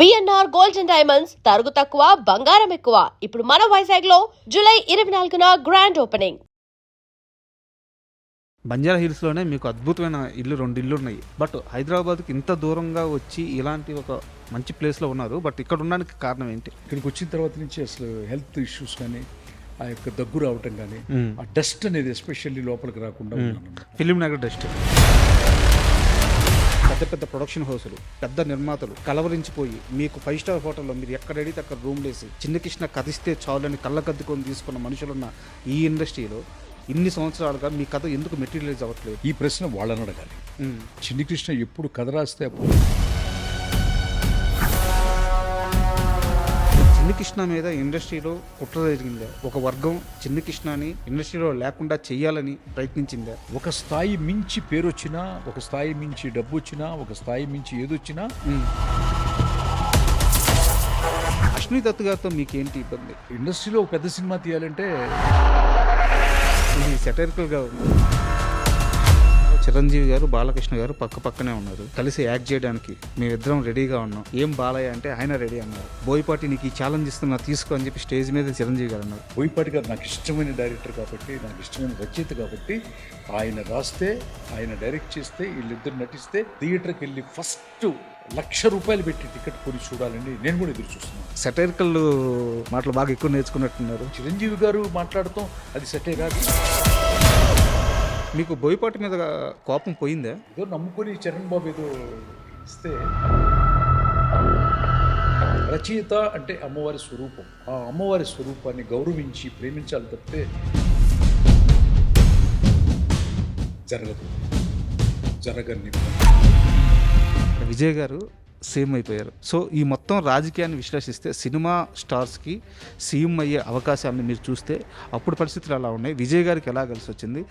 BNR gold and diamonds తరుగు తక్కువ బంగారం ఎక్కువ. ఇప్పుడు మన వైజాగ్ లో జూలై 24న గ్రాండ్ ఓపెనింగ్. బంజారా హిల్స్లోనే మీకు అద్భుతమైన రెండు ఇల్లు ఉన్నాయి. బట్ హైదరాబాద్కి ఇంత దూరంగా వచ్చి ఇలాంటి ఒక మంచి ప్లేస్లో ఉన్నారు. బట్ ఇక్కడ ఉండడానికి కారణం ఏంటి? ఇక్కడికి వచ్చిన తర్వాత నుంచి అసలు హెల్త్ ఇష్యూస్ కానీ, ఆ యొక్క దగ్గు రావటం కానీ, ఆ డస్ట్ అనేది ఎస్పెషల్లీ లోపలికి రాకుండా ఫిలిం నగర్ డస్ట్. పెద్ద పెద్ద ప్రొడక్షన్ హౌసులు, పెద్ద నిర్మాతలు కలవరించిపోయి మీకు 5 స్టార్ హోటల్లో మీరు ఎక్కడ అడిగితే అక్కడ రూమ్ లేసి చిన్న కృష్ణ కదిస్తే చాలని కళ్ళకద్దుకొని తీసుకున్న మనుషులున్న ఈ ఇండస్ట్రీలో ఇన్ని సంవత్సరాలుగా మీ కథ ఎందుకు మెటీరియలైజ్ అవ్వట్లేదు? ఈ ప్రశ్న వాళ్ళని అడగాలి. చిన్ని కృష్ణ ఎప్పుడు కథ రాస్తే అప్పుడు చిన్ని కృష్ణ మీద ఇండస్ట్రీలో కుట్ర జరిగిందా? ఒక వర్గం చిన్ని కృష్ణని ఇండస్ట్రీలో లేకుండా చెయ్యాలని ప్రయత్నించిందా? ఒక స్థాయి మించి పేరు వచ్చినా, ఒక స్థాయి మించి డబ్బు వచ్చినా, ఒక స్థాయి మించి ఏదొచ్చినా అశ్విని దత్ గారితో మీకేంటి ఇబ్బంది? ఇండస్ట్రీలో ఒక పెద్ద సినిమా తీయాలంటే ఇది సెటరికల్గా ఉంది. చిరంజీవి గారు, బాలకృష్ణ గారు పక్కనే ఉన్నారు. కలిసి యాక్ట్ చేయడానికి మేమిద్దరం రెడీగా ఉన్నాం. ఏం బాలయ్య అంటే ఆయన రెడీ అన్నారు. బోయపాటి నీకు ఈ ఛాలెంజ్ ఇస్తున్నా తీసుకో అని చెప్పి స్టేజ్ మీద చిరంజీవి గారు అన్నారు. బోయపాటి గారు నాకు ఇష్టమైన డైరెక్టర్ కాబట్టి, నాకు ఇష్టమైన రచయిత కాబట్టి, ఆయన రాస్తే, ఆయన డైరెక్ట్ చేస్తే, వీళ్ళిద్దరు నటిస్తే థియేటర్కి వెళ్ళి ఫస్ట్ ₹1,00,000 పెట్టి టికెట్ కొని చూడాలండి నేను కూడా ఎదురు చూస్తున్నాను. సెటరికల్ మాటలు బాగా ఎక్కువ నేర్చుకున్నట్టున్నారు. చిరంజీవి గారు మాట్లాడతాం అది సెటే కాదు. మీకు బోయపాటి మీద కోపం పోయిందా? ఏదో నమ్ముకొని చరణ్ బాబు ఏదో ఇస్తే, రచయిత అంటే అమ్మవారి స్వరూపం. ఆ అమ్మవారి స్వరూపాన్ని గౌరవించి ప్రేమించాలి తప్పితే జరగని. విజయ్ గారు సీఎం అయిపోయారు. సో ఈ మొత్తం రాజకీయాన్ని విశ్లేషిస్తే సినిమా స్టార్స్కి సీఎం అయ్యే అవకాశాలను మీరు చూస్తే అప్పుడు పరిస్థితులు ఎలా ఉన్నాయి? విజయ్ గారికి ఎలా కలిసి వచ్చింది?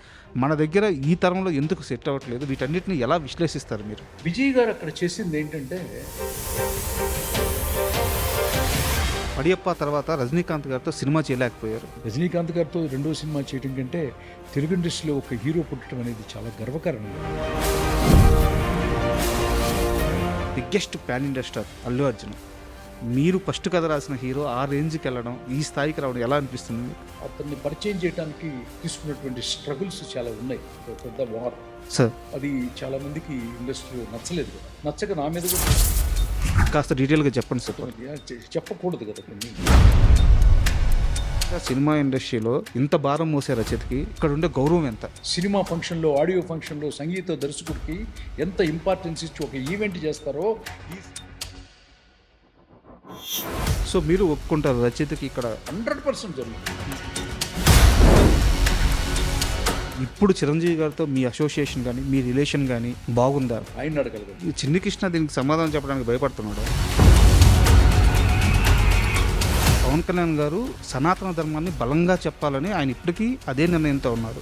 మన దగ్గర ఈ తరంలో ఎందుకు సెట్ అవ్వట్లేదు? వీటన్నిటిని ఎలా విశ్లేషిస్తారు మీరు? విజయ్ గారు అక్కడ చేసింది ఏంటంటే, పడియప్ప తర్వాత రజనీకాంత్ గారితో సినిమా చేయలేకపోయారు. రజనీకాంత్ గారితో రెండో సినిమా చేయడం కంటే తెలుగు ఇండస్ట్రీలో ఒక హీరో పుట్టడం అనేది చాలా గర్వకారణం. Biggest pan India star Allu Arjun, మీరు ఫస్ట్ కథ రాసిన హీరో ఆ రేంజ్కి వెళ్ళడం, ఈ స్థాయికి రావడం ఎలా అనిపిస్తుంది? అతన్ని పరిచయం చేయడానికి తీసుకున్నటువంటి స్ట్రగుల్స్ చాలా ఉన్నాయి. పెద్ద వార్ సార్, అది చాలా మందికి ఇండస్ట్రీలో నచ్చలేదు. నచ్చక నా మీద కూడా కాస్త డీటెయిల్గా చెప్పండి సార్. చెప్పకూడదు కదా కొన్ని. సినిమా ఇండస్ట్రీలో ఇంత భారం మోసే రచయితకి ఇక్కడ ఉండే గౌరవం ఎంత? సినిమా ఫంక్షన్లో, ఆడియో ఫంక్షన్లో సంగీత దర్శకుడికి ఎంత ఇంపార్టెన్స్ ఇచ్చి ఒక ఈవెంట్ చేస్తారో. సో మీరు ఒప్పుకుంటారు రచయితకి ఇక్కడ 100% జరుగుతుంది. ఇప్పుడు చిరంజీవి గారితో మీ అసోసియేషన్ కానీ, మీ రిలేషన్ కానీ బాగుందా? ఆయన అడగలదు. ఈ చిన్ని కృష్ణ దీనికి సమాధానం చెప్పడానికి భయపడుతున్నాడు. పవన్ కళ్యాణ్ గారు సనాతన ధర్మాన్ని బలంగా చెప్పాలని ఆయన ఇప్పటికీ అదే నిర్ణయంతో ఉన్నారు.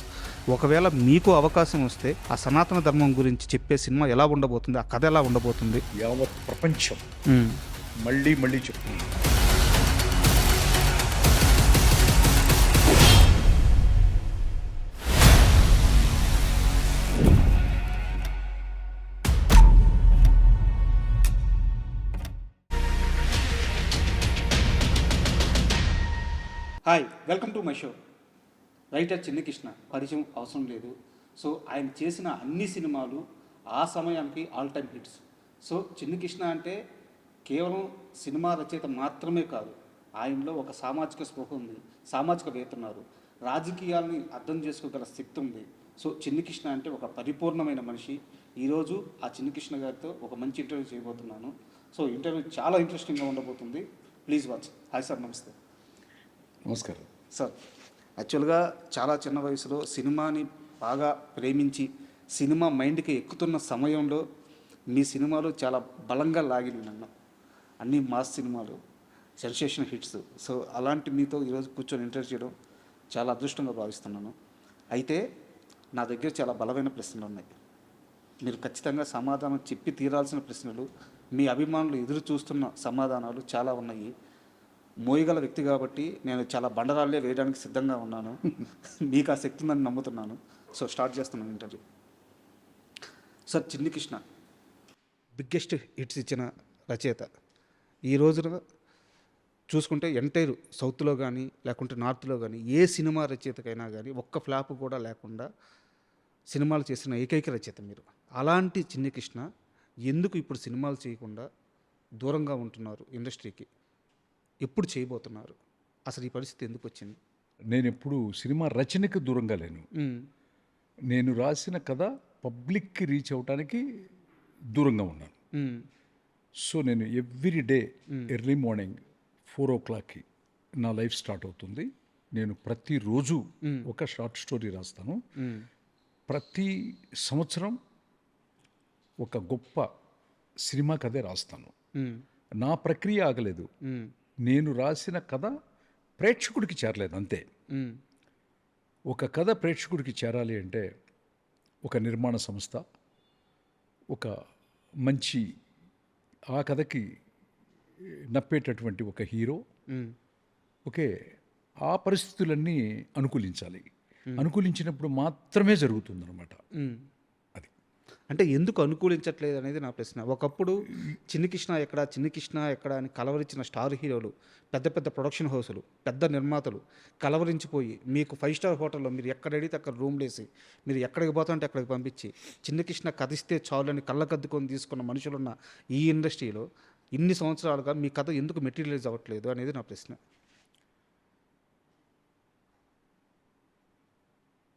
ఒకవేళ మీకు అవకాశం వస్తే ఆ సనాతన ధర్మం గురించి చెప్పే సినిమా ఎలా ఉండబోతుంది? ఆ కథ ఎలా ఉండబోతుంది? యావత్ ప్రపంచం మళ్ళీ చెప్తుంది. Hi, welcome to my show. Writer Chinni Krishna పరిచయం అవసరం లేదు. సో ఆయన చేసిన అన్ని సినిమాలు ఆ సమయానికి all time hits. So Chinni Krishna అంటే కేవలం సినిమా రచయిత మాత్రమే కాదు, ఆయనలో ఒక సామాజిక స్పృహ ఉంది, సామాజిక వేతనాలు, రాజకీయాలని అర్థం చేసుకోగల శక్తి ఉంది. సో చిన్ని కృష్ణ అంటే ఒక పరిపూర్ణమైన మనిషి. ఈరోజు ఆ చిన్ని కృష్ణ గారితో ఒక మంచి ఇంటర్వ్యూ చేయబోతున్నాను. సో ఇంటర్వ్యూ చాలా ఇంట్రెస్టింగ్గా ఉండబోతుంది. Please watch. హాయ్ సార్, నమస్తే. నమస్కారం సార్. యాక్చువల్గా చాలా చిన్న వయసులో సినిమాని బాగా ప్రేమించి సినిమా మైండ్కి ఎక్కుతున్న సమయంలో మీ సినిమాలు చాలా బలంగా లాగినవి నన్ను. అన్ని మాస్ సినిమాలు, సెన్సేషన్ హిట్స్. సో అలాంటి మీతో ఈరోజు కూర్చొని ఇంటర్వ్యూ చేయడం చాలా అదృష్టంగా భావిస్తున్నాను. అయితే నా దగ్గర చాలా బలమైన ప్రశ్నలు ఉన్నాయి. మీరు ఖచ్చితంగా సమాధానం చెప్పి తీరాల్సిన ప్రశ్నలు, మీ అభిమానులు ఎదురు చూస్తున్న సమాధానాలు చాలా ఉన్నాయి. మోయగల వ్యక్తి కాబట్టి నేను చాలా బండరాళ్ళే వేయడానికి సిద్ధంగా ఉన్నాను. మీకు ఆ శక్తి ఉందని నమ్ముతున్నాను. సో స్టార్ట్ చేస్తున్నాను interview. Sir, Chinni Krishna biggest hits ఇచ్చిన రచయిత. ఈ రోజున చూసుకుంటే ఎంటైర్ సౌత్లో కానీ లేకుంటే నార్త్లో కానీ ఏ సినిమా రచయితకైనా కానీ ఒక్క ఫ్లాప్ కూడా లేకుండా సినిమాలు చేసిన ఏకైక రచయిత మీరు. అలాంటి చిన్ని కృష్ణ ఎందుకు ఇప్పుడు సినిమాలు చేయకుండా దూరంగా ఉంటున్నారు ఇండస్ట్రీకి? ఎప్పుడు చేయబోతున్నారు? అసలు ఈ పరిస్థితి ఎందుకు వచ్చింది? నేను ఎప్పుడు సినిమా రచనకు దూరంగా లేను. నేను రాసిన కథ పబ్లిక్కి రీచ్ అవడానికి దూరంగా ఉన్నాను. సో నేను ఎవ్రీ డే ఎర్లీ మార్నింగ్ 4 o'clockకి నా లైఫ్ స్టార్ట్ అవుతుంది. నేను ప్రతిరోజు ఒక షార్ట్ స్టోరీ రాస్తాను. ప్రతి సంవత్సరం ఒక గొప్ప సినిమా కథే రాస్తాను. నా ప్రక్రియ ఆగలేదు. నేను రాసిన కథ ప్రేక్షకుడికి చేరలేదు అంతే. ఒక కథ ప్రేక్షకుడికి చేరాలి అంటే ఒక నిర్మాణ సంస్థ, ఒక మంచి ఆ కథకి నప్పేటటువంటి ఒక హీరో, ఓకే, ఆ పరిస్థితులన్నీ అనుకూలించాలి. అనుకూలించినప్పుడు మాత్రమే జరుగుతుందన్నమాట. అది అంటే ఎందుకు అనుకూలించట్లేదు అనేది నా ప్రశ్న. ఒకప్పుడు చిన్ని కృష్ణ ఎక్కడ అని కలవరించిన స్టార్ హీరోలు, పెద్ద పెద్ద ప్రొడక్షన్ హౌసులు, పెద్ద నిర్మాతలు కలవరించిపోయి మీకు 5 స్టార్ హోటల్లో మీరు ఎక్కడ అడిగితే అక్కడ రూమ్లు వేసి మీరు ఎక్కడికి పోతాంటే అక్కడికి పంపించి చిన్ని కృష్ణ కథిస్తే చాలని కళ్ళకద్దుకొని తీసుకున్న మనుషులున్న ఈ ఇండస్ట్రీలో ఇన్ని సంవత్సరాలుగా మీ కథ ఎందుకు మెటీరియలైజ్ అవ్వట్లేదు అనేది నా ప్రశ్న.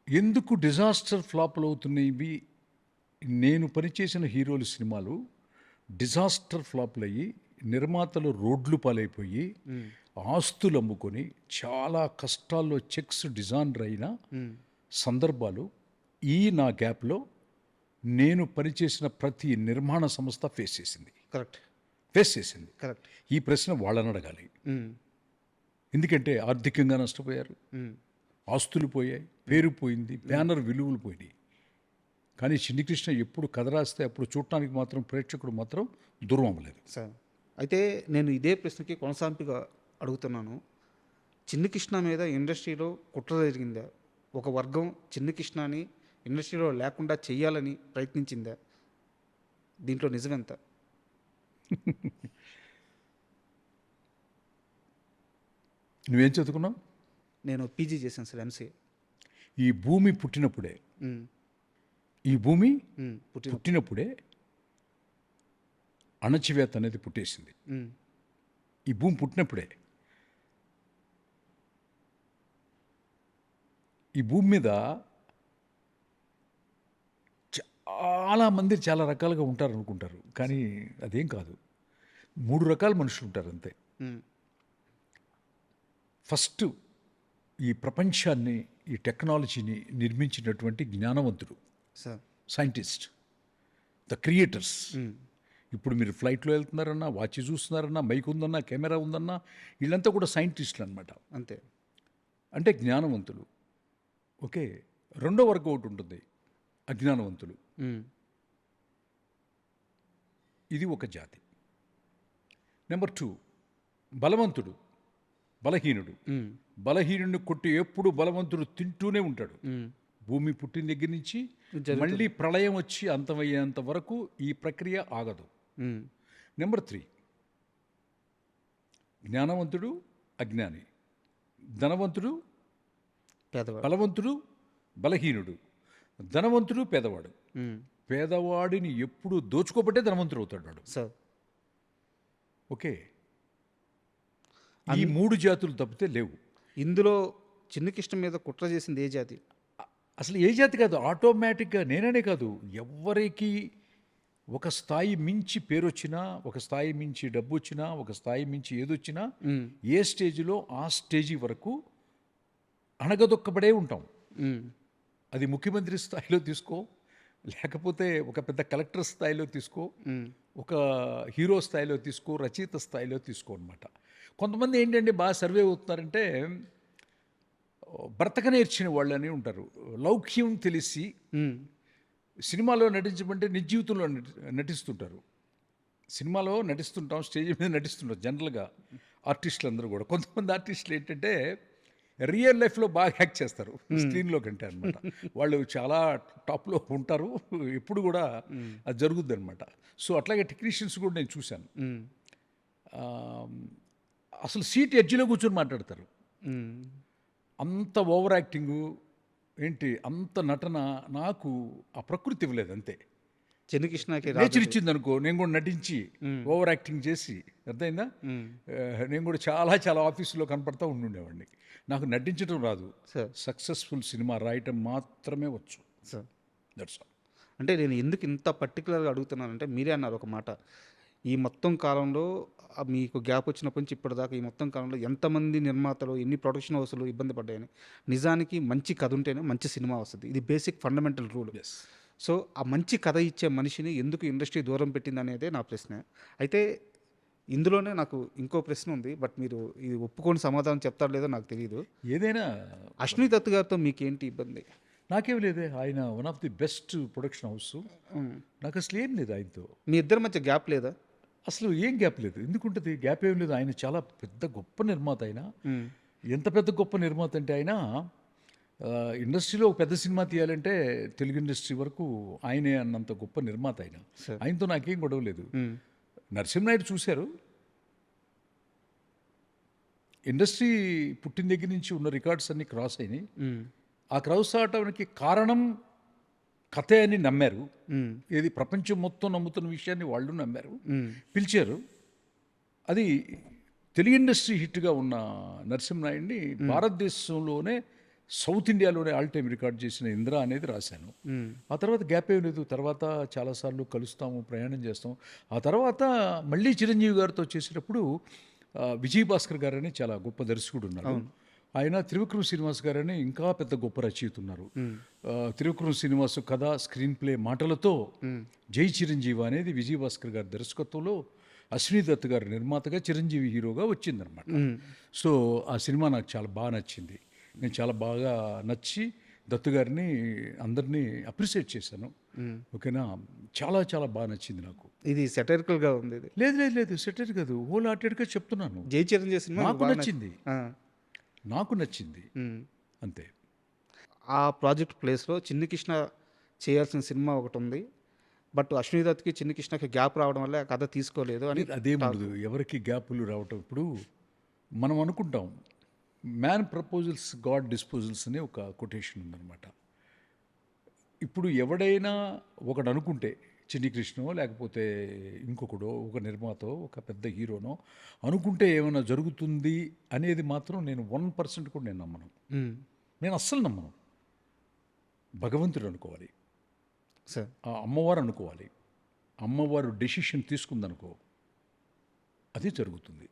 ఎందుకు డిజాస్టర్ ఫ్లాప్లు అవుతున్నాయి? నేను పనిచేసిన హీరోల సినిమాలు డిజాస్టర్ ఫ్లాప్లు అయ్యి నిర్మాతలు రోడ్లు పాలైపోయి ఆస్తులు అమ్ముకొని చాలా కష్టాల్లో చెక్స్ డిజైనర్ అయిన సందర్భాలు ఈ నా గ్యాప్లో నేను పనిచేసిన ప్రతి నిర్మాణ సంస్థ ఫేస్ చేసింది. కరెక్ట్. కరెక్ట్. ఈ ప్రశ్న వాళ్ళని అడగాలి. ఎందుకంటే ఆర్థికంగా నష్టపోయారు, ఆస్తులు పోయాయి, పేరు పోయింది, బ్యానర్ విలువలు పోయినాయి. కానీ చిన్ని కృష్ణ ఎప్పుడు కథ రాస్తే అప్పుడు చూడటానికి మాత్రం ప్రేక్షకుడు మాత్రం దూరం అవ్వలేదు. సార్, అయితే నేను ఇదే ప్రశ్నకి కొనసాంపిగా అడుగుతున్నాను. చిన్ని కృష్ణ మీద ఇండస్ట్రీలో కుట్ర జరిగిందా? ఒక వర్గం చిన్ని కృష్ణని ఇండస్ట్రీలో లేకుండా చేయాలని ప్రయత్నించిందా? దీంట్లో నిజమెంత? నువ్వేం చదువుకున్నావు? నేను పీజీ చేశాను సార్, ఎంసీఏ. ఈ భూమి పుట్టినప్పుడే పుట్టినప్పుడే అణచివేత అనేది పుట్టేసింది. ఈ భూమి పుట్టినప్పుడే ఈ భూమి మీద చాలామంది చాలా రకాలుగా ఉంటారు అనుకుంటారు, కానీ అదేం కాదు. 3 రకాల మనుషులు ఉంటారు అంతే. ఫస్ట్, ఈ ప్రపంచాన్ని, ఈ టెక్నాలజీని నిర్మించినటువంటి జ్ఞానవంతుడు, సైంటిస్ట్, ద క్రియేటర్స్. ఇప్పుడు మీరు ఫ్లైట్లో వెళ్తున్నారన్నా, వాచ్ చూస్తున్నారన్నా, మైక్ ఉందన్నా, కెమెరా ఉందన్నా, వీళ్ళంతా కూడా సైంటిస్టులు అనమాట. అంతే. అంటే జ్ఞానవంతులు. ఓకే. రెండో వర్గం ఒకటి ఉంటుంది, అజ్ఞానవంతులు. ఇది ఒక జాతి. నెంబర్ 2, బలవంతుడు, బలహీనుడు. బలహీనుడిని కొట్టి ఎప్పుడు బలవంతుడు తింటూనే ఉంటాడు. భూమి పుట్టిన దగ్గర నుంచి మళ్ళీ ప్రళయం వచ్చి అంతమయ్యేంత వరకు ఈ ప్రక్రియ ఆగదు. నెంబర్ 3, జ్ఞానవంతుడు, అజ్ఞాని, ధనవంతుడు, బలవంతుడు, బలహీనుడు, ధనవంతుడు, పేదవాడు. పేదవాడిని ఎప్పుడు దోచుకోబట్టే ధనవంతుడు అవుతాడు వాడు. ఓకే. ఈ 3 జాతులు తప్పితే లేవు. ఇందులో చిన్ని కృష్ణ మీద కుట్ర చేసింది ఏ జాతి? అసలు ఏ జాతి కాదు, ఆటోమేటిక్గా. నేననే కాదు, ఎవరికి ఒక స్థాయి మించి పేరు వచ్చినా, ఒక స్థాయి మించి డబ్బు వచ్చినా, ఒక స్థాయి మించి ఏదొచ్చినా, ఏ స్టేజ్లో ఆ స్టేజీ వరకు అణగదొక్కబడే ఉంటాం. అది ముఖ్యమంత్రి స్థాయిలో తీసుకో, లేకపోతే ఒక పెద్ద కలెక్టర్ స్థాయిలో తీసుకో, ఒక హీరో స్థాయిలో తీసుకో, రచయిత స్థాయిలో తీసుకో అనమాట. కొంతమంది ఏంటంటే బాగా సర్వే అవుతున్నారంటే బ్రతక నేర్చిన వాళ్ళని ఉంటారు. లౌక్యం తెలిసి సినిమాలో నటించమంటే నిజ జీవితంలో నటిస్తుంటారు. సినిమాలో నటిస్తుంటాం, స్టేజ్ మీద నటిస్తుంటాం జనరల్గా ఆర్టిస్టులు అందరూ కూడా. కొంతమంది ఆర్టిస్టులు ఏంటంటే రియల్ లైఫ్లో బాగా యాక్ట్ చేస్తారు స్క్రీన్లో కంటే అనమాట. వాళ్ళు చాలా టాప్లో ఉంటారు, ఎప్పుడు కూడా అది జరుగుద్ది అనమాట. సో అట్లాగే టెక్నీషియన్స్ కూడా నేను చూశాను. అసలు సీట్ ఎడ్జ్లో కూర్చొని మాట్లాడతారు. అంత ఓవర్ యాక్టింగు ఏంటి, అంత నటన నాకు ఆ ప్రకృతి ఇవ్వలేదు అంతే. చెన్నకృష్ణకి నేచర్ ఇచ్చింది అనుకో, నేను కూడా నటించి ఓవర్ యాక్టింగ్ చేసి, అర్థమైందా? నేను కూడా చాలా చాలా ఆఫీసులో కనపడతా ఉండుండేవాడిని. నాకు నటించడం రాదు, సార్ సక్సెస్ఫుల్ సినిమా రాయటం మాత్రమే వచ్చు. Sir that's all. అంటే నేను ఎందుకు ఇంత పర్టికులర్గా అడుగుతున్నానంటే, మీరే అన్నారు ఒక మాట, ఈ మొత్తం కాలంలో మీకు గ్యాప్ వచ్చినప్పటి నుంచి ఇప్పటిదాకా ఈ మొత్తం కాలంలో ఎంతమంది నిర్మాతలు, ఎన్ని ప్రొడక్షన్ హౌస్లు ఇబ్బంది పడ్డాయని. నిజానికి మంచి కథ ఉంటేనే మంచి సినిమా వస్తుంది. ఇది బేసిక్ ఫండమెంటల్ రూల్. సో ఆ మంచి కథ ఇచ్చే మనిషిని ఎందుకు ఇండస్ట్రీ దూరం పెట్టింది అనేదే నా ప్రశ్న. అయితే ఇందులోనే నాకు ఇంకో ప్రశ్న ఉంది, బట్ మీరు ఇది ఒప్పుకొని సమాధానం చెప్తారో లేదో నాకు తెలియదు. ఏదైనా అశ్విని దత్ గారితో మీకేంటి ఇబ్బంది? నాకేం లేదే, ఆయన one of the best production house. నాకు అసలు ఏం లేదు ఆయనతో. మీ ఇద్దరి మధ్య గ్యాప్ లేదా? అసలు ఏం గ్యాప్ లేదు. ఎందుకుంటుంది గ్యాప్? ఏం లేదు. ఆయన చాలా పెద్ద గొప్ప నిర్మాత. ఆయన ఎంత పెద్ద గొప్ప నిర్మాత అంటే, ఆయన ఇండస్ట్రీలో ఒక పెద్ద సినిమా తీయాలంటే తెలుగు ఇండస్ట్రీ వరకు ఆయనే అన్నంత గొప్ప నిర్మాత ఆయన. ఆయనతో నాకేం గొడవ లేదు. నరసింహనాయుడు చూశారు, ఇండస్ట్రీ పుట్టిన దగ్గర నుంచి ఉన్న రికార్డ్స్ అన్ని క్రాస్ అయినాయి. ఆ క్రాస్ అవడానికి కారణం కథే అని నమ్మారు. ఏది ప్రపంచం మొత్తం నమ్ముతున్న విషయాన్ని వాళ్ళు నమ్మారు, పిలిచారు. అది తెలుగు ఇండస్ట్రీ హిట్గా ఉన్న నరసింహనాయుడిని భారతదేశంలోనే, సౌత్ ఇండియాలోనే ఆల్ టైమ్ రికార్డ్ చేసిన ఇంద్ర అనేది రాశాను. ఆ తర్వాత గ్యాప్ ఏం లేదు. తర్వాత చాలాసార్లు కలుస్తాము, ప్రయాణం చేస్తాము. ఆ తర్వాత మళ్ళీ చిరంజీవి గారితో చేసేటప్పుడు విజయ్ భాస్కర్ గారని చాలా గొప్ప దర్శకుడు ఉన్నారు. ఆయన త్రివిక్రమ్ శ్రీనివాస్ గారని ఇంకా పెద్ద గొప్ప రచయిత ఉన్నారు. త్రివిక్రమ్ శ్రీనివాస్ కథ, స్క్రీన్ ప్లే, మాటలతో జై చిరంజీవి అనేది విజయ్ భాస్కర్ గారి దర్శకత్వంలో అశ్విని దత్ గారి నిర్మాతగా, చిరంజీవి హీరోగా వచ్చిందనమాట. సో ఆ సినిమా నాకు చాలా బాగా నచ్చింది. నేను చాలా బాగా నచ్చి దత్తు గారిని అందరినీ అప్రిషియేట్ చేశాను. ఓకేనా, చాలా చాలా బాగా నచ్చింది నాకు. ఇది సెటరికల్గా ఉంది. ఇది లేదు లేదు లేదు, సెటర్ కాదు, హోల్ హార్టెడ్గా చెప్తున్నాను. జై చిరంజీవి సినిమా నాకు నచ్చింది, నాకు నచ్చింది అంతే. ఆ ప్రాజెక్ట్ ప్లేస్లో చిన్ని కృష్ణ చేయాల్సిన సినిమా ఒకటి ఉంది, బట్ అశ్విని దత్కి చిన్ని కృష్ణకి గ్యాప్ రావడం వల్ల ఆ కథ తీసుకోలేదు అని. అదేముండదు, ఎవరికి గ్యాపులు రావటం. ఇప్పుడు మనం అనుకుంటాం మ్యాన్ ప్రపోజల్స్ గాడ్ డిస్పోజల్స్ అనే ఒక కొటేషన్ ఉందన్నమాట. ఇప్పుడు ఎవడైనా ఒకడు అనుకుంటే, చిన్ని కృష్ణో లేకపోతే ఇంకొకడో, ఒక నిర్మాతో, ఒక పెద్ద హీరోనో అనుకుంటే ఏమైనా జరుగుతుంది అనేది మాత్రం నేను 1% కూడా నేను నమ్మను. నేను అస్సలు నమ్మను. భగవంతుడు అనుకోవాలి, సార్ ఆ అమ్మవారు అనుకోవాలి. అమ్మవారు డెసిషన్ తీసుకుందనుకో, అది జరుగుతుంది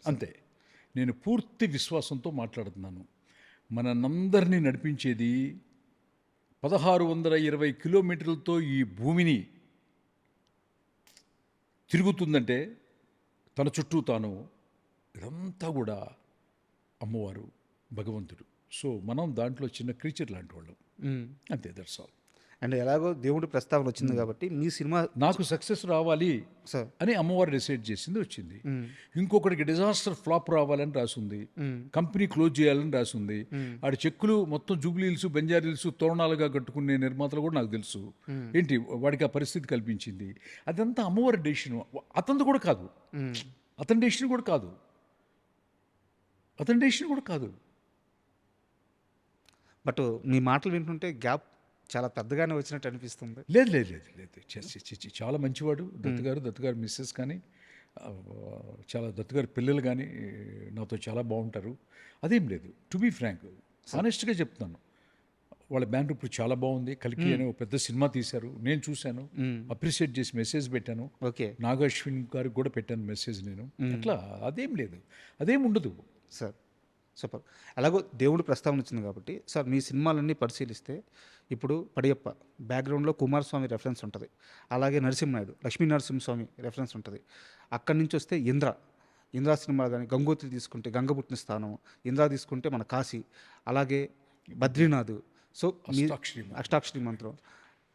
అంతే. నేను పూర్తి విశ్వాసంతో మాట్లాడుతున్నాను. మనందరినీ నడిపించేది 1620 కిలోమీటర్లతో ఈ భూమిని తిరుగుతుందంటే తన చుట్టూ తాను, ఇదంతా కూడా అమ్మవారు, భగవంతుడు. సో మనం దాంట్లో చిన్న క్రీచర్ లాంటి వాళ్ళం అంతే. That's all. అండ్ ఎలాగో దేవుడి ప్రస్తావన వచ్చింది కాబట్టి మీ సినిమా నాకు సక్సెస్ రావాలి సార్ అని అమ్మవారు డిసైడ్ చేసింది, వచ్చింది. ఇంకొకటికి డిజాస్టర్ ఫ్లాప్ రావాలని రాసింది, కంపెనీ క్లోజ్ చేయాలని రాసింది. ఆడ చెక్కులు మొత్తం జూబ్లీహిల్స్, బంజారీహిల్స్ తోరణాలుగా కట్టుకునే నిర్మాతలు కూడా నాకు తెలుసు. ఏంటి వాడికి ఆ పరిస్థితి కల్పించింది. అదంతా అమ్మవారి డెసిషన్. అతనిది కూడా కాదు, అతని డెసిషన్ కూడా కాదు, అతని డెసిషన్ కూడా కాదు. బట్ మీ మాటలు వింటుంటే గ్యాప్ చాలా పెద్దగానే వచ్చినట్టు అనిపిస్తుంది. లేదు లేదు లేదు లేదు, చాలా మంచివాడు దత్తుగారు మిస్సెస్ కానీ, చాలా దత్తుగారి పిల్లలు కానీ నాతో చాలా బాగుంటారు. అదేం లేదు. టు బీ ఫ్రాంక్, ఆనెస్ట్గా చెప్తున్నాను. వాళ్ళ బ్యానర్ ఇప్పుడు చాలా బాగుంది. కలికి అనే ఒక పెద్ద సినిమా తీశారు, నేను చూశాను, అప్రిషియేట్ చేసి మెసేజ్ పెట్టాను. ఓకే, నాగాశ్విన్ గారికి కూడా పెట్టాను మెసేజ్ నేను. అట్లా అదేం లేదు, అదేం ఉండదు సార్. సూపర్. అలాగో దేవుడి ప్రస్తావన వచ్చింది కాబట్టి సార్, మీ సినిమాలన్నీ పరిశీలిస్తే ఇప్పుడు పడియప్ప బ్యాక్గ్రౌండ్లో కుమారస్వామి రెఫరెన్స్ ఉంటుంది, అలాగే నరసింహనాయుడు, లక్ష్మీ నరసింహస్వామి రెఫరెన్స్ ఉంటుంది. అక్కడి నుంచి వస్తే ఇంద్ర సినిమా కానీ, గంగోత్రి తీసుకుంటే గంగపుట్టిన స్థానం, ఇంద్ర తీసుకుంటే మన కాశీ, అలాగే బద్రీనాథ్, సో అష్టాక్షరి మంత్రం,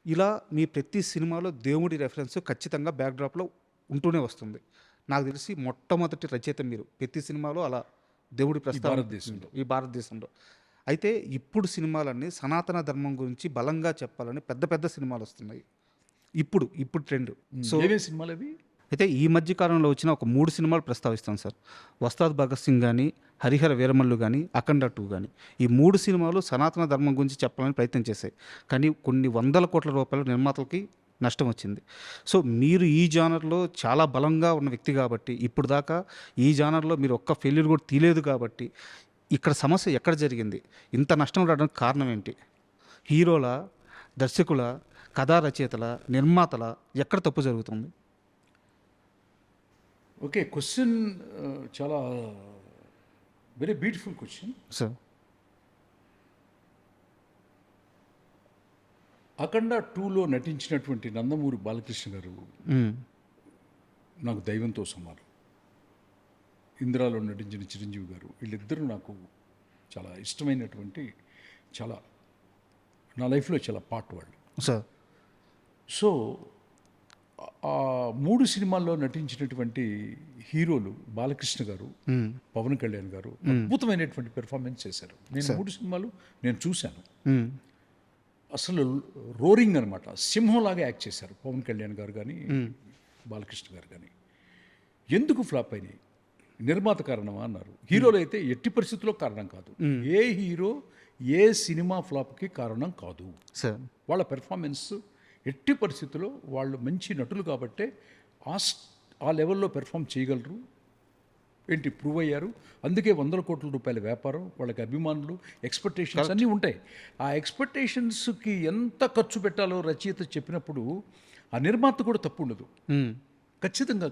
ఇలా మీ ప్రతి సినిమాలో దేవుడి రెఫరెన్స్ ఖచ్చితంగా బ్యాక్డ్రాప్లో ఉంటూనే వస్తుంది. నాకు తెలిసి మొట్టమొదటి రచయిత మీరు ప్రతి సినిమాలో అలా దేవుడి ప్రస్తావన ఈ భారతదేశంలో. అయితే ఇప్పుడు సినిమాలన్నీ సనాతన ధర్మం గురించి బలంగా చెప్పాలని పెద్ద పెద్ద సినిమాలు వస్తున్నాయి ఇప్పుడు ట్రెండ్. సో ఏవే సినిమాలు అవి? అయితే ఈ మధ్య కాలంలో వచ్చిన ఒక 3 సినిమాలు ప్రస్తావిస్తాను సార్. 'వస్తాద్ భగత్ సింగ్' గాని, 'హరిహర వీరమల్లు' గాని, 'అఖండ 2' గాని. ఈ 3 సినిమాలు సనాతన ధర్మం గురించి చెప్పాలని ప్రయత్నం చేశాయి. కానీ కొన్ని వందల కోట్ల రూపాయలు నిర్మాతలకి నష్టం వచ్చింది. సో, మీరు ఈ జానర్‌లో చాలా బలంగా ఉన్న వ్యక్తి కాబట్టి, ఇప్పుడు దాకా ఈ జానర్‌లో మీరు ఒక్క ఫెయిల్యూర్ కూడా తీయలేదు కాబట్టి, ఇక్కడ సమస్య ఎక్కడ జరిగింది? ఇంత నష్టం రావడానికి కారణం ఏంటి? హీరోల, దర్శకుల, కథా రచయితల, నిర్మాతల ఎక్కడ తప్పు జరుగుతుంది? ఓకే, క్వశ్చన్ చాలా వెరీ బ్యూటిఫుల్ క్వశ్చన్. సార్. అఖండ 2లో నటించినటువంటి నందమూరి బాలకృష్ణ గారు హ్మ్. నాకు దైవంతో సమానం. ఇందిరాలో నటించిన చిరంజీవి గారు, వీళ్ళిద్దరూ నాకు చాలా ఇష్టమైనటువంటి, చాలా నా లైఫ్లో చాలా పార్ట్ వాళ్ళు. సార్. సో ఆ 3 సినిమాల్లో నటించినటువంటి హీరోలు బాలకృష్ణ గారు, హ్మ్. పవన్ కళ్యాణ్ గారు అద్భుతమైనటువంటి పెర్ఫార్మెన్స్ చేశారు. నేను 3 సినిమాలు నేను చూశాను. హ్మ్. అసలు రోరింగ్ అనమాట, సింహంలాగా యాక్ట్ చేశారు పవన్ కళ్యాణ్ గారు కానీ బాలకృష్ణ గారు కానీ. ఎందుకు ఫ్లాప్ అయినాయి? నిర్మాత కారణమా అన్నారు. హీరోలు అయితే ఎట్టి పరిస్థితుల్లో కారణం కాదు. ఏ హీరో ఏ సినిమా ఫ్లాప్కి కారణం కాదు. సార్. వాళ్ళ పెర్ఫార్మెన్స్ ఎట్టి పరిస్థితుల్లో, వాళ్ళు మంచి నటులు కాబట్టే ఆ లెవెల్లో పెర్ఫామ్ చేయగలరు. ఏంటి ప్రూవ్ అయ్యారు. అందుకే 100 కోట్ల రూపాయల వ్యాపారం, వాళ్ళకి అభిమానులు, ఎక్స్పెక్టేషన్స్ అన్నీ ఉంటాయి. ఆ ఎక్స్పెక్టేషన్స్కి ఎంత ఖర్చు పెట్టాలో రచయిత చెప్పినప్పుడు ఆ నిర్మాత కూడా తప్పు ఉండదు. హ్మ్. ఖచ్చితంగా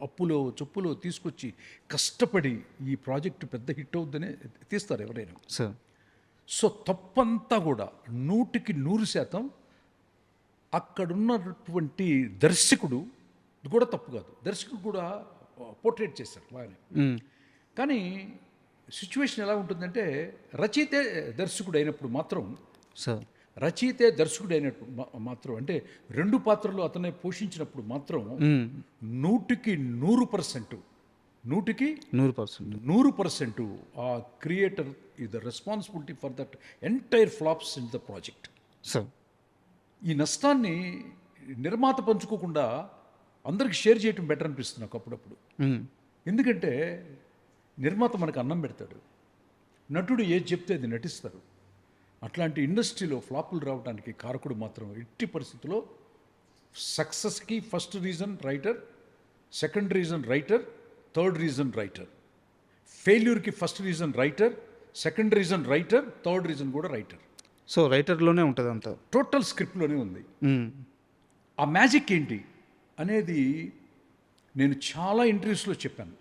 అప్పులో చొప్పులో తీసుకొచ్చి కష్టపడి ఈ ప్రాజెక్టు పెద్ద హిట్ అవుద్దనే తీస్తారు ఎవరైనా. సార్. సో తప్పంతా కూడా 100కి 100% అక్కడున్నటువంటి దర్శకుడు కూడా తప్పు కాదు. దర్శకుడు కూడా పోర్ట్రేట్ చేశారు బాగానే. హ్మ్. కానీ సిచ్యువేషన్ ఎలా ఉంటుందంటే, రచయితే దర్శకుడు అయినప్పుడు మాత్రం, సార్. రచయితే దర్శకుడు అయినప్పుడు మాత్రం అంటే 2 పాత్రలు అతనే పోషించినప్పుడు మాత్రం హ్మ్. 100కి 100%, 100కి 100%. 100% ఆ creator is the responsibility for that entire flops in the project. Sir. ఈ నష్టాన్ని నిర్మాత పంచుకోకుండా అందరికి షేర్ చేయటం బెటర్ అనిపిస్తుంది నాకు అప్పుడప్పుడు. హ్మ్. ఎందుకంటే నిర్మాత మనకు అన్నం పెడతాడు, నటుడు ఏది చెప్తే అది నటిస్తారు. అట్లాంటి ఇండస్ట్రీలో ఫ్లాపులు రావడానికి కారకుడు మాత్రం ఎట్టి పరిస్థితుల్లో సక్సెస్కి first reason writer, second reason writer, third reason writer. ఫెయిల్యూర్కి first reason writer, second reason writer, third reason కూడా రైటర్. సో, రైటర్‌లోనే ఉంటది అంతా. టోటల్ స్క్రిప్ట్లోనే ఉంది. హ్మ్. ఆ మ్యాజిక్ ఏంటి అనేది నేను చాలా ఇంటర్వ్యూస్లో చెప్పాను.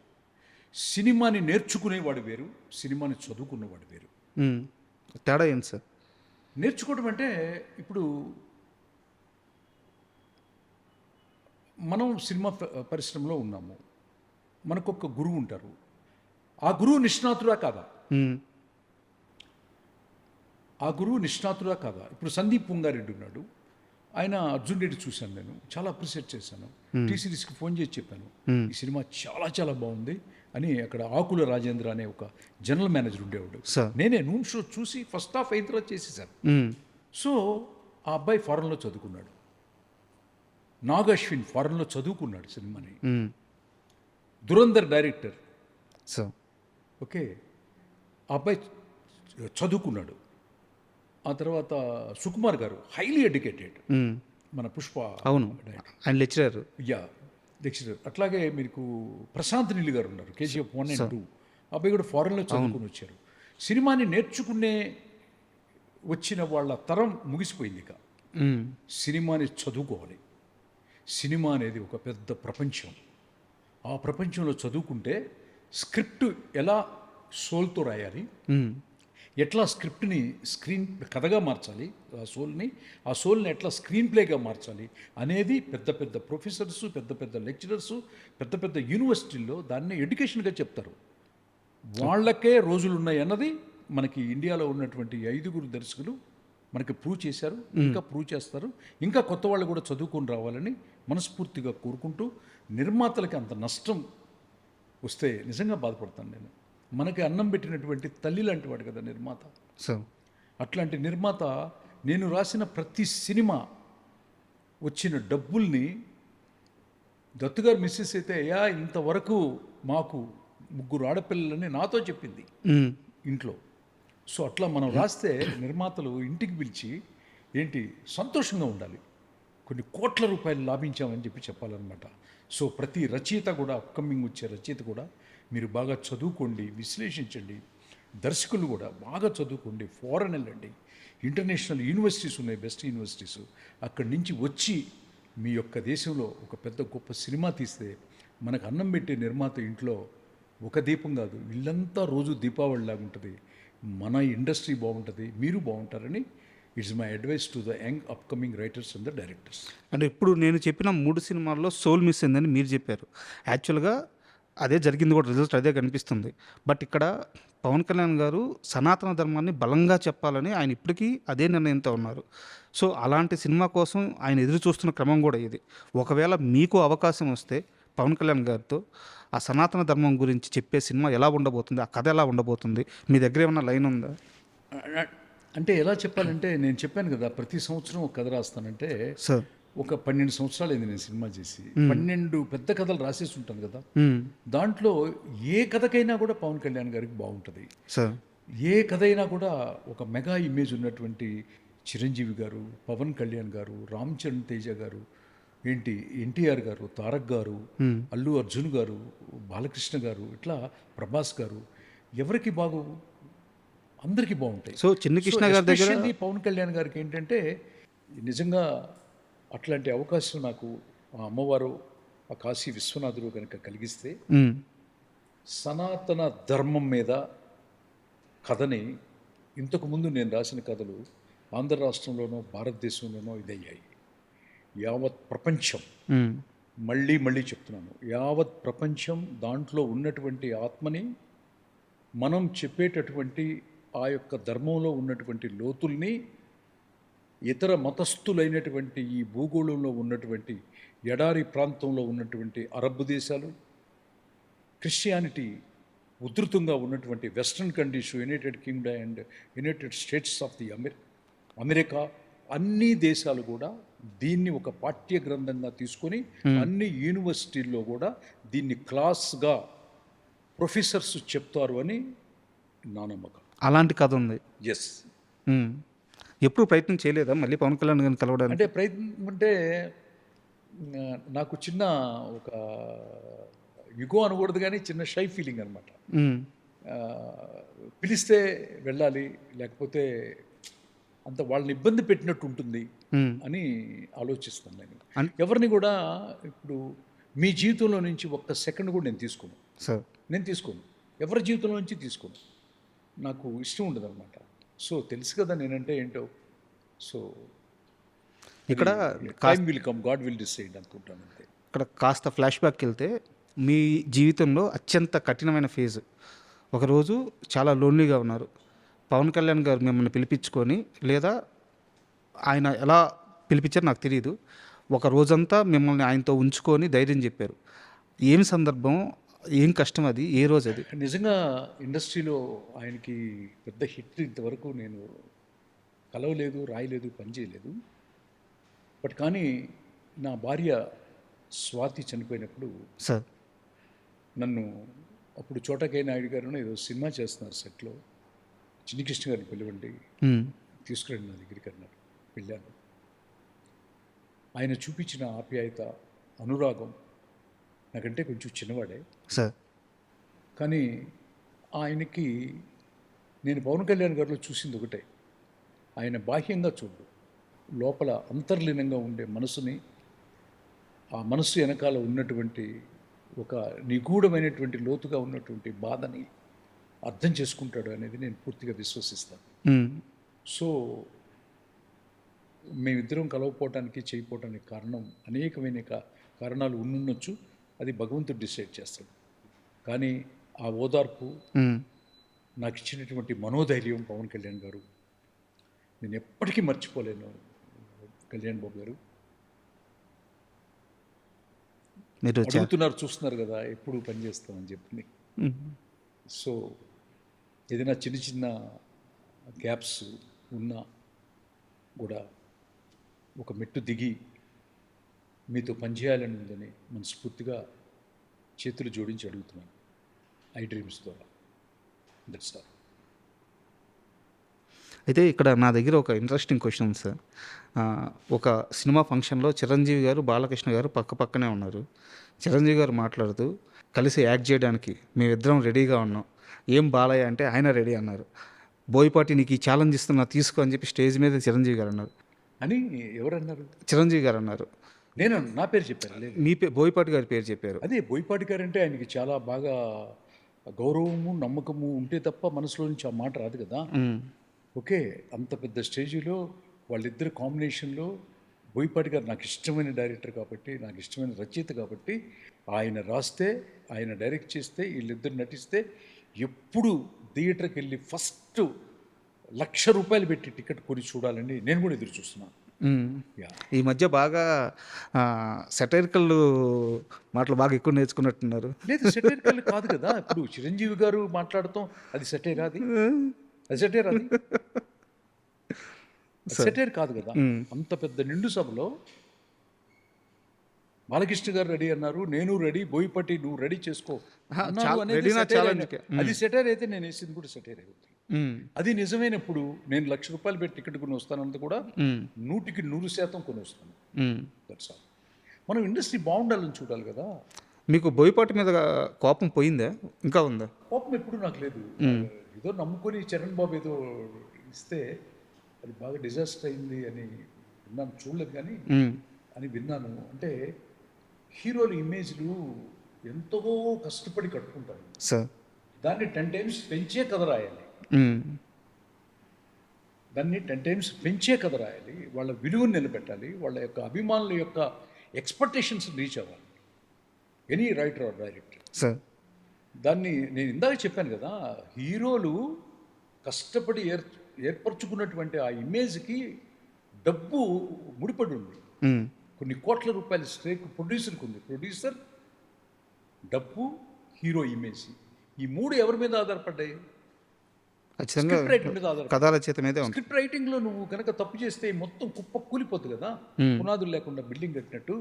సినిమాని నేర్చుకునేవాడు వేరు, సినిమాని చదువుకున్నవాడు వేరు. హ్మ్. తేడా ఏంటి సార్? నేర్చుకోవడం అంటే, ఇప్పుడు మనం సినిమా పరిశ్రమలో ఉన్నాము, మనకొక గురువు ఉంటారు. ఆ గురువు నిష్ణాతుడా కాదా? హ్మ్. ఆ గురువు నిష్ణాతుడా కాదా? ఇప్పుడు సందీప్ పుంగారెడ్డి ఉన్నాడు, ఆయన అర్జున్ రెడ్డి చూశాను, నేను చాలా అప్రిషియేట్ చేశాను. టీ సిరీస్కి ఫోన్ చేసి చెప్పాను, ఈ సినిమా చాలా చాలా బాగుంది అని. అక్కడ ఆకుల రాజేంద్ర అనే ఒక జనరల్ మేనేజర్ ఉండేవాడు. సార్. నేనే నూన్ షో చూసి ఫస్ట్ హాఫ్ అయిన తర్వాత చేసేసాను. హ్మ్. సో ఆ అబ్బాయి ఫారెన్లో చదువుకున్నాడు, నాగ్ అశ్విన్ ఫారెన్లో చదువుకున్నాడు సినిమాని. హ్మ్. దురంధర్ డైరెక్టర్. సార్. ఓకే, ఆ అబ్బాయి చదువుకున్నాడు. ఆ తర్వాత సుకుమార్ గారు హైలీ ఎడ్యుకేటెడ్, హ్మ్. మన పుష్ప. అవును. డైరెక్టర్. ఆయన లెక్చరర్. Yeah, lecturer. అట్లాగే మీకు ప్రశాంత్ నీల్ గారు ఉన్నారు, KGF 1 and 2. అబ్బాయి కూడా ఫారెన్లో చదువుకుని వచ్చారు. సినిమాని నేర్చుకునే వచ్చిన వాళ్ళ తరం ముగిసిపోయింది. ఇక హ్మ్. సినిమాని చదువుకోవాలి. సినిమా అనేది ఒక పెద్ద ప్రపంచం. ఆ ప్రపంచంలో చదువుకుంటే స్క్రిప్ట్ ఎలా సోల్తో రాయాలి, హ్మ్. ఎట్లా స్క్రిప్ట్ని కథగా మార్చాలి, ఆ సోల్ని ఎట్లా స్క్రీన్ ప్లేగా మార్చాలి అనేది పెద్ద పెద్ద ప్రొఫెసర్స్, పెద్ద పెద్ద లెక్చరర్స్, పెద్ద పెద్ద యూనివర్సిటీల్లో దాన్ని ఎడ్యుకేషన్గా చెప్తారు. వాళ్ళకే రోజులు ఉన్నాయి అన్నది మనకి ఇండియాలో ఉన్నటువంటి 5 దర్శకులు మనకి ప్రూవ్ చేశారు, ఇంకా ప్రూవ్ చేస్తారు. ఇంకా కొత్త వాళ్ళు కూడా చదువుకొని రావాలని మనస్ఫూర్తిగా కోరుకుంటూ, నిర్మాతలకి అంత నష్టం వస్తే నిజంగా బాధపడతాను నేను. మనకి అన్నం పెట్టినటువంటి తల్లి లాంటి వాడు కదా నిర్మాత. సార్. అట్లాంటి నిర్మాత నేను రాసిన ప్రతి సినిమా వచ్చిన డబ్బుల్ని దత్తు గారు మిస్సెస్ అయితే అయ్యా ఇంతవరకు మాకు 3 ఆడపిల్లలని నాతో చెప్పింది ఇంట్లో. సో అట్లా మనం రాస్తే నిర్మాతలు ఇంటికి పిలిచి ఏంటి సంతోషంగా ఉండాలి, కొన్ని కోట్ల రూపాయలు లాభించామని చెప్పాలన్నమాట. సో ప్రతి రచయిత కూడా, అప్కమింగ్ వచ్చే రచయిత కూడా మీరు బాగా చదువుకోండి, విశ్లేషించండి. దర్శకులు కూడా బాగా చదువుకోండి, ఫారెన్ వెళ్ళండి, ఇంటర్నేషనల్ యూనివర్సిటీస్ ఉన్నాయి, బెస్ట్ యూనివర్సిటీస్, అక్కడి నుంచి వచ్చి మీ యొక్క దేశంలో ఒక పెద్ద గొప్ప సినిమా తీస్తే మనకు అన్నం పెట్టే నిర్మాత ఇంట్లో ఒక దీపం కాదు, ఇల్లంతా రోజు దీపావళిలాగా ఉంటుంది. మన ఇండస్ట్రీ బాగుంటుంది, మీరు బాగుంటారని it's my advice to the young upcoming writers and the directors. అంటే ఇప్పుడు నేను చెప్పిన 3 సినిమాల్లో సోల్ మిస్ అయిందని మీరు చెప్పారు. యాక్చువల్గా అదే జరిగింది కూడా, రిజల్ట్ అదే కనిపిస్తుంది. బట్ ఇక్కడ పవన్ కళ్యాణ్ గారు సనాతన ధర్మాన్ని బలంగా చెప్పాలని ఆయన ఇప్పటికీ అదే నిర్ణయంతో ఉన్నారు. సో అలాంటి సినిమా కోసం ఆయన ఎదురు చూస్తున్న క్రమం కూడా ఇది. ఒకవేళ మీకు అవకాశం వస్తే పవన్ కళ్యాణ్ గారితో ఆ సనాతన ధర్మం గురించి చెప్పే సినిమా ఎలా ఉండబోతుంది, ఆ కథ ఎలా ఉండబోతుంది, మీ దగ్గర ఏమన్నా లైన్ ఉందా? అంటే ఎలా చెప్పాలంటే, నేను చెప్పాను కదా ప్రతి సంవత్సరం ఒక కథ రాస్తానంటే, సార్ ఒక 12 సంవత్సరాలు అయింది నేను సినిమా చేసి. 12 పెద్ద కథలు రాసేసి ఉంటాను కదా. దాంట్లో ఏ కథకైనా కూడా పవన్ కళ్యాణ్ గారికి బాగుంటుంది. సార్ ఏ కథ అయినా కూడా ఒక మెగా ఇమేజ్ ఉన్నటువంటి చిరంజీవి గారు, పవన్ కళ్యాణ్ గారు, రామ్ చరణ్ తేజ గారు, ఏంటి ఎన్టీఆర్ గారు, తారక్ గారు, అల్లు అర్జున్ గారు, బాలకృష్ణ గారు, ఇట్లా ప్రభాస్ గారు, ఎవరికి బాగు, అందరికీ బాగుంటాయి. సో చిన్న కృష్ణ గారి దగ్గర Especially పవన్ కళ్యాణ్ గారికి ఏంటంటే నిజంగా అట్లాంటి అవకాశం నాకు ఆ అమ్మవారు, ఆ కాశీ విశ్వనాథుడు కనుక కలిగిస్తే సనాతన ధర్మం మీద కథని, ఇంతకుముందు నేను రాసిన కథలు ఆంధ్ర రాష్ట్రంలోనో భారతదేశంలోనో ఇదయ్యాయి. యావత్ ప్రపంచం, మళ్ళీ చెప్తున్నాను, యావత్ ప్రపంచం దాంట్లో ఉన్నటువంటి ఆత్మని, మనం చెప్పేటటువంటి ఆ యొక్క ధర్మంలో ఉన్నటువంటి లోతుల్ని ఇతర మతస్థులైనటువంటి ఈ భూగోళంలో ఉన్నటువంటి ఎడారి ప్రాంతంలో ఉన్నటువంటి అరబ్ దేశాలు, క్రిస్టియానిటీ ఉధృతంగా ఉన్నటువంటి western countries, United Kingdom and United states of the America, అన్ని దేశాలు కూడా దీన్ని ఒక పాఠ్య గ్రంథంగా తీసుకొని అన్ని యూనివర్సిటీల్లో కూడా దీన్ని క్లాస్గా ప్రొఫెసర్స్ చెప్తారు అని నా నమ్మకం. అలాంటి కథ ఉంది. ఎస్. ఎప్పుడు ప్రయత్నం చేయలేదా మళ్ళీ పవన్ కళ్యాణ్ గారిని కలవడానికి? అంటే ప్రయత్నం అంటే నాకు చిన్న ఒక యుగో అనకూడదు కానీ చిన్న షై ఫీలింగ్ అనమాట. పిలిస్తే వెళ్ళాలి, లేకపోతే అంత వాళ్ళని ఇబ్బంది పెట్టినట్టు ఉంటుంది అని ఆలోచిస్తాను నేను. ఎవరిని కూడా ఇప్పుడు మీ జీవితంలో నుంచి ఒక్క సెకండ్ కూడా నేను తీసుకోను. ఎవరి జీవితంలో నుంచి తీసుకోను, నాకు ఇష్టం ఉండదు అనమాట. సో తెలుసు కదా నేనంటే ఏంటో. సో ఇక్కడ time will come, God will decide అనుకుంటాను అంతే. ఇక్కడ కాస్త ఫ్లాష్ బ్యాక్కి వెళ్తే, మీ జీవితంలో అత్యంత కఠినమైన ఫేజ్, ఒకరోజు చాలా లోన్లీగా ఉన్నారు. పవన్ కళ్యాణ్ గారు మిమ్మల్ని పిలిపించుకొని, లేదా ఆయన ఎలా పిలిపించారో నాకు తెలియదు, ఒక రోజంతా మిమ్మల్ని ఆయనతో ఉంచుకొని ధైర్యం చెప్పారు. ఏం సందర్భం, ఏం కష్టం అది, ఏ రోజు అది? నిజంగా ఇండస్ట్రీలో ఆయనకి పెద్ద హిట్ ఇంతవరకు నేను కలవలేదు, రాయలేదు, పనిచేయలేదు. బట్ కానీ నా భార్య స్వాతి చనిపోయినప్పుడు సార్ నన్ను, అప్పుడు చోటకే నాయుడు గారు ఏదో సినిమా చేస్తున్నారు సెట్లో, చిన్ని కృష్ణ గారిని పిలవండి, తీసుకురండి నా దగ్గరికి అన్నారు. వెళ్ళాను. ఆయన చూపించిన ఆప్యాయత, అనురాగం, నాకంటే కొంచెం చిన్నవాడే సార్, కానీ ఆయనకి నేను పవన్ కళ్యాణ్ గారిలో చూసింది ఒకటే, ఆయన బాహ్యంగా చూడు, లోపల అంతర్లీనంగా ఉండే మనసుని, ఆ మనసు వెనకాల ఉన్నటువంటి ఒక నిగూఢమైనటువంటి లోతుగా ఉన్నటువంటి బాధని అర్థం చేసుకుంటాడు అనేది నేను పూర్తిగా విశ్వసిస్తాను. సో మేమిద్దరం కలవపోవటానికి, చేయకపోవటానికి కారణం అనేకమైన కారణాలు ఉండొచ్చు, అది భగవంతుడు డిసైడ్ చేస్తాడు. కానీ ఆ ఓదార్పు, నాకు ఇచ్చినటువంటి మనోధైర్యం పవన్ కళ్యాణ్ గారు నేను ఎప్పటికీ మర్చిపోలేను. కళ్యాణ్ బాబు గారు మీరు అడుగుతున్నారు, చూస్తున్నారు కదా ఎప్పుడు పనిచేస్తామని చెప్పి. సో ఏదైనా చిన్న చిన్న గ్యాప్స్ ఉన్నా కూడా ఒక మెట్టు దిగి మీతో పనిచేయాలని ఉందని మనస్ఫూర్తిగా చేతులు జోడించి అడుగుతున్నాను. ఐ డ్రీమ్స్ ద్వారా. That's all. అయితే ఇక్కడ నా దగ్గర ఒక ఇంట్రెస్టింగ్ క్వశ్చన్ సార్. ఒక సినిమా ఫంక్షన్లో చిరంజీవి గారు బాలకృష్ణ గారు పక్క పక్కనే ఉన్నారు. చిరంజీవి గారు మాట్లాడుతూ కలిసి యాక్ట్ చేయడానికి మేమిద్దరం రెడీగా ఉన్నాం, ఏం బాలయ్య అంటే ఆయన రెడీ అన్నారు. బోయపాటి నీకు ఈ ఛాలెంజ్ ఇస్తున్నా తీసుకో అని చెప్పి స్టేజ్ మీద చిరంజీవి గారు అన్నారు. అని ఎవరన్నారు? చిరంజీవి గారు అన్నారు. నేను నా పేరు చెప్పాను. లేదు, మీ బోయపాటి గారి పేరు చెప్పారు. అదే బోయపాటి గారు అంటే ఆయనకి చాలా బాగా గౌరవము నమ్మకము ఉంటే తప్ప మనసులో నుంచి ఆ మాట రాదు కదా. ఓకే, అంత పెద్ద స్టేజీలో వాళ్ళిద్దరు కాంబినేషన్లో బోయపాటి గారు నాకు ఇష్టమైన డైరెక్టర్ కాబట్టి, నాకు ఇష్టమైన రచయిత కాబట్టి, ఆయన రాస్తే, ఆయన డైరెక్ట్ చేస్తే, వీళ్ళిద్దరు నటిస్తే ఎప్పుడు థియేటర్కి వెళ్ళి ఫస్ట్ ₹1,00,000 పెట్టి టికెట్ కొని చూడాలని నేను కూడా ఎదురు చూస్తున్నాను. ఈ మధ్య బాగా సెటైరికల్ మాటలు బాగా ఎక్కువ నేర్చుకున్నట్టున్నారు. లేదు, సెటైరికల్ కాదు కదా. ఇప్పుడు చిరంజీవి గారు మాట్లాడటం అది సెటైర్, అది సెటైర్, అది సెటైర్ కాదు కదా. అంత పెద్ద నిండు సభలో బాలకృష్ణ గారు రెడీ అన్నారు, నేను రెడీ, బోయపాటి నువ్వు రెడీ చేసుకో అన్నారు అనేది సెటైర్. అది సెటైర్ అయితే నేను వేసింది కూడా సెటైర్ అవుతుంది. అది నిజమైనప్పుడు నేను ₹1,00,000 పెట్టి టికెట్ కొని వస్తానంత కూడా 100% కొని వస్తాను. That's all. మనం ఇండస్ట్రీ బాగుండాలని చూడాలి కదా. మీకు బోయపాటి మీద కోపం పోయిందా, ఇంకా ఉందా? కోపం ఎప్పుడు నాకు లేదు. ఏదో నమ్ముకొని చరణ్ బాబు ఏదో ఇస్తే అది బాగా డిజాస్టర్ అయింది అని విన్నాను, చూడలేదు కానీ అని విన్నాను. అంటే హీరోల ఇమేజ్లు ఎంతో కష్టపడి కట్టుకుంటారు సార్. దాన్ని 10 times పెంచే కథ రాయాలి. దాన్ని 10 times పెంచే కథ రాయాలి. వాళ్ళ విలువను నిలబెట్టాలి. వాళ్ళ యొక్క అభిమానుల యొక్క ఎక్స్పెక్టేషన్స్ రీచ్ అవ్వాలి any writer or director. Sir, దాన్ని నేను ఇందాక చెప్పాను కదా, హీరోలు కష్టపడి ఏర్పరచుకున్నటువంటి ఆ ఇమేజ్కి డబ్బు ముడిపడి ఉంది. కొన్ని కోట్ల రూపాయల స్ట్రేక్ ప్రొడ్యూసర్కి ఉంది. ప్రొడ్యూసర్, డబ్బు, హీరో ఇమేజ్, ఈ మూడు ఎవరి మీద ఆధారపడ్డాయి? ఖచ్చితంగా స్క్రిప్ట్ రైటింగ్ మీద ఆధారపడ్డాయి. కథల చేత మీదే ఉంది. స్క్రిప్ట్ రైటింగ్లో నువ్వు కనుక తప్పు చేస్తే మొత్తం కుప్ప కూలిపోతుంది కదా, పునాదులు లేకుండా బిల్డింగ్ కట్టినట్టు.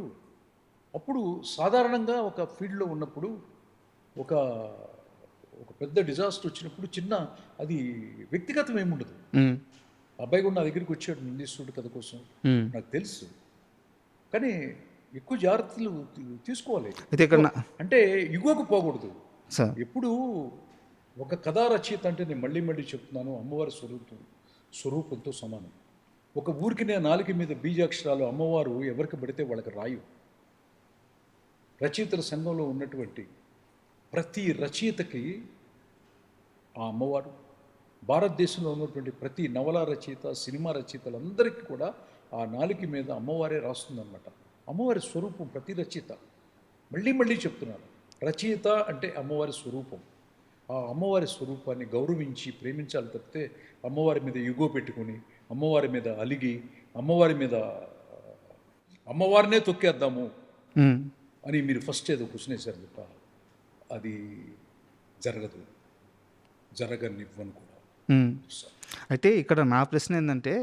అప్పుడు సాధారణంగా ఒక ఫీల్డ్లో ఉన్నప్పుడు ఒక పెద్ద డిజాస్టర్ వచ్చినప్పుడు చిన్న అది వ్యక్తిగతం ఏముండదు. అబ్బాయి కూడా నా దగ్గరికి వచ్చాడు నిందిస్తుడు కథ కోసం, నాకు తెలుసు. కానీ ఎక్కువ జాగ్రత్తలు తీసుకోవాలి. అంటే ఇగోకు పోకూడదు. ఎప్పుడు ఒక కథా రచయిత అంటే నేను మళ్ళీ మళ్ళీ చెప్తున్నాను, అమ్మవారి స్వరూపంతో సమానం. ఒక ఊరికి నేను నాలుక మీద బీజాక్షరాలు అమ్మవారు ఎవరికి పడితే వాళ్ళకి రాయు. రచయితల సంఘంలో ఉన్నటువంటి ప్రతి రచయితకి ఆ అమ్మవారు, భారతదేశంలో ఉన్నటువంటి ప్రతి నవల రచయిత, సినిమా రచయితలందరికీ కూడా ఆ నాలుక మీద అమ్మవారే రాస్తుందన్నమాట. అమ్మవారి స్వరూపం ప్రతి రచయిత, మళ్ళీ మళ్ళీ చెప్తున్నారు, రచయిత అంటే అమ్మవారి స్వరూపం. ఆ అమ్మవారి స్వరూపాన్ని గౌరవించి ప్రేమించాలి తప్పితే అమ్మవారి మీద యుగో పెట్టుకొని, అమ్మవారి మీద అలిగి, అమ్మవారినే తొక్కేద్దాము అని మీరు ఫస్ట్ ఏదో క్వశ్చన్ వేశారు తప్ప అది జరగదు, జరగనివ్వను కూడా. అయితే ఇక్కడ నా ప్రశ్న ఏంటంటే,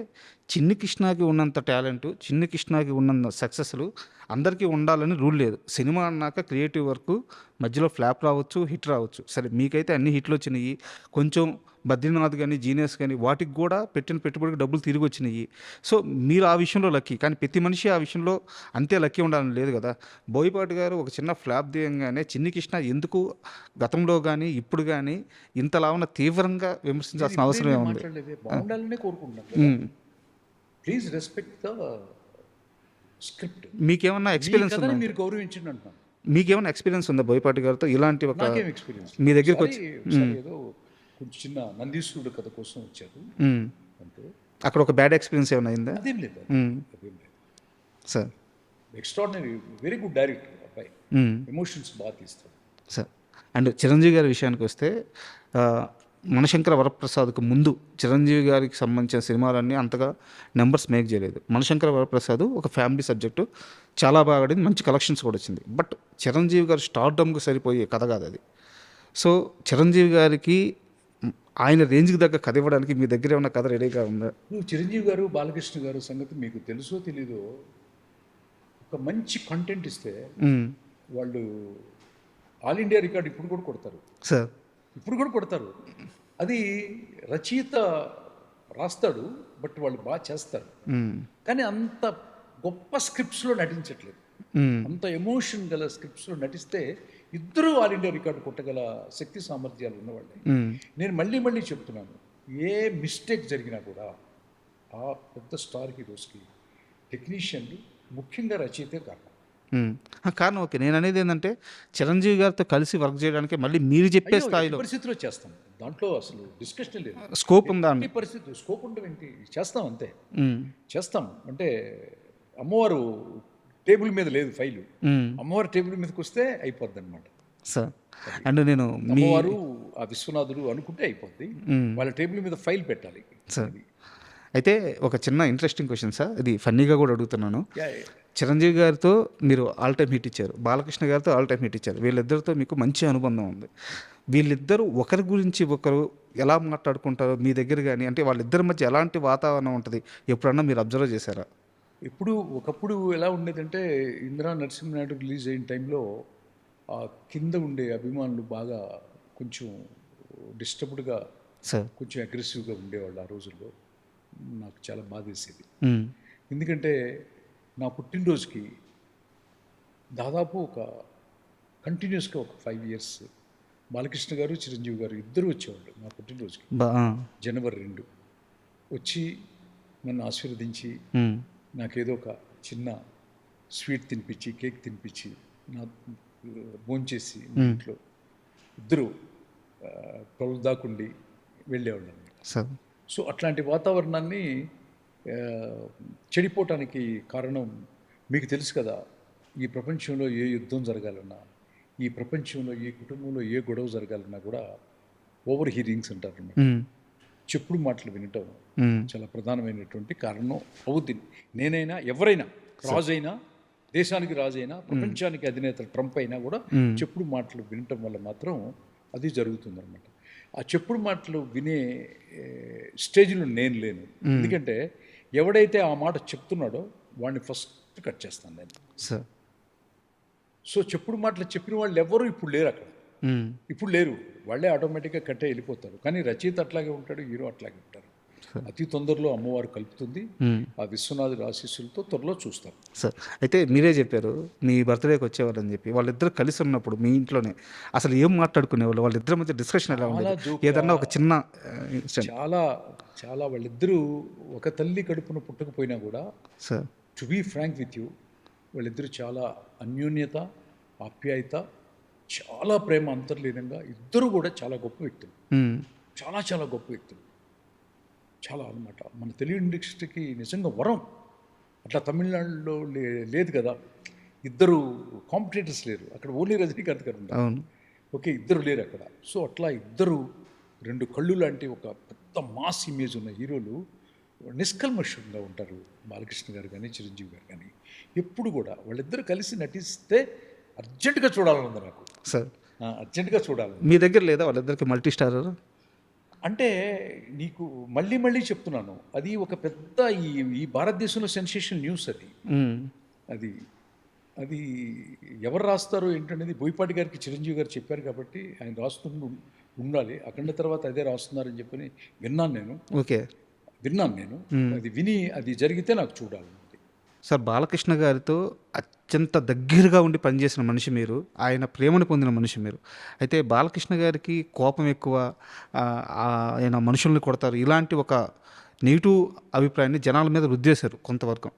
చిన్ని కృష్ణకి ఉన్నంత టాలెంట్, చిన్ని కృష్ణకి ఉన్నంత సక్సెస్లు అందరికీ ఉండాలని రూల్ లేదు. సినిమా అన్నాక క్రియేటివ్ వర్క్ మధ్యలో ఫ్లాప్ రావచ్చు, హిట్ రావచ్చు. సరే, మీకైతే అన్ని హిట్లు వచ్చినాయి. కొంచెం బద్రీనాథ్ కానీ, జీనియస్ కానీ వాటికి కూడా పెట్టిన పెట్టుబడికి డబ్బులు తిరిగి వచ్చినాయి. సో మీరు ఆ విషయంలో లక్కీ. కానీ ప్రతి మనిషి ఆ విషయంలో అంతే లక్కీ ఉండాలని లేదు కదా. బోయపాటి గారు ఒక చిన్న ఫ్లాప్ దియంగానే చిన్ని కృష్ణ ఎందుకు గతంలో కానీ ఇప్పుడు కానీ ఇంతలా ఉన్న తీవ్రంగా విమర్శించాల్సిన అవసరం ఏముంది? బాగుండాలనే కోరుకుంటున్నాను. Please respect the script. మీకేమన్నా ఎక్స్పీరియన్స్ ఉందా? మీరు గౌరవించండి అంటున్నాను. మీకేమన్నా ఎక్స్పీరియన్స్ ఉందా బోయపాటి గారితో? ఇలాంటి ఒక ఎక్స్పీరియన్స్ మీ దగ్గరికి వచ్చి ఏదో కొంచెం చిన్న నందీశ్వరుడు కథ కోసం వచ్చారు అంటే అక్కడ ఒక బ్యాడ్ ఎక్స్పీరియన్స్ ఏమైనా అయిందా? అదేం లేదు, అదేం లేదు sir. Extraordinary, very good director అబ్బాయి, ఎమోషన్స్ బాగా తీస్తాడు సార్. అండ్ చిరంజీవి గారి విషయానికి వస్తే, మనశంకర వరప్రసాద్కు ముందు చిరంజీవి గారికి సంబంధించిన సినిమాలన్నీ అంతగా నెంబర్స్ మేక్ చేయలేదు. మనశంకర వరప్రసాద్ ఒక ఫ్యామిలీ సబ్జెక్టు, చాలా బాగా ఆడింది, మంచి కలెక్షన్స్ కూడా వచ్చింది. బట్ చిరంజీవి గారు స్టార్డమ్కి సరిపోయే కథ కాదు అది. సో చిరంజీవి గారికి ఆయన రేంజ్కి దగ్గర కథ ఇవ్వడానికి మీ దగ్గర ఏమన్నా కథ రెడీగా ఉందా? చిరంజీవి గారు, బాలకృష్ణ గారు సంగతి మీకు తెలుసో తెలీదో, ఒక మంచి కంటెంట్ ఇస్తే మ్మ్. వాళ్ళు ఆల్ ఇండియా రికార్డ్ ఇప్పుడు కూడా కొడతారు, సార్ ఇప్పుడు కూడా కొడతారు. అది రచయిత రాస్తాడు, బట్ వాళ్ళు బాగా చేస్తారు. మ్మ్. కానీ అంత గొప్ప స్క్రిప్ట్స్లో నటించట్లేదు. మ్మ్. అంత ఎమోషన్ గల స్క్రిప్ట్స్లో నటిస్తే ఇద్దరూ ఆల్ ఇండియా రికార్డు కొట్టగల శక్తి సామర్థ్యాలు ఉన్నవాళ్ళే. మ్మ్. నేను మళ్ళీ మళ్ళీ చెప్తున్నాను, ఏ మిస్టేక్ జరిగినా కూడా ఆ పెద్ద స్టార్ హీరోస్కి టెక్నీషియన్లు, ముఖ్యంగా రచయితే కారణం. మ్మ్. కారణం ఓకే, నేను అనేది ఏంటంటే చిరంజీవి గారితో కలిసి వర్క్ చేయడానికి మళ్ళీ మీరు చెప్పే అయ్యో, స్థాయిలో ఎట్టి పరిస్థితిలో చేస్తాం, దాంట్లో అసలు డిస్కషన్ లేదు. స్కోప్ ఉందా ఎట్టి పరిస్థితి స్కోప్ ఉండడం ఏంటి, చేస్తాం అంతే. మ్మ్. చేస్తాం అంటే అమ్మవారు టేబుల్ మీద లేదు ఫైలు, మ్మ్. అమ్మవారు టేబుల్ మీదకి వస్తే అయిపోద్ది అనమాట. సార్ అండ్ నేను మీ అమ్మవారు ఆ విశ్వనాథుడు అనుకుంటే అయిపోద్ది, మ్మ్. వాళ్ళ టేబుల్ మీద ఫైల్ పెట్టాలి. సార్ అయితే ఒక చిన్న ఇంట్రెస్టింగ్ క్వశ్చన్ సార్, ఇది ఫన్నీగా కూడా అడుగుతున్నాను. Yeah, yeah. చిరంజీవి గారితో మీరు ఆల్ టైమ్ హిట్ ఇచ్చారు, బాలకృష్ణ గారితో ఆల్ టైమ్ హిట్ ఇచ్చారు, వీళ్ళిద్దరితో మీకు మంచి అనుబంధం ఉంది. వీళ్ళిద్దరూ ఒకరి గురించి ఒకరు ఎలా మాట్లాడుకుంటారో మీ దగ్గర కానీ, అంటే వాళ్ళిద్దరి మధ్య ఎలాంటి వాతావరణం ఉంటుంది ఎప్పుడన్నా మీరు అబ్జర్వ్ చేశారా? ఇప్పుడు ఒకప్పుడు ఎలా ఉండేదంటే ఇందిరా నరసింహనాయుడు రిలీజ్ అయిన టైంలో ఆ కింద ఉండే అభిమానులు బాగా కొంచెం డిస్టర్బ్డ్గా, సార్ కొంచెం అగ్రెసివ్గా ఉండేవాళ్ళు ఆ రోజుల్లో. నాకు చాలా బాధ వేసేది, మ్మ్. ఎందుకంటే నా పుట్టినరోజుకి దాదాపు ఒక కంటిన్యూస్గా ఒక 5 years బాలకృష్ణ గారు, చిరంజీవి గారు ఇద్దరు వచ్చేవాళ్ళు నా పుట్టినరోజుకి. జనవరి 2 వచ్చి నన్ను ఆశీర్వదించి మ్మ్. నాకేదో ఒక చిన్న స్వీట్ తినిపించి, కేక్ తినిపించి, నా భోంచేసి మా ఇంట్లో ఇద్దరు 12 దాకుండి వెళ్ళేవాళ్ళు అన్నమాట. సార్ సో అట్లాంటి వాతావరణాన్ని చెడిపోవటానికి కారణం మీకు తెలుసు కదా. ఈ ప్రపంచంలో ఏ యుద్ధం జరగాలన్నా, ఈ ప్రపంచంలో ఏ కుటుంబంలో ఏ గొడవ జరగాలన్నా కూడా ఓవర్ హీరింగ్స్ అంటారు అన్నమాట. మ్మ్. చెప్పుడు మాటలు వినటం మ్మ్. చాలా ప్రధానమైనటువంటి కారణం అవుద్ది. నేనైనా, ఎవరైనా, రాజు అయినా, దేశానికి రాజు అయినా, ప్రపంచానికి అధినేత ట్రంప్ అయినా కూడా చెప్పుడు మాటలు వినటం వల్ల మాత్రం అది జరుగుతుందన్నమాట. ఆ చెప్పుడు మాటలు వినే స్టేజ్లో నేను లేను. ఎందుకంటే ఎవడైతే ఆ మాట చెప్తున్నాడో వాడిని ఫస్ట్ కట్ చేస్తాను నేను. సార్ సో చెప్పుడు మాటలు చెప్పిన వాళ్ళు ఎవరు ఇప్పుడు లేరు అక్కడ, మ్మ్. ఇప్పుడు లేరు. వాళ్ళే ఆటోమేటిక్గా కట్టే వెళ్ళిపోతారు. కానీ రచయిత అట్లాగే ఉంటాడు, హీరో అట్లాగే ఉంటారు. అతి తొందరలో అమ్మవారు కలుపుతుంది. మ్మ్. ఆ విశ్వనాథుడి ఆశీస్సులతో త్వరలో చూస్తాం. సార్ అయితే మీరే చెప్పారు మీ బర్త్డేకి వచ్చేవాళ్ళని చెప్పి, వాళ్ళిద్దరు కలిసి ఉన్నప్పుడు మీ ఇంట్లోనే అసలు ఏం మాట్లాడుకునేవాళ్ళు, వాళ్ళిద్దరి మధ్య డిస్కషన్ ఎలా ఉండేది? జోక్గా, ఏదన్నా ఒక చిన్న ఇన్సిడెంట్. చాలా చాలా వాళ్ళిద్దరూ ఒక తల్లి కడుపున పుట్టకపోయినా కూడా, sir to be frank with you, వాళ్ళిద్దరూ చాలా అన్యోన్యత, ఆప్యాయత, చాలా ప్రేమ అంతర్లీనంగా, ఇద్దరు కూడా చాలా గొప్ప వ్యక్తులు, మ్మ్. చాలా చాలా గొప్ప వ్యక్తులు, చాలా అన్నమాట. మన తెలుగు ఇండస్ట్రీకి నిజంగా వరం. అట్లా తమిళనాడులో లేదు కదా, ఇద్దరు కాంపిటేటర్స్ లేరు అక్కడ, ఓన్లీ రజనీకాంత్ గారు ఉన్నారు. అవును. ఓకే, ఇద్దరు లేరు అక్కడ. సో అట్లా ఇద్దరు రెండు కళ్ళు లాంటి ఒక పెద్ద మాస్ ఇమేజ్ ఉన్న హీరోలు నిష్కల్మషంగా ఉంటారు. బాలకృష్ణ గారు కానీ, చిరంజీవి గారు కానీ. ఎప్పుడు కూడా వాళ్ళిద్దరు కలిసి నటిస్తే అర్జెంటుగా చూడాలని ఉంది నాకు. సార్ అర్జెంటుగా చూడాలి. మీ దగ్గర లేదా వాళ్ళిద్దరికి మల్టీ స్టార్? అంటే నీకు మళ్ళీ మళ్ళీ చెప్తున్నాను, అది ఒక పెద్ద ఈ భారతదేశంలో సెన్సేషన్ న్యూస్. అది అది ఎవరు రాస్తారో ఏంటనేది బోయపాటి గారికి చిరంజీవి గారు చెప్పారు కాబట్టి ఆయన రాస్తూ ఉండాలి. అఖండ తర్వాత అదే రాస్తున్నారని చెప్పని విన్నాను నేను. ఓకే, విన్నాను నేను. అది విని అది జరిగితే నాకు చూడాలి. సార్ బాలకృష్ణ గారితో అత్యంత దగ్గరగా ఉండి పనిచేసిన మనిషి మీరు, ఆయన ప్రేమను పొందిన మనిషి మీరు. అయితే బాలకృష్ణ గారికి కోపం ఎక్కువ, ఆయన మనుషుల్ని కొడతారు, ఇలాంటి ఒక నెగిటివ్ అభిప్రాయాన్ని జనాల మీద రుద్దేశారు కొంతవరకు.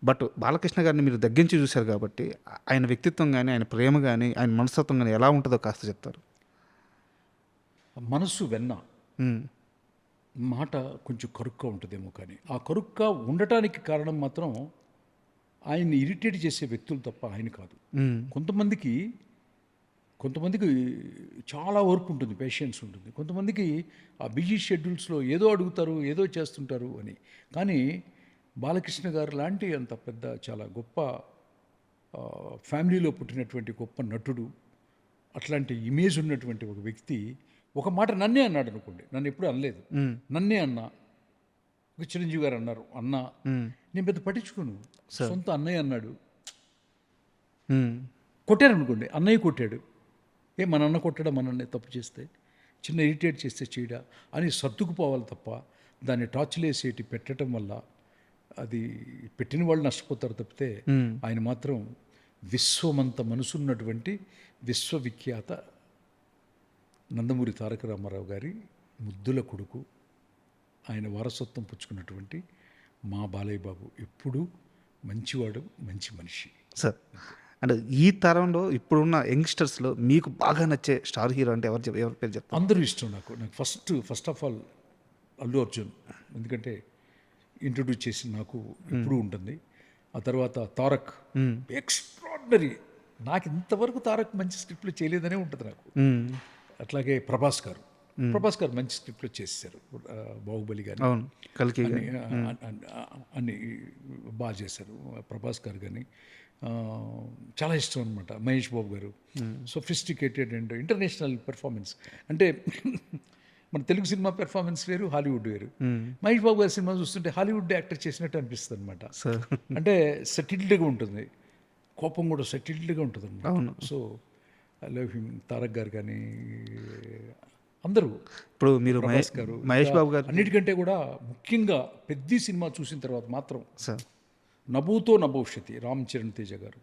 బట్ బాలకృష్ణ గారిని మీరు దగ్గరించి చూశారు కాబట్టి ఆయన వ్యక్తిత్వం కానీ, ఆయన ప్రేమ కానీ, ఆయన మనస్తత్వం కానీ ఎలా ఉంటుందో కాస్త చెప్తారు. మనసు వెన్న, మాట కొంచెం కరుగ్గా ఉంటుందేమో, కానీ ఆ కరుగ్గా ఉండటానికి కారణం మాత్రం ఆయన్ని ఇరిటేట్ చేసే వ్యక్తులు తప్ప ఆయన కాదు. కొంతమందికి చాలా ఓర్పు ఉంటుంది, పేషెన్స్ ఉంటుంది. కొంతమందికి ఆ బిజీ షెడ్యూల్స్లో ఏదో అడుగుతారు, ఏదో చేస్తుంటారు అని. కానీ బాలకృష్ణ గారు లాంటి అంత పెద్ద చాలా గొప్ప ఫ్యామిలీలో పుట్టినటువంటి గొప్ప నటుడు, అట్లాంటి ఇమేజ్ ఉన్నటువంటి ఒక వ్యక్తి ఒక మాట నన్నే అన్నాడు అనుకోండి, నన్ను ఎప్పుడు అనలేదు, నన్నే అన్నా. ఒక చిరంజీవి గారు అన్నారు అన్నా, నేను పెద్ద పట్టించుకోను. సొంత అన్నయ్య అన్నాడు, కొట్టారనుకోండి, అన్నయ్య కొట్టాడు, మన అన్న కొట్టాడా, మన అన్నయ్య తప్పు చేస్తే, చిన్న ఇరిటేట్ చేస్తే చేయడా అని సర్దుకుపోవాలి తప్ప దాన్ని టార్చ్లేసేటి పెట్టడం వల్ల అది పెట్టిన వాళ్ళు నష్టపోతారు తప్పితే ఆయన మాత్రం విశ్వమంత మనసున్నటువంటి విశ్వవిఖ్యాత నందమూరి తారక రామారావు గారి ముద్దుల కొడుకు, ఆయన వారసత్వం పుచ్చుకున్నటువంటి మా బాలయ్య బాబు ఎప్పుడూ మంచివాడు, మంచి మనిషి. సార్ అంటే ఈ తరంలో ఇప్పుడున్న యంగ్స్టర్స్లో మీకు బాగా నచ్చే స్టార్ హీరో అంటే ఎవరి పేరు చెప్తారు? అందరూ ఇష్టం నాకు. First of all Allu Arjun, ఎందుకంటే ఇంట్రొడ్యూస్ చేసి నాకు ఎప్పుడూ ఉంటుంది. ఆ తర్వాత తారక్, ఎక్స్ట్రాడినరీ, నాకు ఇంతవరకు తారక్ మంచి స్క్రిప్ట్లు చేయలేదనే ఉంటుంది నాకు. అట్లాగే ప్రభాస్ గారు మంచి స్క్రిప్ట్లో చేశారు, బాహుబలి కానీ కల్కి అన్ని బాగా చేశారు. ప్రభాస్ గారు కానీ చాలా ఇష్టం అనమాట. మహేష్ బాబు గారు సొఫిస్టికేటెడ్ అండ్ ఇంటర్నేషనల్ పెర్ఫార్మెన్స్. అంటే మన తెలుగు సినిమా పెర్ఫార్మెన్స్ వేరు, హాలీవుడ్ వేరు. మహేష్ బాబు గారి సినిమా చూస్తుంటే హాలీవుడ్ యాక్టర్ చేసినట్టు అనిపిస్తుంది అనమాట. అంటే సెటిల్డ్గా ఉంటుంది, కోపం కూడా సెటిల్డ్గా ఉంటుంది అనమాట. So I love him. Tarak గారు కానీ అందరూ, ఇప్పుడు మీరు మహేష్ బాబు గారు అన్నిటికంటే కూడా ముఖ్యంగా పెద్ద సినిమా చూసిన తర్వాత మాత్రం నభూతో నభవిష్యతి, రామ్ చరణ్ తేజ గారు.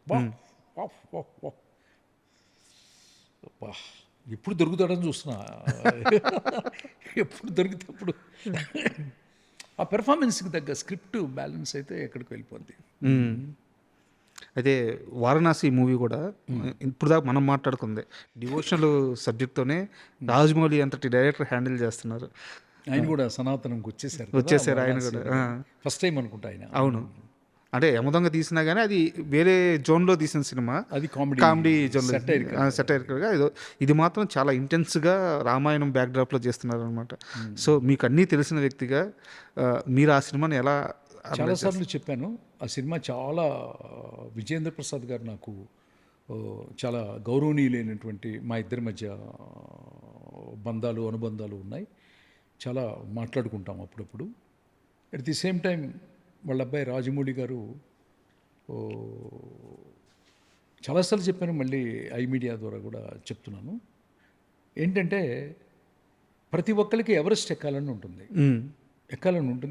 ఎప్పుడు దొరుకుతాడని చూస్తున్నా, ఎప్పుడు దొరికితే అప్పుడు. ఆ పెర్ఫార్మెన్స్కి తగ్గ స్క్రిప్ట్ బ్యాలెన్స్ అయితే ఎక్కడికి వెళ్ళిపోద్ది. అయితే వారణాసి మూవీ కూడా ఇప్పుడు దాకా మనం మాట్లాడుకుంది డివోషనల్ సబ్జెక్ట్తోనే రాజమౌళి అంతటి డైరెక్టర్ హ్యాండిల్ చేస్తున్నారు. ఆయన కూడా సనాతనంకి వచ్చేసారు. ఆయన కూడా ఫస్ట్ టైం అనుకుంటా ఆయన. అవును, అంటే యమదొంగ తీసినా కానీ అది వేరే జోన్లో తీసిన సినిమా, అది కామెడీ జోన్లో, సెటైరికల్గా. ఇది మాత్రం చాలా ఇంటెన్స్గా రామాయణం బ్యాక్డ్రాప్లో చేస్తున్నారు అనమాట. సో మీకు అన్నీ తెలిసిన వ్యక్తిగా మీరు ఆ సినిమాని ఎలా? చాలాసార్లు చెప్పాను, ఆ సినిమా చాలా విజయేంద్ర ప్రసాద్ గారు నాకు చాలా గౌరవనీయులైనటువంటి, మా ఇద్దరి మధ్య అనుబంధాలు ఉన్నాయి. చాలా మాట్లాడుకుంటాం అప్పుడప్పుడు. అట్ ది సేమ్ టైం వాళ్ళ అబ్బాయి రాజమౌళి గారు, చాలాసార్లు చెప్పాను, మళ్ళీ ఐ మీడియా ద్వారా కూడా చెప్తున్నాను, ఏంటంటే ప్రతి ఒక్కరికి ఎవరెస్ట్ ఎక్కాలని ఉంటుంది,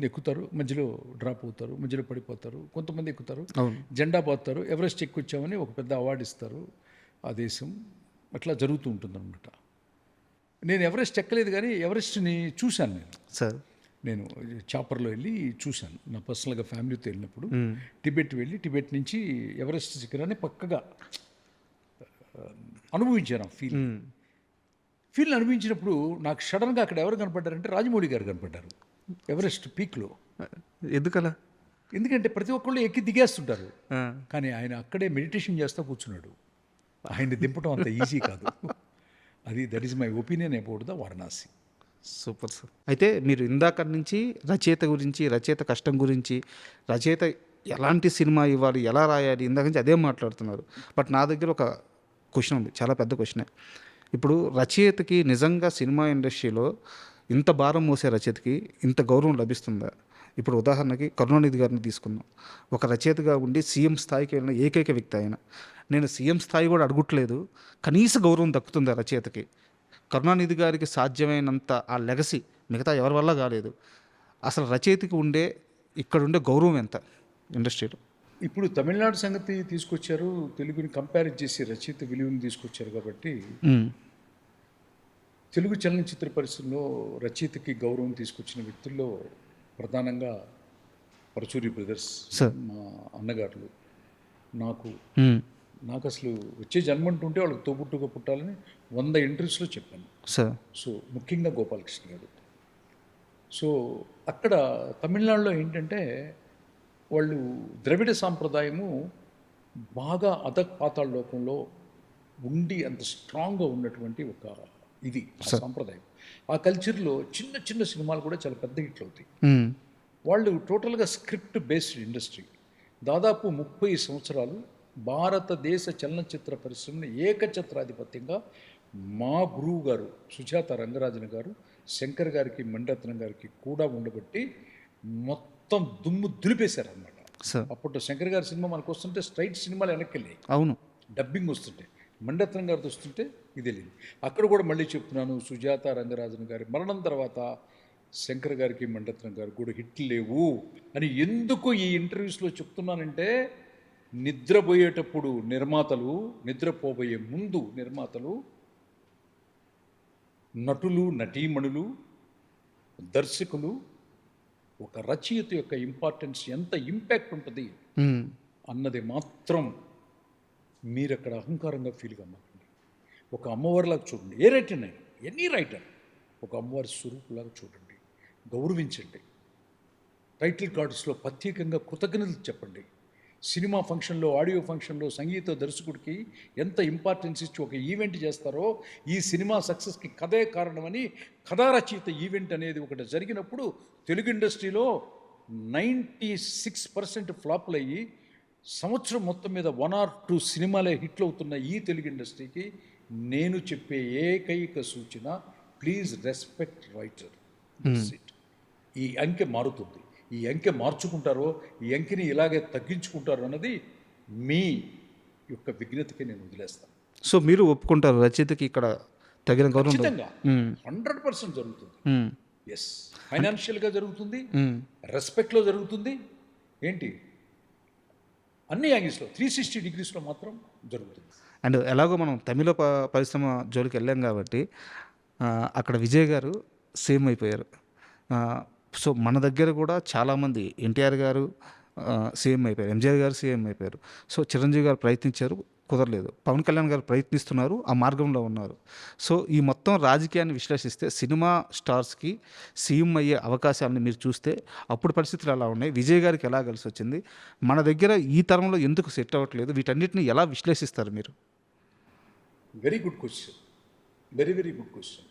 ఎక్కుతారు, మధ్యలో డ్రాప్ అవుతారు, మధ్యలో పడిపోతారు. కొంతమంది ఎక్కుతారు, జెండా పోతారు, ఎవరెస్ట్ ఎక్కువచ్చామని ఒక పెద్ద అవార్డు ఇస్తారు ఆ దేశం. అట్లా జరుగుతూ ఉంటుందన్నమాట. నేను ఎవరెస్ట్ ఎక్కలేదు, కానీ ఎవరెస్ట్ని చూశాను నేను చాపర్లో వెళ్ళి చూశాను. నా పర్సనల్గా ఫ్యామిలీతో వెళ్ళినప్పుడు టిబెట్ నుంచి ఎవరెస్ట్ శిఖరాన్ని పక్కగా అనుభవించాను. ఫీల్ అనుభవించినప్పుడు నాకు సడన్గా అక్కడ ఎవరు కనపడ్డారంటే రాజమౌళి గారు కనపడ్డారు ఎవరెస్ట్ పీక్లో. ఎందుకలా? ఎందుకంటే ప్రతి ఒక్కళ్ళు ఎక్కి దిగేస్తుంటారు, కానీ ఆయన అక్కడే మెడిటేషన్ చేస్తూ కూర్చున్నాడు. ఆయన్ని దింపడం అంత ఈజీ కాదు. That is my opinion about the Varanasi. Super sir. అయితే మీరు ఇందాక నుంచి రచయిత గురించి, రచయిత కష్టం గురించి, రచయిత ఎలాంటి సినిమా ఇవ్వాలి, ఎలా రాయాలి, ఇందాక నుంచి అదే మాట్లాడుతున్నారు. బట్ నా దగ్గర ఒక క్వశ్చన్ ఉంది, చాలా పెద్ద క్వశ్చనే. ఇప్పుడు రచయితకి నిజంగా సినిమా ఇండస్ట్రీలో ఇంత భారం మోసే రచయితకి ఇంత గౌరవం లభిస్తుందా? ఇప్పుడు ఉదాహరణకి కరుణానిధి గారిని తీసుకుందాం. ఒక రచయితగా ఉండి సీఎం స్థాయికి వెళ్ళిన ఏకైక వ్యక్తి ఆయన. నేను సీఎం స్థాయి కూడా అడగట్లేదు, కనీస గౌరవం దక్కుతుంది ఆ రచయితకి. కరుణానిధి గారికి సాధ్యమైనంత ఆ లెగసీ మిగతా ఎవరి వల్ల కాలేదు. అసలు రచయితకి ఇక్కడుండే గౌరవం ఎంత ఇండస్ట్రీలో? ఇప్పుడు తమిళనాడు సంగతి తీసుకొచ్చారు, తెలుగుని కంపేర్ చేసి రచయిత విలువని తీసుకొచ్చారు. కాబట్టి తెలుగు చలనచిత్ర పరిశ్రమలో రచయితకి గౌరవం తీసుకొచ్చిన వ్యక్తుల్లో ప్రధానంగా పరచూరి బ్రదర్స్, మా అన్నగారులు. నాకు అసలు వచ్చే జన్మ ఉంటుంటే వాళ్ళకి తోబుట్టుగా పుట్టాలని 100 ఇంటర్వ్యూస్లో చెప్పాను. సో ముఖ్యంగా గోపాలకృష్ణ గారు. సో అక్కడ తమిళనాడులో ఏంటంటే వాళ్ళు ద్రవిడ సాంప్రదాయము బాగా పాతాళ లోకంలో ఉండి అంత స్ట్రాంగ్గా ఉన్నటువంటి ఒక సాంప్రదాయం. ఆ కల్చర్లో చిన్న చిన్న సినిమాలు కూడా చాలా పెద్ద హిట్లు అవుతాయి. వాళ్ళు టోటల్గా స్క్రిప్ట్ బేస్డ్ ఇండస్ట్రీ. దాదాపు 30 సంవత్సరాలు భారతదేశ చలనచిత్ర పరిశ్రమని ఏకఛత్రాధిపత్యంగా మా గురువు గారు సుజాత రంగరాజన్ గారు, శంకర్ గారికి, మణిరత్నం గారికి కూడా ఉండబట్టి మొత్తం దుమ్ము దులిపేశారు అన్నమాట. అప్పుడు శంకర్ గారి సినిమా మనకు వస్తుంటే స్ట్రైట్ సినిమాలు వెనక్కి వెళ్ళాయి. అవును, డబ్బింగ్ వస్తుంటే మణిరత్నం గారిది వస్తుంటే ఇది వెళ్ళింది. అక్కడ కూడా మళ్ళీ చెప్తున్నాను, సుజాత రంగరాజన్ గారి మరణం తర్వాత శంకర్ గారికి మణిరత్నం గారికి కూడా హిట్లు లేవు అని ఎందుకు ఈ ఇంటర్వ్యూస్లో చెప్తున్నానంటే, నిద్రపోయేటప్పుడు నిర్మాతలు, నిద్రపోబోయే ముందు నిర్మాతలు, నటులు, నటీమణులు, దర్శకులు ఒక రచయిత యొక్క ఇంపార్టెన్స్ ఎంత ఇంపాక్ట్ ఉంటుంది అన్నది మాత్రం మీరు అక్కడ అహంకారంగా ఫీల్ కమ్మకండి. ఒక అమ్మవారిలాగా చూడండి. ఏ రైటర్ అయినా, ఎనీ రైటర్ ఒక అమ్మవారి స్వరూపులాగా చూడండి, గౌరవించండి. టైటిల్ కార్డ్స్లో ప్రత్యేకంగా కృతజ్ఞతలు చెప్పండి. సినిమా ఫంక్షన్లో, ఆడియో ఫంక్షన్లో సంగీత దర్శకుడికి ఎంత ఇంపార్టెన్స్ ఇచ్చి ఒక ఈవెంట్ చేస్తారో, ఈ సినిమా సక్సెస్కి కథే కారణమని కథా రచయిత ఈవెంట్ అనేది ఒకటి జరిగినప్పుడు తెలుగు ఇండస్ట్రీలో 96% ఫ్లాప్లు అయ్యి సంవత్సరం మొత్తం మీద 1 or 2 సినిమాలే హిట్లు అవుతున్న ఈ తెలుగు ఇండస్ట్రీకి నేను చెప్పే ఏకైక సూచన, ప్లీజ్ రెస్పెక్ట్ రైటర్. ఈ అంకె మారుతుంది. ఈ అంకె మార్చుకుంటారో, ఈ అంకెని ఇలాగే తగ్గించుకుంటారో అన్నది మీ యొక్క విజ్ఞతకి నేను వదిలేస్తాను. సో మీరు ఒప్పుకుంటారు రచయితకి ఇక్కడ తగిన గౌరవం? ఖచ్చితంగా 100% జరుగుతుంది. ఎస్, ఫైనాన్షియల్గా జరుగుతుంది, రెస్పెక్ట్లో జరుగుతుంది. ఏంటి, అన్ని యాంగిల్స్లో 360 degreesలో మాత్రం జరుగుతుంది. అండ్ ఎలాగో మనం తమిళ పరిశ్రమ జోలికి వెళ్ళాం కాబట్టి అక్కడ విజయ్ గారు సేమ్ అయిపోయారు. సో మన దగ్గర కూడా చాలామంది, ఎన్టీఆర్ గారు సీఎం అయిపోయారు, ఎంజీఆర్ గారు సీఎం అయిపోయారు. సో చిరంజీవి గారు ప్రయత్నించారు, కుదరలేదు. పవన్ కళ్యాణ్ గారు ప్రయత్నిస్తున్నారు, ఆ మార్గంలో ఉన్నారు. సో ఈ మొత్తం రాజకీయాన్ని విశ్లేషిస్తే సినిమా స్టార్స్కి సీఎం అయ్యే అవకాశాలను మీరు చూస్తే అప్పుడు పరిస్థితులు ఎలా ఉన్నాయి, విజయ్ గారికి ఎలా కలిసి వచ్చింది, మన దగ్గర ఈ తరంలో ఎందుకు సెట్ అవ్వట్లేదు, వీటన్నిటిని ఎలా విశ్లేషిస్తారు మీరు? Very good question, very very good question.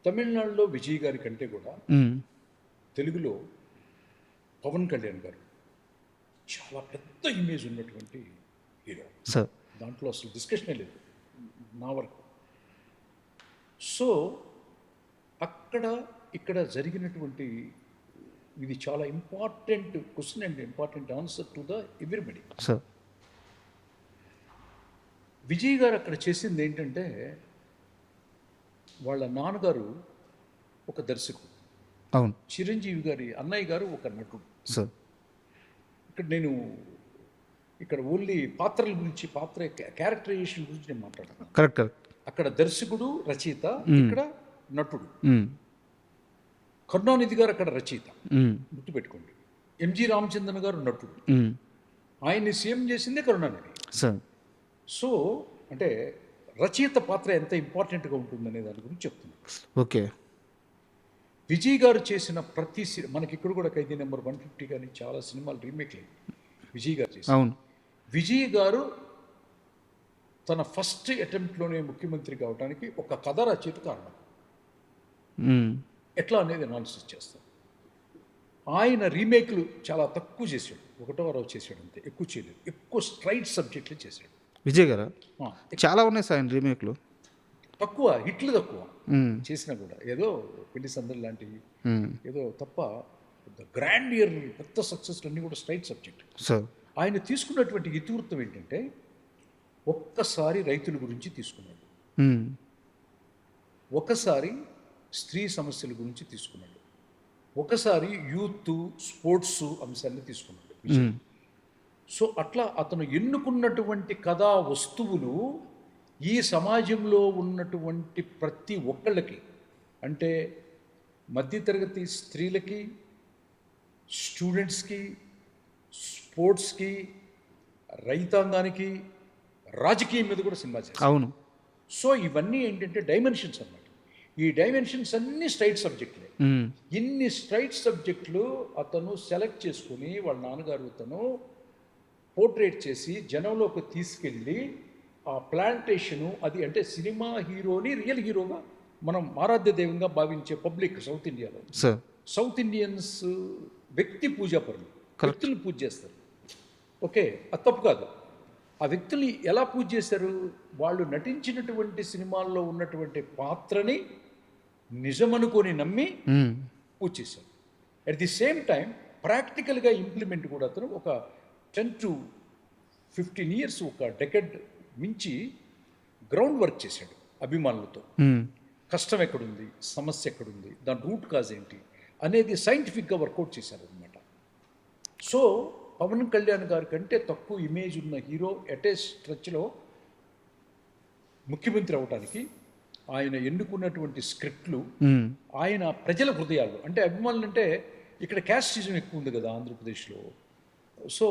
తమిళనాడులో విజయ్ గారి కంటే కూడా తెలుగులో పవన్ కళ్యాణ్ గారు చాలా పెద్ద ఇమేజ్ ఉన్నటువంటి హీరో. సార్ దాంట్లో అసలు డిస్కషనే లేదు నా వరకు. సో అక్కడ ఇక్కడ జరిగినటువంటి ఇది చాలా important question and important answer to the everybody. Sir Vijay గారు అక్కడ చేసింది ఏంటంటే, వాళ్ళ నాన్నగారు ఒక దర్శకుడు, అవును, చిరంజీవి గారి అన్నయ్య గారు ఒక నటుడు. సార్ ఇక్కడ ఓన్లీ పాత్రల గురించి, పాత్ర క్యారెక్టరైజేషన్ గురించి నేను మాట్లాడతాను. Correct correct. అక్కడ దర్శకుడు, రచయిత, ఇక్కడ నటుడు. కరుణానిధి గారు అక్కడ రచయిత, గుర్తుపెట్టుకోండి. ఎంజి రామచంద్రన్ గారు నటుడు, ఆయన్ని సీఎం చేసిందే కరుణానిధి. సో అంటే రచయిత పాత్ర ఎంత ఇంపార్టెంట్గా ఉంటుందనే దాని గురించి చెప్తున్నాను. ఓకే. విజయ్ గారు చేసిన ప్రతి మనకి ఇక్కడ కూడా ఖైదీ నెంబర్ 150 కానీ చాలా సినిమాలు రీమేక్ లేదు విజయ్ గారు చేసి. అవును. విజయ్ గారు తన ఫస్ట్ అటెంప్ట్లోనే ముఖ్యమంత్రి కావడానికి ఒక కథ రచయిత కారణం. ఎట్లా అనేది అనాలిసిస్ చేస్తాం. ఆయన రీమేక్లు చాలా తక్కువ చేశాడు, 1వ చేశాడు అంతే, ఎక్కువ చేయలేదు. ఎక్కువ స్ట్రైట్ సబ్జెక్టులు చేశాడు విజయ్ గారు. చాలా ఉన్నాయి సార్ ఆయన రీమేక్లు, తక్కువ హిట్లు, తక్కువ చేసినా కూడా ఏదో పెళ్లి సందడి లాంటివి ఏదో తప్ప, గ్రాండ్ ఇయర్ పెద్ద సక్సెస్లు అన్నీ కూడా స్ట్రైట్ సబ్జెక్ట్. ఆయన తీసుకున్నటువంటి ఇతివృత్తం ఏంటంటే, ఒక్కసారి రైతుల గురించి తీసుకున్నాడు, ఒకసారి స్త్రీ సమస్యల గురించి తీసుకున్నాడు, ఒకసారి యూత్ స్పోర్ట్స్ అంశాన్ని తీసుకున్నాడు. సో అట్లా అతను ఎన్నుకున్నటువంటి కథా వస్తువులు ఈ సమాజంలో ఉన్నటువంటి ప్రతి ఒక్కళ్ళకి, అంటే మధ్యతరగతి స్త్రీలకి, స్టూడెంట్స్కి, స్పోర్ట్స్కి, రైతాంగానికి, రాజకీయం మీద కూడా సినిమా చేస్తారు. అవును. సో ఇవన్నీ ఏంటంటే డైమెన్షన్స్ అన్నమాట. ఈ డైమెన్షన్స్ అన్నీ స్ట్రైట్ సబ్జెక్టులే. ఇన్ని స్ట్రైట్ సబ్జెక్టులు అతను సెలెక్ట్ చేసుకుని వాళ్ళ నాన్నగారు అతను పోర్ట్రేట్ చేసి జనంలోకి తీసుకెళ్ళి ఆ ప్లాంటేషను, అది అంటే సినిమా హీరోని రియల్ హీరోగా మనం ఆరాధ్య దైవంగా భావించే పబ్లిక్ సౌత్ ఇండియాలో, సౌత్ ఇండియన్స్ వ్యక్తి పూజాపరులు, వ్యక్తులు పూజ చేస్తారు. ఓకే, అది తప్పు కాదు. ఆ వ్యక్తుల్ని ఎలా పూజ చేశారు? వాళ్ళు నటించినటువంటి సినిమాల్లో ఉన్నటువంటి పాత్రని నిజమనుకొని నమ్మి పూజ చేశారు. అట్ ది సేమ్ టైం ప్రాక్టికల్గా ఇంప్లిమెంట్ కూడా అతను ఒక 10 to 15 years, ఒక డెకెడ్ మించి గ్రౌండ్ వర్క్ చేశాడు అభిమానులతో. కష్టం ఎక్కడుంది, సమస్య ఎక్కడుంది, దాని రూట్ కాజ్ ఏంటి అనేది సైంటిఫిక్గా వర్కౌట్ చేశారనమాట. సో పవన్ కళ్యాణ్ గారి కంటే తక్కువ ఇమేజ్ ఉన్న హీరో ఎటే స్ట్రెచ్లో ముఖ్యమంత్రి అవడానికి ఆయన ఎన్నుకున్నటువంటి స్క్రిప్ట్లు ఆయన ప్రజల హృదయాల్లో, అంటే అభిమానులు అంటే ఇక్కడ క్యాస్టిజం ఎక్కువ ఉంది కదా ఆంధ్రప్రదేశ్లో. సో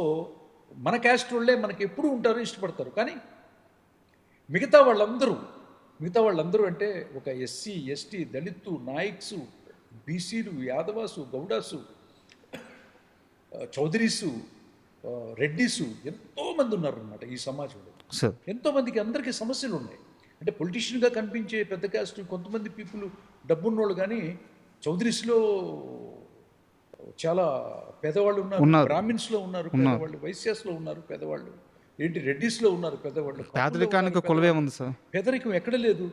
మన క్యాస్ట్ వాళ్ళే మనకి ఎప్పుడు ఉంటారు, ఇష్టపడతారు. కానీ మిగతా వాళ్ళందరూ అంటే ఒక ఎస్సీ, ఎస్టీ, దళిత్తు, నాయక్సు, బీసీలు, యాదవాసు, గౌడాసు, చౌదరీసు, రెడ్డిసు, ఎంతోమంది ఉన్నారన్నమాట ఈ సమాజంలో. ఎంతోమందికి అందరికీ సమస్యలు ఉన్నాయి. అంటే పొలిటీషియన్గా కనిపించే పెద్ద క్యాస్ట్ కొంతమంది పీపుల్ డబ్బున్నోళ్ళు, కానీ చౌదరీస్లో చాలా పేదవాళ్ళు ఉన్నారు, బ్రాహ్మిన్స్లో ఉన్నారు పేదవాళ్ళు, వైశ్యాస్లో ఉన్నారు పేదవాళ్ళు, రెడ్డిస్లో ఉన్నారు పేదవాళ్ళు. పేదరికానికి కొలవే ఉంది సార్, పేదరికం ఎక్కడ లేదు.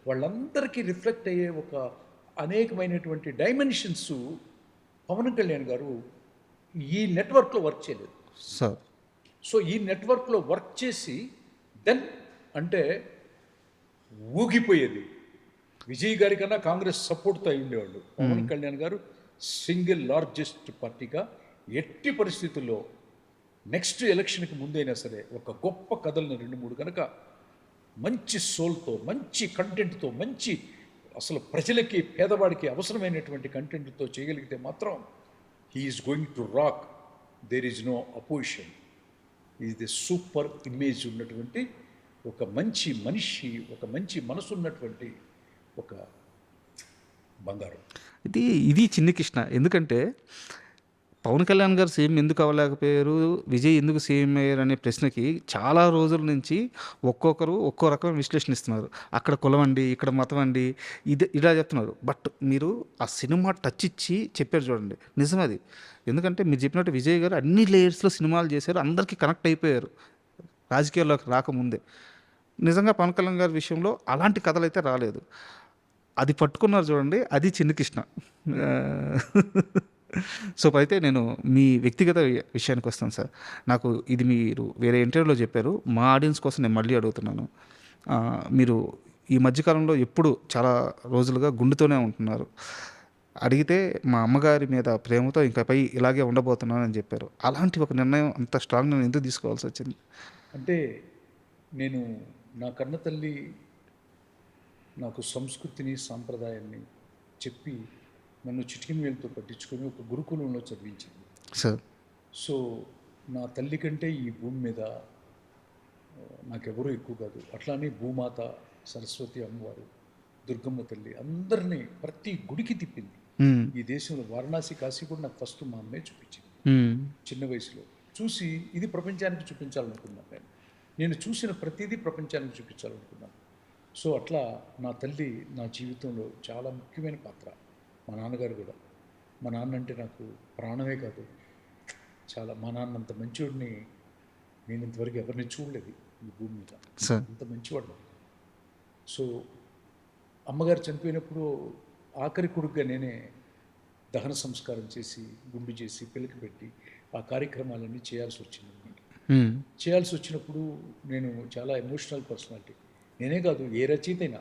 వాళ్ళందరికీ రిఫ్లెక్ట్ అయ్యే ఒక అనేకమైనటువంటి డైమెన్షన్స్ పవన్ కళ్యాణ్ గారు ఈ నెట్వర్క్లో వర్క్ చేయలేదు సార్. సో ఈ నెట్వర్క్లో వర్క్ చేసి దెన్ అంటే ఊగిపోయేది. విజయ్ గారి కన్నా కాంగ్రెస్ సపోర్ట్తో అయి ఉండేవాళ్ళు. పవన్ కళ్యాణ్ గారు సింగిల్ లార్జెస్ట్ పార్టీగా ఎట్టి పరిస్థితుల్లో నెక్స్ట్ ఎలక్షన్కి ముందైనా సరే ఒక గొప్ప కథలను 2-3 కనుక మంచి సోల్తో, మంచి కంటెంట్తో, మంచి అసలు ప్రజలకి, పేదవాడికి అవసరమైనటువంటి కంటెంట్తో చేయగలిగితే మాత్రం he is going to rock. There is no opposition. ఇది సూపర్ ఇమేజ్ ఉన్నటువంటి ఒక మంచి మనిషి, ఒక మంచి మనసు ఉన్నటువంటి ఒక బంగారం. ఇది చిన్ని కృష్ణ. ఎందుకంటే పవన్ కళ్యాణ్ గారు సీఎం ఎందుకు అవ్వలేకపోయారు, విజయ్ ఎందుకు సీఎం అయ్యారు అనే ప్రశ్నకి చాలా రోజుల నుంచి ఒక్కొక్కరు ఒక్కో రకమైన విశ్లేషణ ఇస్తున్నారు. అక్కడ కులం అండి, ఇక్కడ మతం అండి, ఇలా చెప్తున్నారు. బట్ మీరు ఆ సినిమా టచ్ ఇచ్చి చెప్పారు చూడండి, నిజం అది. ఎందుకంటే మీరు చెప్పినట్టు విజయ్ గారు అన్ని లేయర్స్లో సినిమాలు చేశారు, అందరికీ కనెక్ట్ అయిపోయారు రాజకీయాల్లోకి రాకముందే. నిజంగా పవన్ కళ్యాణ్ గారి విషయంలో అలాంటి కథలు అయితే రాలేదు. అది పట్టుకున్నారు చూడండి, అది చిన్ని కృష్ణ. సో అయితే నేను మీ వ్యక్తిగత విషయానికి వస్తాను సార్. నాకు ఇది మీరు వేరే ఇంటర్వ్యూలో చెప్పారు, మా ఆడియన్స్ కోసం నేను మళ్ళీ అడుగుతున్నాను. మీరు ఈ మధ్యకాలంలో ఎప్పుడు చాలా రోజులుగా గుండెతోనే ఉంటున్నారు. అడిగితే మా అమ్మగారి మీద ప్రేమతో ఇంకపై ఇలాగే ఉండబోతున్నానని చెప్పారు. అలాంటి ఒక నిర్ణయం అంత స్ట్రాంగ్ నేను ఎందుకు తీసుకోవాల్సి వచ్చింది? అంటే నేను నా కన్న తల్లి నాకు సంస్కృతిని, సాంప్రదాయాన్ని చెప్పి నన్ను చిటికిన వేలుతో పట్టించుకొని ఒక గురుకులంలో చదివించింది సార్. సో నా తల్లి కంటే ఈ భూమి మీద నాకెవరూ ఎక్కువ కాదు. అట్లానే భూమాత, సరస్వతి అమ్మవారు, దుర్గమ్మ తల్లి అందరినీ ప్రతి గుడికి తిప్పింది ఈ దేశంలో. వారణాసి, కాశీ కూడా నాకు ఫస్ట్ మా అమ్మే చూపించింది చిన్న వయసులో. చూసి ఇది ప్రపంచానికి చూపించాలనుకున్నాను. నేను చూసిన ప్రతిదీ ప్రపంచానికి చూపించాలనుకున్నాను. సో అట్లా నా తల్లి నా జీవితంలో చాలా ముఖ్యమైన పాత్ర. మా నాన్నగారు కూడా. మా నాన్న అంటే నాకు ప్రాణమే కాదు, చాలా. మా నాన్న అంత మంచివాడిని నేను ఇంతవరకు ఎవరిని చూడలేదు ఈ భూమి మీద, అంత మంచివాడు. సో అమ్మగారు చనిపోయినప్పుడు ఆఖరి కొడుకుగా నేనే దహన సంస్కారం చేసి, గుండు చేసి, పిల్లకి పెట్టి ఆ కార్యక్రమాలన్నీ చేయాల్సి వచ్చింది అనమాట. చేయాల్సి వచ్చినప్పుడు నేను చాలా ఎమోషనల్ పర్సనాలిటీ. నేనే కాదు, ఏ రచయిత అయినా,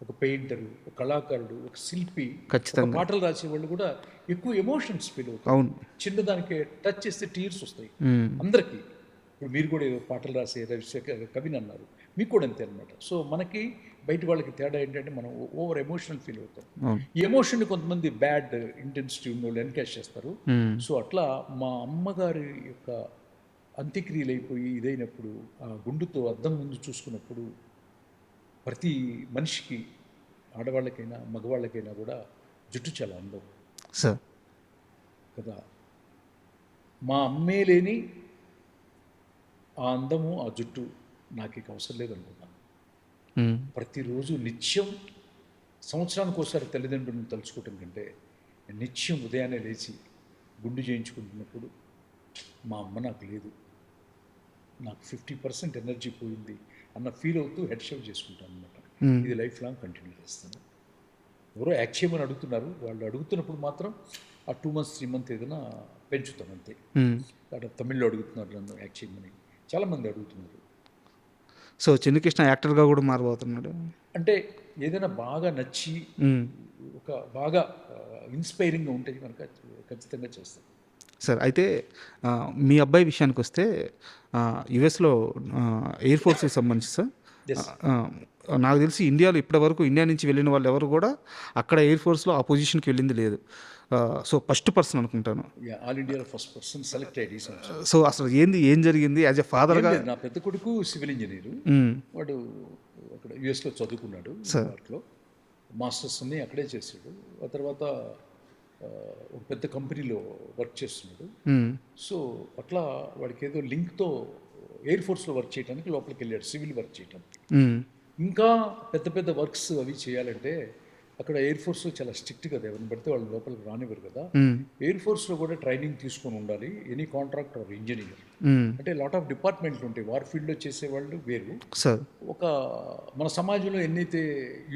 ఒక పెయింటరు, ఒక కళాకారుడు, ఒక శిల్పి, ఖచ్చితంగా పాటలు రాసేవాళ్ళు కూడా ఎక్కువ ఎమోషన్స్ ఫీల్ అవుతారు. అవును, చిన్నదానికి టచ్ చేస్తే టీర్స్ వస్తాయి అందరికీ. ఇప్పుడు మీరు కూడా ఏదో పాటలు రాసే రవిశేఖర్ కవిని అన్నారు, మీకు కూడా అంతే అనమాట. సో మనకి బయట వాళ్ళకి తేడా ఏంటంటే మనం ఓవర్ ఎమోషనల్ ఫీల్ అవుతాం. ఈ ఎమోషన్ని కొంతమంది బ్యాడ్ ఇంటెన్సిటీ ఉన్న వాళ్ళు ఎన్కాష్ చేస్తారు. సో అట్లా మా అమ్మగారి యొక్క అంత్యక్రియలు అయిపోయి ఇదైనప్పుడు ఆ గుండుతో అద్దం ముందు చూసుకున్నప్పుడు ప్రతి మనిషికి, ఆడవాళ్ళకైనా మగవాళ్ళకైనా కూడా జుట్టు చాలా అందం సార్ కదా. మా అమ్మే లేని ఆ అందము, ఆ జుట్టు నాకు ఇక అవసరం లేదనుకున్నాను. ప్రతిరోజు నిత్యం, సంవత్సరానికి ఒకసారి తల్లిదండ్రులను తలుచుకోవటం కంటే నిత్యం ఉదయాన్నే లేచి గుండు చేయించుకుంటున్నప్పుడు మా అమ్మ నాకు లేదు, నాకు 50% ఎనర్జీ పోయింది అన్న ఫీల్ అవుతూ హెడ్ షేవ్ చేసుకుంటాను అనమాట. ఇది లైఫ్ లాంగ్ కంటిన్యూ చేస్తాను. ఎవరో యాక్ట్ చేయమని అడుగుతున్నారు, వాళ్ళు అడుగుతున్నప్పుడు మాత్రం ఆ 2 months 3 months ఏదైనా పెంచుతాను అంతే. అక్కడ తమిళ్లో అడుగుతున్నారు నన్ను యాక్ట్ చేయమని, చాలామంది అడుగుతున్నారు. సో చిన్ని కృష్ణ యాక్టర్గా కూడా మారబోతున్నాడు. అంటే ఏదైనా బాగా నచ్చి మ్మ్. ఒక బాగా ఇన్స్పైరింగ్గా ఉంటే కనుక ఖచ్చితంగా చేస్తాం. సార్ అయితే మీ అబ్బాయి విషయానికి వస్తే యుఎస్లో ఎయిర్ ఫోర్స్కి సంబంధించి సార్ Yes. నాకు తెలిసి ఇండియాలో ఇప్పటివరకు ఇండియా నుంచి వెళ్ళిన వాళ్ళు ఎవరు కూడా అక్కడ ఎయిర్ ఫోర్స్లో ఆ పొజిషన్కి వెళ్ళింది లేదు. సో ఫస్ట్ పర్సన్ అనుకుంటాను. ఆల్ ఇండియాలో ఫస్ట్ పర్సన్ సెలెక్ట్ అయ్యాడు ఈ సంవత్సరం. సో అసలు ఏం జరిగింది యాజ్ ఎ ఫాదర్గా? నా పెద్ద కొడుకు సివిల్ ఇంజనీరు, వాడు అక్కడ యుఎస్లో చదువుకున్నాడు, న్యూయార్క్లో మాస్టర్స్ అన్ని అక్కడే చేశాడు. ఆ తర్వాత ఒక పెద్ద కంపెనీలో వర్క్ చేస్తున్నాడు. సో అట్లా వాడికి ఏదో లింక్తో ఎయిర్ ఫోర్స్లో వర్క్ చేయడానికి లోపలికి వెళ్ళాడు, సివిల్ వర్క్ చేయడానికి. ఇంకా పెద్ద పెద్ద వర్క్స్ అవి చేయాలంటే అక్కడ ఎయిర్ ఫోర్స్లో చాలా స్ట్రిక్ట్ కదా, ఎవరిని పడితే వాళ్ళు లోపలికి రానివ్వరు కదా. ఎయిర్ ఫోర్స్లో కూడా ట్రైనింగ్ తీసుకొని ఉండాలి, ఎనీ కాంట్రాక్ట్ ఆర్ ఇంజనీర్. అంటే లాట్ ఆఫ్ డిపార్ట్మెంట్లు ఉంటాయి, వార్ ఫీల్డ్లో చేసేవాళ్ళు వేరు. సార్ ఒక మన సమాజంలో ఎన్నైతే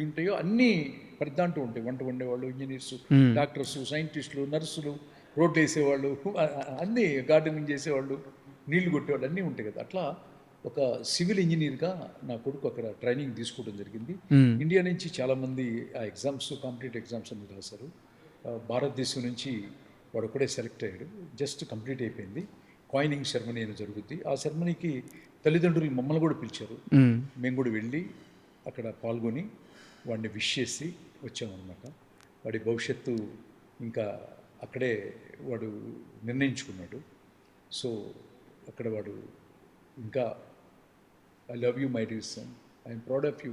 ఉంటాయో అన్నీ పెద్దంటూ ఉంటాయి. వంట వండేవాళ్ళు, ఇంజనీర్స్, డాక్టర్స్, సైంటిస్టులు, నర్సులు, రోడ్లు వేసేవాళ్ళు, అన్నీ గార్డెనింగ్ చేసేవాళ్ళు, నీళ్లు కొట్టేవాళ్ళు అన్నీ ఉంటాయి కదా. అట్లా ఒక సివిల్ ఇంజనీర్గా నా కొడుకు అక్కడ ట్రైనింగ్ తీసుకోవడం జరిగింది. ఇండియా నుంచి చాలామంది ఆ ఎగ్జామ్స్, కాంపిటేటివ్ ఎగ్జామ్స్ అన్ని రాశారు. భారతదేశం నుంచి వాడు ఒకడే సెలెక్ట్ అయ్యాడు, జస్ట్ కంప్లీట్ అయిపోయింది. కాయినింగ్ సెరమనీ అని జరుగుద్ది. ఆ సెరమనీకి తల్లిదండ్రులు మమ్మల్ని కూడా పిలిచారు. మేము కూడా వెళ్ళి అక్కడ పాల్గొని వాడిని విష్ చేసి వచ్చామన్నమాట. వాడి భవిష్యత్తు ఇంకా అక్కడే వాడు నిర్ణయించుకున్నాడు. సో అక్కడ వాడు ఇంకా I love you my dear son, I'm proud of you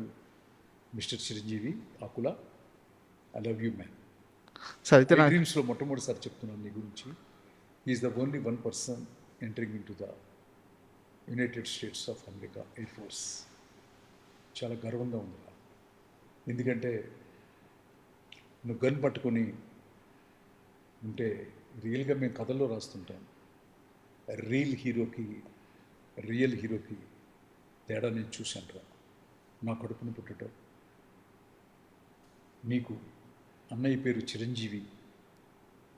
mister Chiranjeevi Akula, I love you man. Sir అయితే డ్రీమ్స్లో మొట్టమొదటిసారి చెప్తున్నాను నీ గురించి. Is the only one person entering in to the United states of America air force. చాలా గర్వంగా ఉంది, ఎందుకంటే నువ్వు గన్ పట్టుకొని ఉంటే రియల్గా మేము కథల్లో రాస్తుంటాం, రియల్ హీరోకి తేడా నేను చూశాను. నా కడుపున పుట్టడం, నీకు అన్నయ్య పేరు చిరంజీవి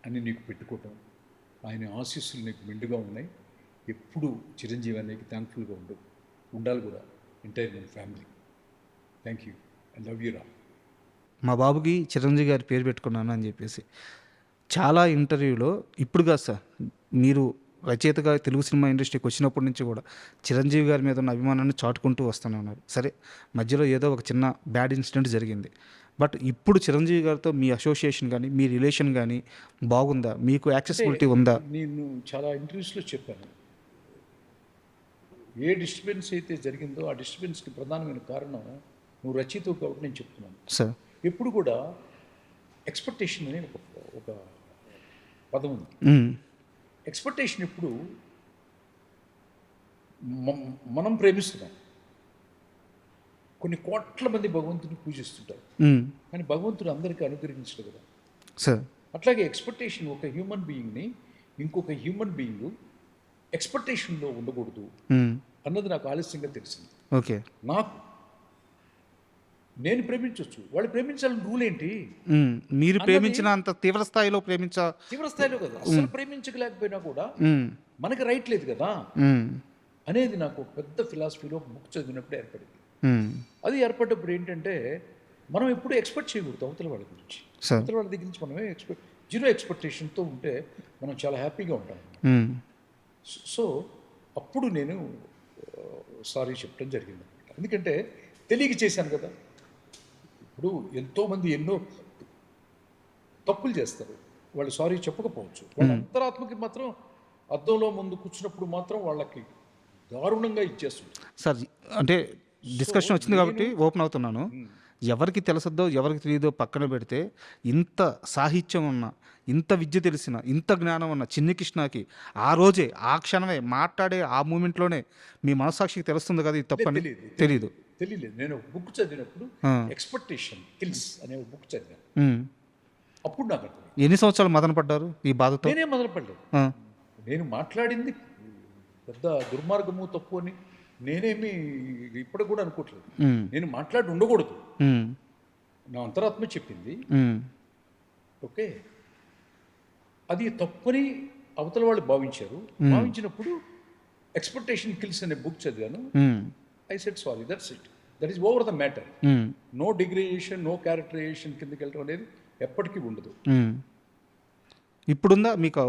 అని నీకు పెట్టుకోవటం, ఆయన ఆశీస్సులు నీకు మెండుగా ఉన్నాయి. ఎప్పుడు చిరంజీవి అనేది థ్యాంక్ఫుల్గా ఉండాలి కూడా, entire my family. Thank you, I love you రా. మా బాబుకి చిరంజీవి గారి పేరు పెట్టుకున్నాను అని చెప్పేసి చాలా ఇంటర్వ్యూలో, ఇప్పుడు కాదు సార్, మీరు రచయితగా తెలుగు సినిమా ఇండస్ట్రీకి వచ్చినప్పటి నుంచి కూడా చిరంజీవి గారి మీద ఉన్న అభిమానాన్ని చాటుకుంటూ వస్తూనే ఉన్నారు. సరే, మధ్యలో ఏదో ఒక చిన్న బ్యాడ్ ఇన్సిడెంట్ జరిగింది, బట్ ఇప్పుడు చిరంజీవి గారితో మీ అసోసియేషన్ కానీ మీ రిలేషన్ కానీ బాగుందా? మీకు యాక్సెసిబిలిటీ ఉందా? నేను చాలా ఇంటర్వ్యూస్లో చెప్పాను, ఏ డిస్టర్బెన్స్ అయితే జరిగిందో ఆ డిస్టర్బెన్స్కి ప్రధానమైన కారణం నువ్వు రచయిత కాబట్టి నేను చెప్తున్నాను. సార్ ఎప్పుడు కూడా ఎక్స్పెక్టేషన్ అనే ఒక పదం ఉంది. ఎక్స్పెక్టేషన్ ఎప్పుడు మనం ప్రేమిస్తున్నాం, కొన్ని కోట్ల మంది భగవంతుని పూజిస్తుంటారు, కానీ భగవంతుడు అందరికీ అనుగ్రహించడు కదా. సార్ అట్లాగే ఎక్స్పెక్టేషన్, ఒక హ్యూమన్ బీయింగ్ని ఇంకొక హ్యూమన్ బీయింగ్ ఎక్స్పెక్టేషన్లో ఉండకూడదు అన్నది నాకు ఆలస్యంగా తెలిసింది. ఓకే, నేను ప్రేమించవచ్చు, వాళ్ళు ప్రేమించాలని రూల్ ఏంటి? మీరు ప్రేమించిన అంత తీవ్ర స్థాయిలో తీవ్ర స్థాయిలో కదా, అసలు ప్రేమించలేకపోయినా కూడా మనకి రైట్ లేదు కదా అనేది నాకు ఒక పెద్ద ఫిలాసఫీలో బుక్ చదివినప్పుడు ఏర్పడింది. అది ఏర్పడ్డప్పుడు ఏంటంటే, మనం ఎప్పుడు ఎక్స్పెక్ట్ చేయకూడదు అవతల వాళ్ళ గురించి. అవతల వాళ్ళ దగ్గర నుంచి మనమే జీరో ఎక్స్పెక్టేషన్తో ఉంటే మనం చాలా హ్యాపీగా ఉంటాం. సో అప్పుడు నేను సారీ చెప్పడం జరిగింది. ఎందుకంటే తెలియక చేశాను కదా. ఇప్పుడు ఎంతోమంది ఎన్నో తప్పులు చేస్తారు, వాళ్ళు సారీ చెప్పకపోవచ్చు. వాళ్ళ అంతరాత్మకి మాత్రం అద్దంలో ముందు కూర్చున్నప్పుడు మాత్రం వాళ్ళకి దారుణంగా ఇచ్చేస్తుంది. సార్ అంటే డిస్కషన్ వచ్చింది కాబట్టి ఓపెన్ అవుతున్నాను. ఎవరికి తెలుసద్దో ఎవరికి తెలియదో పక్కన పెడితే, ఇంత సాహిత్యం ఉన్న, ఇంత విద్య తెలిసిన, ఇంత జ్ఞానం ఉన్న చిన్ని కృష్ణకి ఆ రోజే, ఆ క్షణమే, మాట్లాడే ఆ మూమెంట్లోనే మీ మనస్సాక్షికి తెలుస్తుంది కదా ఇది తప్పని. తెలియలేదు. నేను బుక్ చదివినప్పుడు ఎక్స్పెక్టేషన్ కిల్స్ అనే బుక్ చదివాను. అప్పుడు నాకు ఎన్ని సంవత్సరాలు మదన పడ్డారు ఈ బాధతో? నేనే మొదలుపడలేదు. నేను మాట్లాడింది పెద్ద దుర్మార్గము, తప్పు అని నేనేమి ఇప్పుడు కూడా అనుకోవట్లేదు. నేను మాట్లాడి ఉండకూడదు, నా అంతరాత్మ చెప్పింది. ఓకే, అది తప్పని అవతల వాళ్ళు భావించారు. భావించినప్పుడు ఎక్స్పెక్టేషన్ కిల్స్ అనే బుక్ చదివాను. I set sorry, that's it, that is over the matter. No degradation, no characterisation కిందకి వెళ్ళడం అనేది ఎప్పటికీ ఉండదు. ఇప్పుడుందా మీకు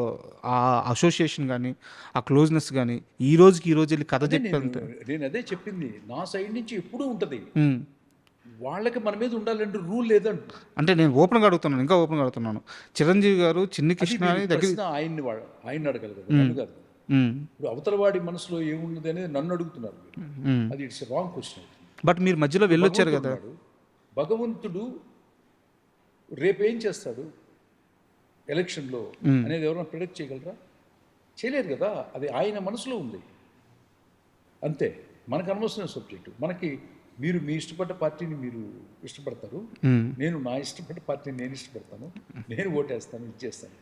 ఆ అసోసియేషన్ కానీ ఆ క్లోజ్నెస్ కానీ ఈ రోజుకి ఈ రోజు వెళ్ళి కథ చెప్పేంత? నేను అదే చెప్పింది, నా సైడ్ నుంచి ఎప్పుడూ ఉంటుంది. వాళ్ళకి మన మీద ఉండాలంటే రూల్ లేదంట. అంటే నేను ఓపెన్గా అడుగుతున్నాను, ఇంకా ఓపెన్గా అడుగుతున్నాను. చిరంజీవి గారు చిన్ని కృష్ణ దగ్గర ఆయన అడగాలి కదా, నన్ను కాదు. ఇప్పుడు అవతల వాడి మనసులో ఏమున్నది అనేది నన్ను అడుగుతున్నారు. అది ఇట్స్ రాంగ్ క్వశ్చన్. బట్ మీరు మధ్యలో వెళ్ళొచ్చారు కదా. భగవంతుడు రేపేం చేస్తాడు ఎలక్షన్లో అనేది ఎవరైనా ప్రిడిక్ట్ చేయగలరా? చేయలేరు కదా. అది ఆయన మనసులో ఉంది అంతే. మనకు అనవసరం సబ్జెక్టు. మనకి మీరు మీ ఇష్టపడ్డ పార్టీని మీరు ఇష్టపడతారు, నేను నా ఇష్టపడ్డ పార్టీని నేను ఇష్టపడతాను, నేను ఓటేస్తాను, ఇది చేస్తాను.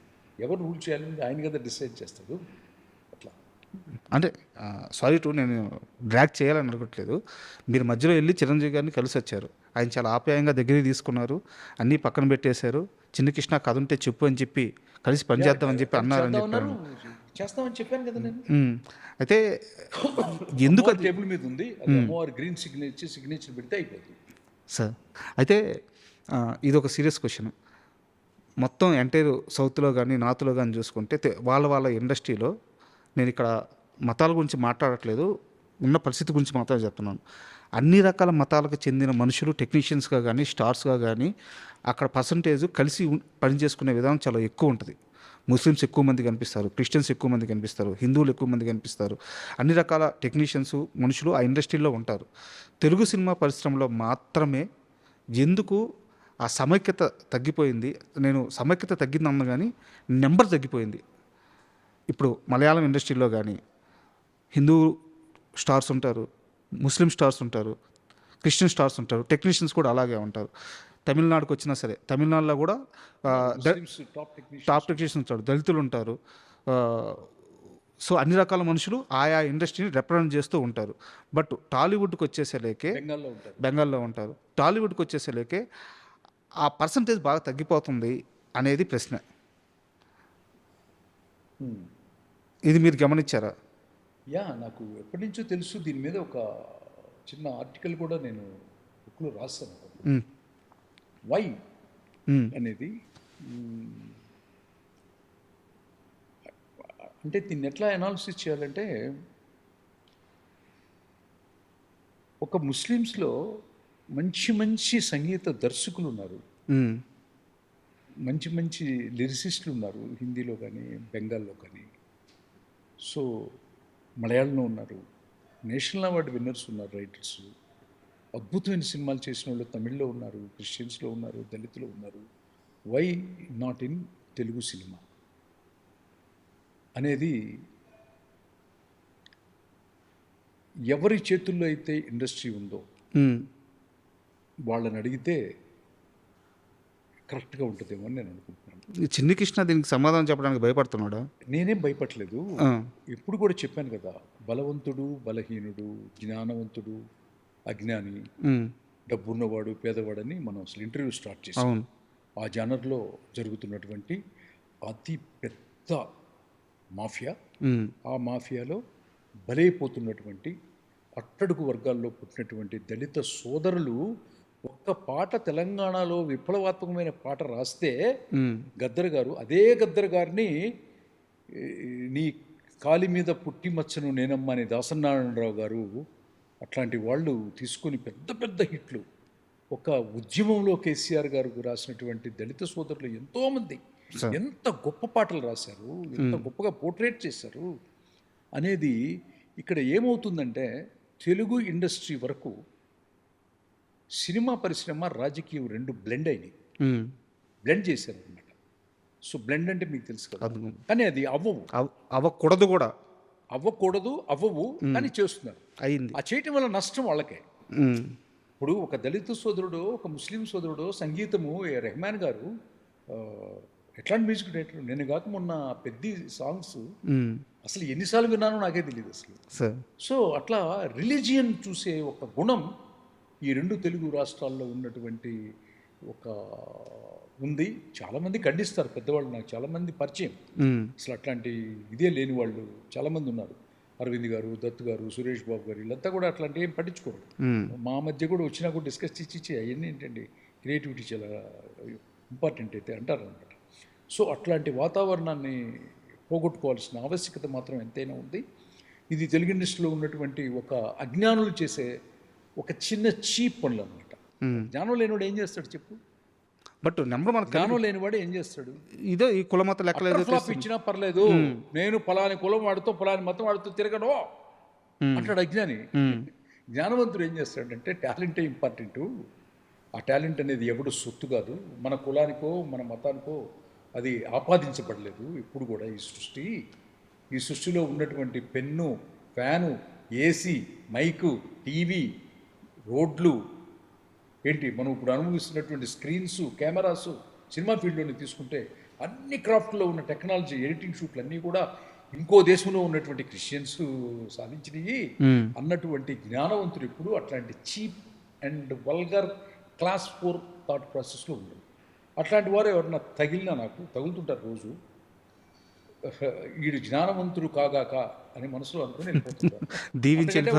ఎవరు రూల్ చేయాలని ఆయన కదా డిసైడ్ చేస్తాడు. అట్లా అంటే సారీ టు నేను డ్రాగ్ చేయాలని అనుకోవట్లేదు. మీరు మధ్యలో వెళ్ళి చిరంజీవి గారిని కలిసి వచ్చారు. ఆయన చాలా ఆప్యాయంగా దగ్గరికి తీసుకున్నారు, అన్నీ పక్కన పెట్టేశారు. చిన్న కృష్ణ కథ ఉంటే చెప్పు అని చెప్పి కలిసి పనిచేద్దామని చెప్పి అన్నారని చెప్పారు. చేస్తామని చెప్పాను కదా నేను. అయితే ఎందుకు టేబుల్ మీద ఉంది, గ్రీన్ సిగ్నేచర్ పెడితే అయిపోతుంది సార్. అయితే ఇది ఒక సీరియస్ క్వశ్చన్. మొత్తం ఎంటైర్ సౌత్లో కానీ నార్త్లో కానీ చూసుకుంటే వాళ్ళ ఇండస్ట్రీలో, నేను ఇక్కడ మతాల గురించి మాట్లాడట్లేదు, ఉన్న పరిస్థితి గురించి మాత్రమే చెప్తున్నాను. అన్ని రకాల మతాలకు చెందిన మనుషులు టెక్నీషియన్స్గా కానీ స్టార్స్గా కానీ అక్కడ పర్సంటేజ్ కలిసి పని చేసుకునే విధానం చాలా ఎక్కువ ఉంటుంది. ముస్లిమ్స్ ఎక్కువ మంది కనిపిస్తారు, క్రిస్టియన్స్ ఎక్కువ మంది కనిపిస్తారు, హిందువులు ఎక్కువ మంది కనిపిస్తారు. అన్ని రకాల టెక్నీషియన్స్ మనుషులు ఆ ఇండస్ట్రీలో ఉంటారు. తెలుగు సినిమా పరిశ్రమలో మాత్రమే ఎందుకు ఆ సమైక్యత తగ్గిపోయింది? నేను సమైక్యత తగ్గిందన్న కానీ నెంబర్ తగ్గిపోయింది. ఇప్పుడు మలయాళం ఇండస్ట్రీలో కానీ హిందూ స్టార్స్ ఉంటారు, ముస్లిం స్టార్స్ ఉంటారు, క్రిస్టియన్ స్టార్స్ ఉంటారు, టెక్నీషియన్స్ కూడా అలాగే ఉంటారు. తమిళనాడుకు వచ్చినా సరే, తమిళనాడులో కూడా టాప్ టెక్నీషియన్స్ ఉంటారు, దళితులు ఉంటారు. సో అన్ని రకాల మనుషులు ఆయా ఇండస్ట్రీని రిప్రజెంట్ చేస్తూ ఉంటారు. బట్ టాలీవుడ్కి వచ్చేసేలేకే బెంగాల్లో ఉంటారు. టాలీవుడ్కి వచ్చేసేలేకే ఆ పర్సంటేజ్ బాగా తగ్గిపోతుంది అనేది ప్రశ్న. ఇది మీరు గమనించారా? నాకు ఎప్పటి నుంచో తెలుసు. దీని మీద ఒక చిన్న ఆర్టికల్ కూడా నేను బుక్లో రాస్తాను. వై అనేది అంటే దీన్ని ఎట్లా అనాలిసిస్ చేయాలంటే, ఒక ముస్లిమ్స్లో మంచి మంచి సంగీత దర్శకులు ఉన్నారు, మంచి మంచి లిరిసిస్టులు ఉన్నారు, హిందీలో కానీ బెంగాల్లో కానీ. సో మలయాళంలో ఉన్నారు, నేషనల్ అవార్డు విన్నర్స్ ఉన్నారు, రైటర్స్. అద్భుతమైన సినిమాలు చేసిన వాళ్ళు తమిళ్లో ఉన్నారు, క్రిస్టియన్స్లో ఉన్నారు, దళితులు ఉన్నారు. Why not in Telugu cinema అనేది ఎవరి చేతుల్లో అయితే ఇండస్ట్రీ ఉందో వాళ్ళని అడిగితే కరెక్ట్గా ఉంటుందేమో అని నేను అనుకుంటున్నాను. చిన్ని కృష్ణ దీనికి సమాధానం చెప్పడానికి భయపడుతున్నాడా? నేనేం భయపడలేదు. ఎప్పుడు కూడా చెప్పాను కదా, బలవంతుడు బలహీనుడు, జ్ఞానవంతుడు అజ్ఞాని, డబ్బున్నవాడు పేదవాడని మనం అసలు ఇంటర్వ్యూ స్టార్ట్ చేసాం. ఆ జానర్లో జరుగుతున్నటువంటి అతి పెద్ద మాఫియా, ఆ మాఫియాలో బలైపోతున్నటువంటి అట్టడుగు వర్గాల్లో పుట్టినటువంటి దళిత సోదరులు ఒక్క పాట తెలంగాణలో విప్లవాత్మకమైన పాట రాస్తే గద్దర్ గారు, అదే గద్దర్ గారిని నీ కాలి మీద పుట్టి మచ్చను నేనమ్మా అని దాసనారాయణరావు గారు అట్లాంటి వాళ్ళు తీసుకొని పెద్ద పెద్ద హిట్లు. ఒక ఉద్యమంలో కేసీఆర్ గారు రాసినటువంటి దళిత సోదరులు ఎంతోమంది ఎంత గొప్ప పాటలు రాశారు, ఎంత గొప్పగా పోర్ట్రేట్ చేశారు అనేది. ఇక్కడ ఏమవుతుందంటే, తెలుగు ఇండస్ట్రీ వరకు సినిమా పరిశ్రమ రాజకీయం రెండు బ్లెండ్ అయినాయి, బ్లెండ్ చేశారు అనమాట. సో బ్లెండ్ అంటే మీకు తెలుసు కదా, కానీ అది అవ్వకూడదు కూడా, అవ్వవు కానీ చేస్తున్నారు. అయింది. ఆ చేయటం వల్ల నష్టం వాళ్ళకే. ఇప్పుడు ఒక దళిత సోదరుడు, ఒక ముస్లిం సోదరుడు సంగీతము, రెహమాన్ గారు ఎట్లాంటి మ్యూజిక్ డైరెక్టర్. నేను కాక మొన్న పెద్ద సాంగ్స్ అసలు ఎన్నిసార్లు విన్నానో నాకే తెలియదు అసలు. సో అట్లా రిలీజియన్ చూసే ఒక గుణం ఈ రెండు తెలుగు రాష్ట్రాల్లో ఉన్నటువంటి ఒక ఉంది. చాలామంది ఖండిస్తారు పెద్దవాళ్ళు, నాకు చాలామంది పరిచయం, అసలు అట్లాంటి ఇదే లేని వాళ్ళు చాలామంది ఉన్నారు. అరవింద్ గారు, దత్ గారు, సురేష్ బాబు గారు వీళ్ళంతా కూడా అట్లాంటివి ఏం పట్టించుకోరు. మ్మ్. మా మధ్య కూడా వచ్చినా కూడా డిస్కస్ చేసి అవన్నీ ఏంటండి క్రియేటివిటీ చాలా ఇంపార్టెంట్ అయితే అంటారు అనమాట. సో అట్లాంటి వాతావరణాన్ని పోగొట్టుకోవాల్సిన ఆవశ్యకత మాత్రం ఎంతైనా ఉంది. ఇది తెలుగు ఇండస్ట్రీలో ఉన్నటువంటి ఒక అజ్ఞానులు చేసే ఒక చిన్న చీప్ పనులు అనమాట. జ్ఞానం లేనివాడు ఏం చేస్తాడు చెప్పు? బట్ నెంబర్ మనకు జ్ఞానం లేనివాడు ఏం చేస్తాడు? ఇదో ఈ కులమత లెక్కలేదు ఫ్లాప్ ఇచ్చినా పర్లేదు, నేను పలాని కులం వాడుతూ పలాని మతం వాడుతూ తిరగను అంటాడు అజ్ఞాని. జ్ఞానవంతుడు ఏం చేస్తాడంటే టాలెంటే ఇంపార్టెంట్. ఆ టాలెంట్ అనేది ఎవడు సొత్తు కాదు, మన కులానికో మన మతానికో అది ఆపాదించబడలేదు ఇప్పుడు కూడా. ఈ సృష్టిలో ఉన్నటువంటి pen, fan, AC, mic, TV, రోడ్లు ఏంటి మనం ఇప్పుడు అనుభవిస్తున్నటువంటి స్క్రీన్స్, కెమెరాస్, సినిమా ఫీల్డ్లోని తీసుకుంటే అన్ని క్రాఫ్ట్లో ఉన్న టెక్నాలజీ, ఎడిటింగ్ షూట్లు అన్నీ కూడా ఇంకో దేశంలో ఉన్నటువంటి క్రిస్టియన్స్ సాధించినవి అన్నటువంటి జ్ఞానవంతుడు ఎప్పుడు అట్లాంటి cheap and vulgar class 4 thought ప్రాసెస్లో ఉండదు. అట్లాంటి వారు ఎవరన్నా తగిలినా నాకు తగులుతుంటారు రోజు. వీడు జ్ఞానవంతుడు కాగాక అని మనసులో అనుకుని వెళ్ళిపోతుంటారు. దీవించండి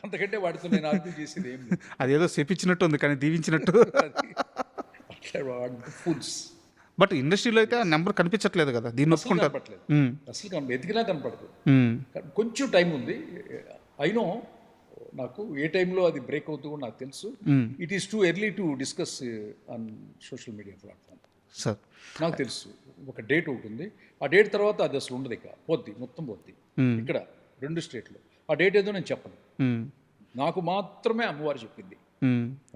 అంతకంటే వాడితో నేను ఆర్గ్యూ చేసేది ఏం లేదు. అదేదో చెప్పించినట్టు ఉంది కానీ దీవించినట్టు. ఫుల్స్. బట్ ఇండస్ట్రీలో అయితే ఆ నెంబర్ కనిపించట్లేదు కదా, దీన్ని ఒప్పుకుంటారు. కనపడలేదు అసలు, ఎతికినా కనపడదు. కొంచెం టైం ఉంది. అయినో నాకు ఏ టైంలో అది బ్రేక్ అవుతూ కూడా నాకు తెలుసు. It is too early to discuss on social media platform. Sir నాకు తెలుసు ఒక డేట్ ఒకటి ఉంది, ఆ డేట్ తర్వాత అది అసలు ఉండదు, ఇక పోద్ది, మొత్తం పోద్ది. ఇక్కడ 2 స్టేట్లో ఆ డేట్ ఏదో నేను చెప్పను, నాకు మాత్రమే అమ్మవారు చెప్పింది.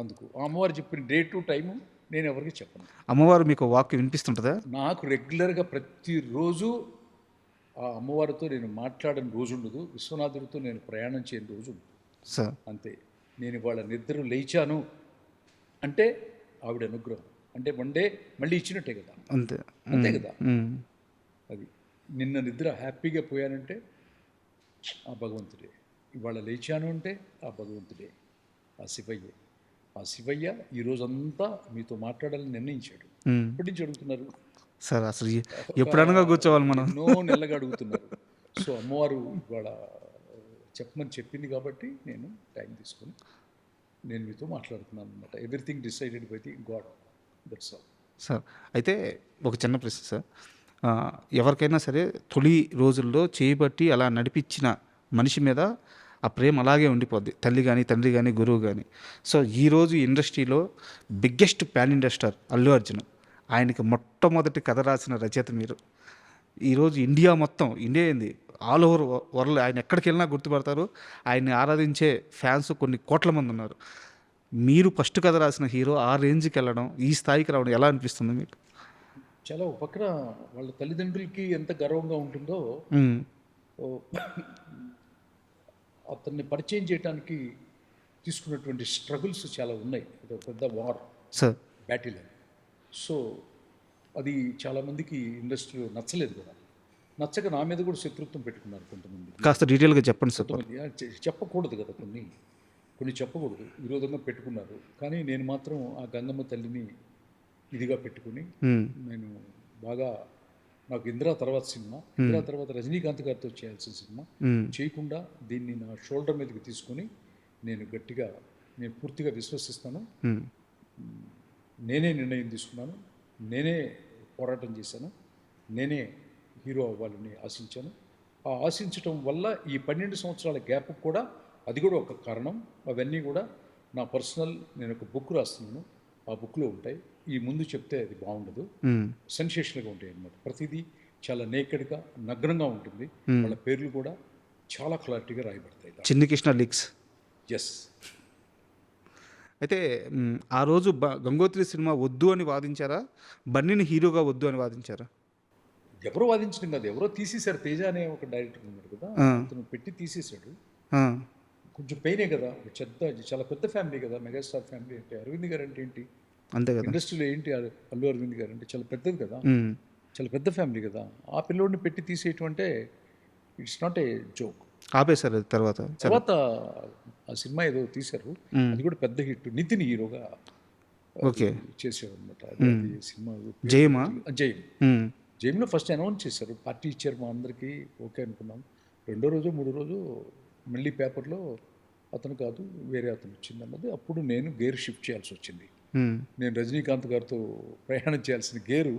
అందుకు ఆ అమ్మవారు చెప్పిన డేటు టైము నేను ఎవరికి చెప్పను. అమ్మవారు మీకు వాక్యం వినిపిస్తుంటుందా? నాకు రెగ్యులర్గా ప్రతిరోజు ఆ అమ్మవారితో నేను మాట్లాడని రోజు ఉండదు, విశ్వనాథుడితో నేను ప్రయాణం చేయని రోజు ఉండదు. సార్ అంతే. నేను వాళ్ళ నిద్ర లేచాను అంటే ఆవిడ అనుగ్రహం, అంటే వన్ డే మళ్ళీ ఇచ్చినట్టే కదా, అంతే అంతే కదా. అది నిన్న నిద్ర హ్యాపీగా పోయానంటే ఆ భగవంతుడే, ఇవాళ లేచాను అంటే ఆ భగవంతుడే, ఆ శివయ్యే. ఆ శివయ్య ఈరోజంతా మీతో మాట్లాడాలని నిర్ణయించాడు. ఇప్పటి నుంచి అడుగుతున్నారు సార్, అసలు ఎప్పుడనగా కూర్చోవాలి మనం, ఎన్నో నెలలుగా అడుగుతున్నారు. సో అమ్మవారు ఇవాళ చెప్పమని చెప్పింది కాబట్టి నేను టైం తీసుకొని నేను మీతో మాట్లాడుతున్నాను అనమాట. Everything decided by the God, that's all. Sir అయితే ఒక చిన్న ప్రశ్న సార్, ఎవరికైనా సరే తొలి రోజుల్లో చేయబట్టి అలా నడిపించిన మనిషి మీద ఆ ప్రేమ అలాగే ఉండిపోద్ది, తల్లి కానీ తండ్రి కానీ గురువు కానీ. సో ఈరోజు ఇండస్ట్రీలో biggest pan India star Allu Arjun, ఆయనకి మొట్టమొదటి కథ రాసిన రచయిత మీరు. ఈరోజు ఇండియా మొత్తం, ఇండియా ఏంది ఆల్ ఓవర్ వరల్డ్ ఆయన ఎక్కడికి వెళ్ళినా గుర్తుపడతారు. ఆయన్ని ఆరాధించే ఫ్యాన్స్ కొన్ని కోట్ల మంది ఉన్నారు. మీరు ఫస్ట్ కథ రాసిన హీరో ఆ రేంజ్కి వెళ్ళడం, ఈ స్థాయికి రావడం ఎలా అనిపిస్తుంది మీకు? చాలా ఒక పక్కన వాళ్ళ తల్లిదండ్రులకి ఎంత గర్వంగా ఉంటుందో, అతన్ని పరిచయం చేయడానికి తీసుకున్నటువంటి స్ట్రగుల్స్ చాలా ఉన్నాయి. ఇది ఒక పెద్ద వార్, సార్ బ్యాటిల్. సో అది చాలామందికి ఇండస్ట్రీలో నచ్చలేదు కూడా, నచ్చక నా మీద కూడా శత్రుత్వం పెట్టుకున్నారు కొంతమంది. కాస్త డీటెయిల్గా చెప్పండి సార్. కొంతమంది చెప్పకూడదు కదా, కొన్ని చెప్పకూడదు, విరోధంగా పెట్టుకున్నారు. కానీ నేను మాత్రం ఆ గంగమ్మ తల్లిని ఇదిగా పెట్టుకుని నేను బాగా, నాకు ఇందిరా తర్వాత సినిమా, ఇందిరా తర్వాత రజనీకాంత్ గారితో చేయాల్సిన సినిమా చేయకుండా దీన్ని నా షోల్డర్ మీదకి తీసుకొని నేను గట్టిగా, నేను పూర్తిగా విశ్వసిస్తాను. నేనే నిర్ణయం తీసుకున్నాను, నేనే పోరాటం చేశాను, నేనే హీరో అవ్వాలని ఆశించాను. ఆ ఆశించటం వల్ల ఈ 12 సంవత్సరాల గ్యాప్ కూడా అది కూడా ఒక కారణం. అవన్నీ కూడా నా పర్సనల్, నేను ఒక బుక్ రాస్తున్నాను, ఆ బుక్లో ఉంటాయి. ఈ ముందు చెప్తే అది బాగుండదు, సెన్సేషన్గా ఉంటాయి అన్నమాట. ప్రతిదీ చాలా నేకెడ్గా, నగ్నంగా ఉంటుంది. వాళ్ళ పేర్లు కూడా చాలా క్లారిటీగా రాయబడతాయి. చిన్ని కృష్ణ లీక్స్. ఎస్. అయితే ఆ రోజు గంగోత్రి సినిమా వద్దు అని వాదించారా, బన్నీని హీరోగా వద్దు అని వాదించారా? ఎవరో వాదించడం కాదు, ఎవరో తీసేశారు. తేజ అనే ఒక డైరెక్టర్ ఉన్నాడు కదా, అతను పెట్టి తీసేశాడు. కొంచెం పెయినే కదా, చాలా పెద్ద ఫ్యామిలీ కదా, మెగాస్టార్ ఫ్యామిలీ అంటే. అరవింద్ గారు అంటే ఏంటి, అంతే కదా, ఇండస్ట్రీలో ఏంటి అల్లు అరవింద్ గారు అంటే చాలా పెద్దది కదా, చాలా పెద్ద ఫ్యామిలీ కదా. ఆ పిల్లోడిని పెట్టి తీసేయటం అంటే ఇట్స్ నాట్ ఏ జోక్. ఆపేశారు తర్వాత ఆ సినిమా ఏదో తీశారు, అది కూడా పెద్ద హిట్. నితిన్ హీరోగా ఓకే చేశారు అనమాట. సినిమా జయమా? జైమ్. జైమ్లో ఫస్ట్ అనౌన్స్ చేశారు, పార్టీ ఇచ్చారు, మా అందరికీ ఓకే అనుకున్నాం. రెండో రోజు మూడో రోజు మళ్ళీ పేపర్లో అతను కాదు వేరే అతను వచ్చింది అన్నది. అప్పుడు నేను గేర్ షిఫ్ట్ చేయాల్సి వచ్చింది. నేను రజనీకాంత్ గారితో ప్రయాణం చేయాల్సిన గేరు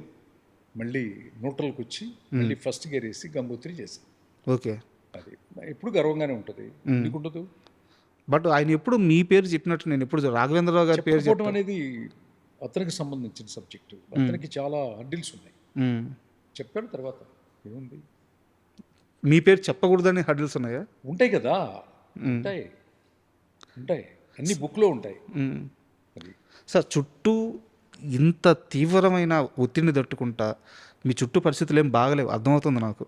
మళ్ళీ న్యూట్రల్కి వచ్చి మళ్ళీ ఫస్ట్ గేర్ వేసి గంగోత్రి చేశాను. ఓకే. అది ఎప్పుడు గర్వంగానే ఉంటుంది. ఎందుకుండదు? బట్ ఆయన ఎప్పుడు మీ పేరు చెప్పినట్టు నేను ఎప్పుడు రాఘవేంద్రరావు గారి పేరు చెప్పకపోవడం అనేది అతనికి సంబంధించిన సబ్జెక్టు. అతనికి చాలా హడ్డిల్స్ ఉన్నాయి. చెప్పాడు తర్వాత ఏముంది, మీ పేరు చెప్పకూడదని హడిల్స్ ఉన్నాయా? ఉంటాయి కదా, ఉంటాయి ఉంటాయి అన్ని బుక్లో ఉంటాయి. అది సార్, చుట్టూ ఇంత తీవ్రమైన ఒత్తిడిని తట్టుకుంటా మీ చుట్టూ పరిస్థితులు ఏం బాగలేవు, అర్థమవుతుంది నాకు.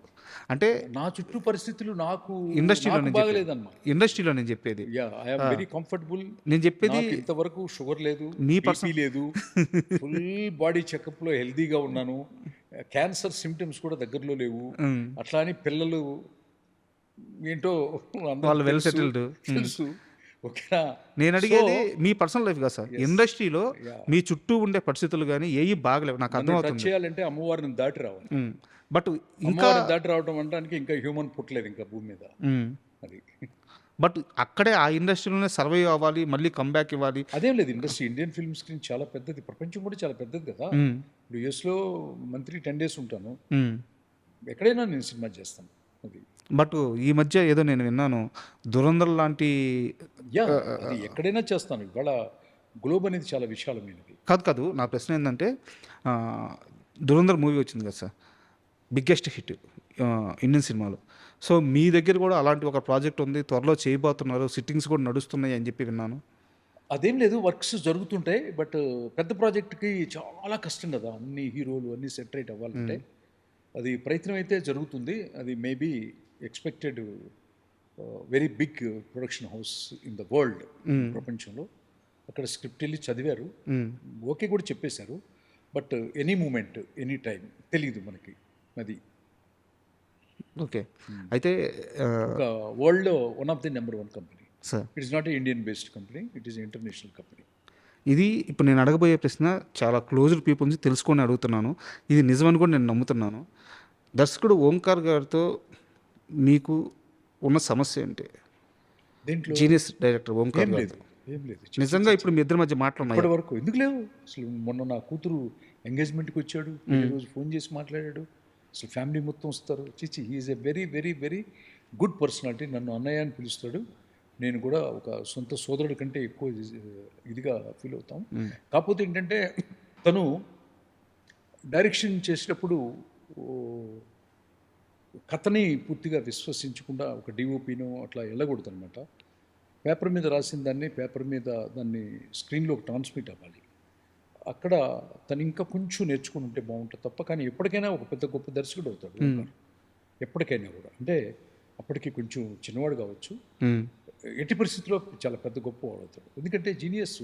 అంటే నా చుట్టూ పరిస్థితులు నాకు ఇండస్ట్రీలో బాగలేదన్నమాట. ఇండస్ట్రీలో నేను చెప్పేది, ఐఎమ్ వెరీ కంఫర్టబుల్. నేను చెప్పేది ఇంతవరకు షుగర్ లేదు, మీ బీపీ లేదు, ఫుల్ బాడీ చెకప్లో హెల్తీగా ఉన్నాను. క్యాన్సర్ సిమ్టమ్స్ కూడా దగ్గరలో లేవు. అట్లా అని పిల్లలు ఏంటో వాళ్ళు వెల్ సెటిల్డ్ తెలుసు. ఓకేనా? నేను అడిగేది మీ పర్సనల్ లైఫ్ కదా సార్. ఇండస్ట్రీలో మీ చుట్టూ ఉండే పరిస్థితులు కానీ ఏవి బాగలేవు, నాకు అర్థమవుతుంది. చేయాలంటే అమ్మవారిని దాటి రావాలి. బట్ ఇంకా దాటి రావడం అంటే ఇంకా హ్యూమన్ పుట్టలేదు ఇంకా భూమి మీద. అది బట్ అక్కడే ఆ ఇండస్ట్రీలోనే సర్వైవ్ అవ్వాలి, మళ్ళీ కంబ్యాక్ ఇవ్వాలి. అదేం లేదు, ఇండస్ట్రీ ఇండియన్ ఫిల్మ్ స్క్రీన్ చాలా పెద్దది, ప్రపంచం కూడా చాలా పెద్దది కదా. ఇప్పుడు యూఎస్లో మంత్లీ 10 days ఉంటాను, ఎక్కడైనా నేను సినిమా చేస్తాను. అది బట్ ఈ మధ్య ఏదో నేను విన్నాను, దురంధర్ లాంటి అది ఎక్కడైనా చేస్తాను. ఇవాళ గ్లోబ్ అనేది చాలా విశాలమైనది. కాదు, నా ప్రశ్న ఏంటంటే దురంధర్ మూవీ వచ్చింది కదా సార్, బిగ్గెస్ట్ హిట్ ఇండియన్ సినిమాలో. సో మీ దగ్గర కూడా అలాంటి ఒక ప్రాజెక్ట్ ఉంది, త్వరలో చేయబోతున్నారు, సిట్టింగ్స్ కూడా నడుస్తున్నాయి అని చెప్పి విన్నాను. అదేం లేదు, వర్క్స్ జరుగుతుంటాయి. బట్ పెద్ద ప్రాజెక్ట్కి చాలా కష్టం కదా, అన్ని హీరోలు అన్నీ సెటరేట్ అవ్వాలంటే. అది ప్రయత్నం అయితే జరుగుతుంది. అది maybe expected very big production house in the world, ప్రపంచంలో. అక్కడ స్క్రిప్ట్ వెళ్ళి చదివారు, ఓకే కూడా చెప్పేశారు. But any moment any time తెలియదు మనకి. అది ఓకే. అయితే ఒక వరల్డ్లో one of the number 1 company. Sir, it is not a Indian based company, it is international company. ఇది ఇప్పుడు నేను అడగబోయే ప్రశ్న చాలా క్లోజ్డ్ పీపుల్ నుంచి తెలుసుకొని అడుగుతున్నాను. ఇది నిజమని కూడా నేను నమ్ముతున్నాను. దర్శకుడు ఓంకార్ గారితో మీకు ఉన్న సమస్య ఏంటి? దీంట్లో జీనియస్ డైరెక్టర్ ఓంకార్ ఏం గారు లేదు, ఏం లేదు. నిజంగా ఇప్పుడు మీ ఇద్దరి మధ్య మాట్లాడున్నాయి. ఇప్పటి వరకు ఎందుకు లేవు అసలు? మొన్న నా కూతురు ఎంగేజ్మెంట్కి వచ్చాడు, రోజు ఫోన్ చేసి మాట్లాడాడు. అసలు ఫ్యామిలీ మొత్తం వస్తారు. చిచి, he is a very very very good personality. నన్ను అన్నయ్య అని పిలుస్తాడు. నేను కూడా ఒక సొంత సోదరుడి కంటే ఎక్కువ ఇదిగా ఫీల్ అవుతాం. కాకపోతే ఏంటంటే తను డైరెక్షన్ చేసేటప్పుడు కథని పూర్తిగా విశ్వసించకుండా ఒక డిఓపినో అట్లా వెళ్ళకూడదు అనమాట. పేపర్ మీద రాసిన దాన్ని పేపర్ మీద దాన్ని స్క్రీన్లో ట్రాన్స్మిట్ అవ్వాలి. అక్కడ తను ఇంకా కొంచెం నేర్చుకుని ఉంటే బాగుంటుంది తప్ప. కానీ ఎప్పటికైనా ఒక పెద్ద గొప్ప దర్శకుడు అవుతాడు ఎప్పటికైనా కూడా. అంటే అప్పటికి కొంచెం చిన్నవాడు కావచ్చు, ఎట్టి పరిస్థితుల్లో చాలా పెద్ద గొప్ప వాడు అవుతాడు. ఎందుకంటే జీనియస్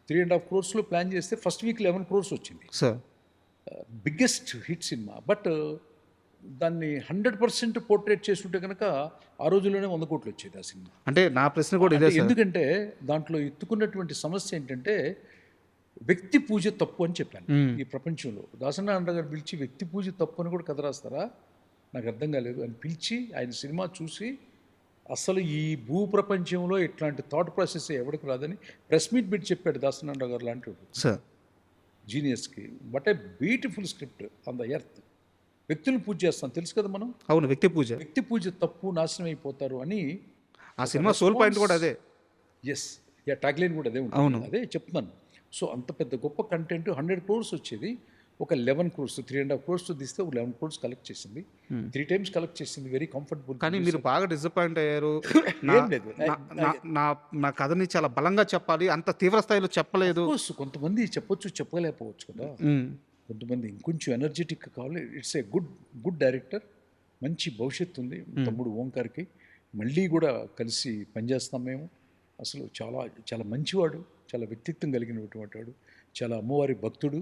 3.5 crores ప్లాన్ చేస్తే ఫస్ట్ వీక్ 11 crores వచ్చింది. Sir, biggest hit cinema. But దాన్ని 100% పోర్ట్రేట్ చేస్తుంటే కనుక ఆ రోజుల్లోనే 100 కోట్లు వచ్చేది ఆ సినిమా. అంటే నా ప్రశ్న కూడా ఇదే సార్. ఎందుకంటే దాంట్లో ఎత్తుకున్నటువంటి సమస్య ఏంటంటే వ్యక్తి పూజ తప్పు అని చెప్పాను. ఈ ప్రపంచంలో దాసనారాయణ గారు పిలిచి వ్యక్తి పూజ తప్పు అని కూడా కథ రాస్తారా? నాకు అర్థం కాలేదు. అని పిలిచి ఆయన సినిమా చూసి అసలు ఈ భూ ప్రపంచంలో ఇట్లాంటి థాట్ ప్రాసెస్ ఎవరికి రాదని ప్రెస్ మీట్ పెట్టి చెప్పాడు దాసనారాయణ గారు లాంటి సార్ జీనియస్కి. But a beautiful script on the earth. వ్యక్తులు పూజ చేస్తాం తెలుసు కదా మనం. అవును, వ్యక్తి పూజ. వ్యక్తి పూజ తప్పు, నాశనం అయిపోతారు అని ఆ సినిమా సోల్ పాయింట్ కూడా అదే. ఎస్, ట్యాగ్లైన్ కూడా అదే ఉంటుంది. అదే చెప్తున్నాను. సో అంత పెద్ద గొప్ప కంటెంట్ 100 crores వచ్చేది. ఒక 11 crores, 3.5 crores తీస్తే ఒక 11 crores కలెక్ట్ చేసింది. 3 times కలెక్ట్ చేసింది. Very comfortable. కానీ మీరు బాగా డిసప్పాయింట్ అయ్యారు. ఏం లేదు, నా కథని చాలా బలంగా చెప్పాలి, అంత తీవ్ర స్థాయిలో చెప్పలేదు. కొంతమంది చెప్పొచ్చు, చెప్పలేకపోవచ్చు కదా. కొంతమంది ఇంకొంచెం ఎనర్జెటిక్ కావాలి. ఇట్స్ ఏ గుడ్ డైరెక్టర్, మంచి భవిష్యత్తు ఉంది తమ్ముడు ఓంకార్కి. మళ్ళీ కూడా కలిసి పనిచేస్తాం మేము. అసలు చాలా చాలా మంచివాడు, చాలా వ్యక్తిత్వం కలిగినటువంటి వాడు, చాలా అమ్మవారి భక్తుడు.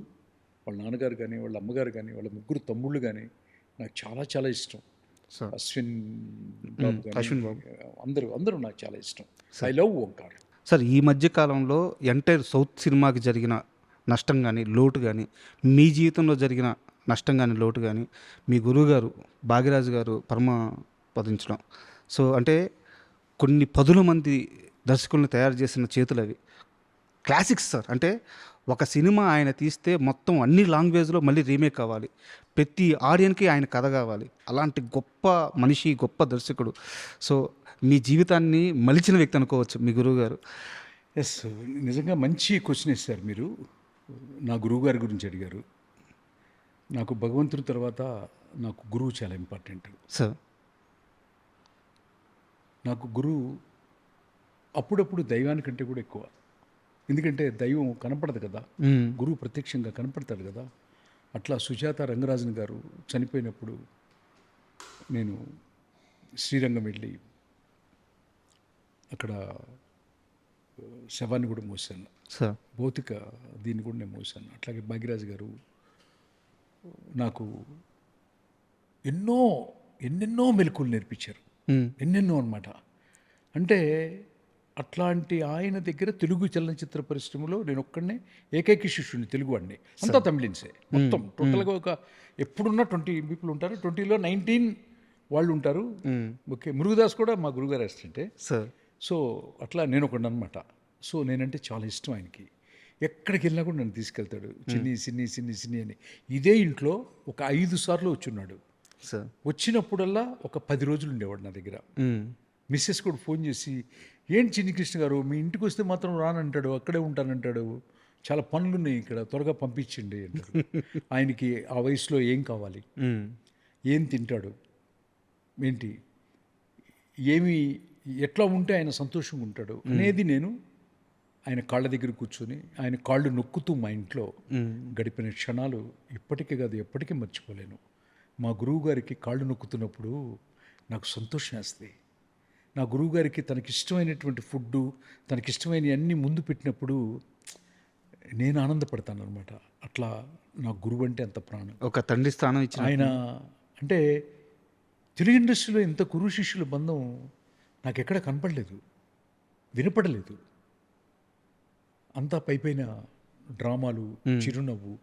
వాళ్ళ నాన్నగారు కానీ, వాళ్ళ అమ్మగారు కానీ, వాళ్ళ 3 తమ్ముళ్ళు కానీ నాకు చాలా చాలా ఇష్టం. అశ్విన్ బాబు, అందరూ నాకు చాలా ఇష్టం. I love Omkar. సార్, ఈ మధ్య కాలంలో ఎంటైర్ సౌత్ సినిమాకి జరిగిన నష్టం కానీ, లోటు కానీ, మీ జీవితంలో జరిగిన నష్టం కానీ, లోటు కానీ, మీ గురువు గారు భాగ్యరాజు గారు పరమ పదించడం, సో అంటే కొన్ని పదుల మంది దర్శకులను తయారు చేసిన చేతులు అవి. Classics sir. అంటే ఒక సినిమా ఆయన తీస్తే మొత్తం అన్ని లాంగ్వేజ్లో మళ్ళీ రీమేక్ అవ్వాలి, ప్రతి ఆడియన్కి ఆయన కథ కావాలి. అలాంటి గొప్ప మనిషి, గొప్ప దర్శకుడు. సో మీ జీవితాన్ని మలిచిన వ్యక్తి అనుకోవచ్చు మీ గురువు గారు. ఎస్, నిజంగా మంచి క్వశ్చన్ వేశారు మీరు. నా గురువు గారి గురించి అడిగారు. నాకు భగవంతుడి తర్వాత నాకు గురువు చాలా ఇంపార్టెంట్. సార్ నాకు గురువు అప్పుడప్పుడు దైవానికంటే కూడా ఎక్కువ. ఎందుకంటే దైవం కనపడదు కదా, గురువు ప్రత్యక్షంగా కనపడతాడు కదా. అట్లా సుజాత రంగరాజన్ గారు చనిపోయినప్పుడు నేను శ్రీరంగం వెళ్ళి అక్కడ శవాన్ని కూడా మోసాను, సార్ భౌతిక దీన్ని కూడా నేను మోసాను. అట్లాగే భాగ్యరాజు గారు నాకు ఎన్నెన్నో మెలకువలు నేర్పించారు, ఎన్నెన్నో అనమాట. అంటే అట్లాంటి ఆయన దగ్గర తెలుగు చలనచిత్ర పరిశ్రమలో నేను ఒక్కడనే ఏకైక శిష్యుని, తెలుగు వాడిని. అంతా తమిళిన్సే మొత్తం. టోటల్గా ఒక ఎప్పుడున్న 20 పీపుల్ ఉంటారు, 20లో 19 వాళ్ళు ఉంటారు. ఓకే, మురుగదాస్ కూడా మా గురుగారు అసిస్టెంటే సార్. సో అట్లా నేను ఒకడు అనమాట. సో నేనంటే చాలా ఇష్టం ఆయనకి. ఎక్కడికి వెళ్ళినా కూడా నన్ను తీసుకెళ్తాడు, చిన్ని సిన్ని సిన్ని సిన్ని అని. ఇదే ఇంట్లో ఒక 5 సార్లు వచ్చున్నాడు. సార్ వచ్చినప్పుడల్లా ఒక 10 రోజులు ఉండేవాడు నా దగ్గర. మిస్సెస్ కూడా ఫోన్ చేసి, ఏంటి చిన్ని కృష్ణ గారు మీ ఇంటికి వస్తే మాత్రం రానంటాడు, అక్కడే ఉంటానంటాడు, చాలా పనులు ఉన్నాయి ఇక్కడ, త్వరగా పంపించండి అంటారు. ఆయనకి ఆ వయసులో ఏం కావాలి, ఏం తింటాడు, ఏంటి, ఏమి ఎట్లా ఉంటే ఆయన సంతోషంగా ఉంటాడు అనేది నేను ఆయన కాళ్ళ దగ్గర కూర్చొని ఆయన కాళ్ళు నొక్కుతూ మా ఇంట్లో గడిపిన క్షణాలు ఇప్పటికీ కాదు ఎప్పటికీ మర్చిపోలేను. మా గురువు గారికి కాళ్ళు నొక్కుతున్నప్పుడు నాకు సంతోషం వేస్తుంది. నా గురువుగారికి తనకిష్టమైనటువంటి ఫుడ్డు, తనకిష్టమైన అన్నీ ముందు పెట్టినప్పుడు నేను ఆనందపడతాను అనమాట. అట్లా నా గురువు అంటే అంత ప్రాణం. ఒక తండ్రి స్థానం ఇచ్చిన ఆయన అంటే తెలుగు ఇండస్ట్రీలో ఇంత గురు శిష్యుల బంధం నాకు ఎక్కడ కనపడలేదు, వినపడలేదు. అంతా పైపైన డ్రామాలు, చిరునవ్వు,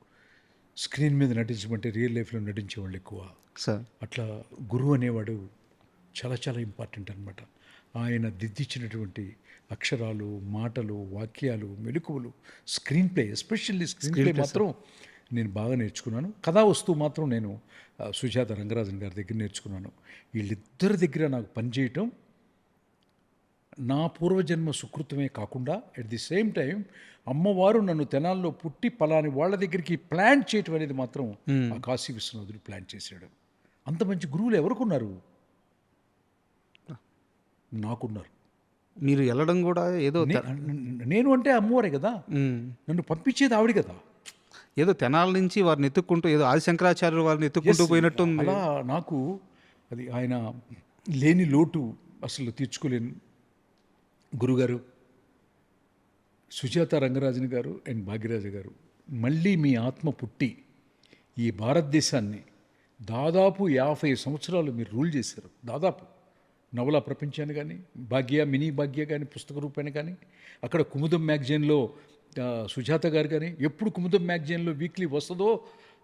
స్క్రీన్ మీద నటించమంటే రియల్ లైఫ్లో నటించేవాళ్ళు ఎక్కువ. సార్ అట్లా గురువు అనేవాడు చాలా చాలా ఇంపార్టెంట్ అనమాట. ఆయన దిద్దిచ్చినటువంటి అక్షరాలు, మాటలు, వాక్యాలు, మెలకువలు, screen play, especially screen play మాత్రం నేను బాగా నేర్చుకున్నాను. కథా వస్తువు మాత్రం నేను సుజాత రంగరాజన్ గారి దగ్గర నేర్చుకున్నాను. వీళ్ళిద్దరి దగ్గర నాకు పనిచేయటం నా పూర్వజన్మ సుకృతమే కాకుండా అట్ ది సేమ్ టైం అమ్మవారు నన్ను తెనాల్లో పుట్టి పలాని వాళ్ళ దగ్గరికి ప్లాన్ చేయటం అనేది మాత్రం ఆ కాశీ విశ్వనాథుడు ప్లాన్ చేశాడు. అంత మంచి గురువులు ఎవరుకున్నారు? నాకున్నారు. మీరు వెళ్ళడం కూడా ఏదో నేను అంటే అమ్మవారే కదా, నన్ను పంపించేది ఆవిడ కదా. ఏదో తెనాల నుంచి వారిని ఎత్తుక్కుంటూ, ఏదో ఆదిశంకరాచార్యులు వారిని ఎత్తుక్కుంటూ పోయినట్టు ఉంది. అలా నాకు అది ఆయన లేని లోటు అసలు తీర్చుకోలేను. గురుగారు సుజాత రంగరాజన్ గారు అండ్ భాగ్యరాజు గారు, మళ్ళీ మీ ఆత్మ పుట్టి ఈ భారతదేశాన్ని దాదాపు 50 సంవత్సరాలు మీరు రూల్ చేశారు. దాదాపు నవలా ప్రపంచాన్ని కానీ, భాగ్య, మినీ భాగ్య కానీ, పుస్తక రూపాన్ని కానీ, అక్కడ కుముదం మ్యాగజైన్లో సుజాత గారు కానీ, ఎప్పుడు కుముదం మ్యాగజైన్లో వీక్లీ వస్తుందో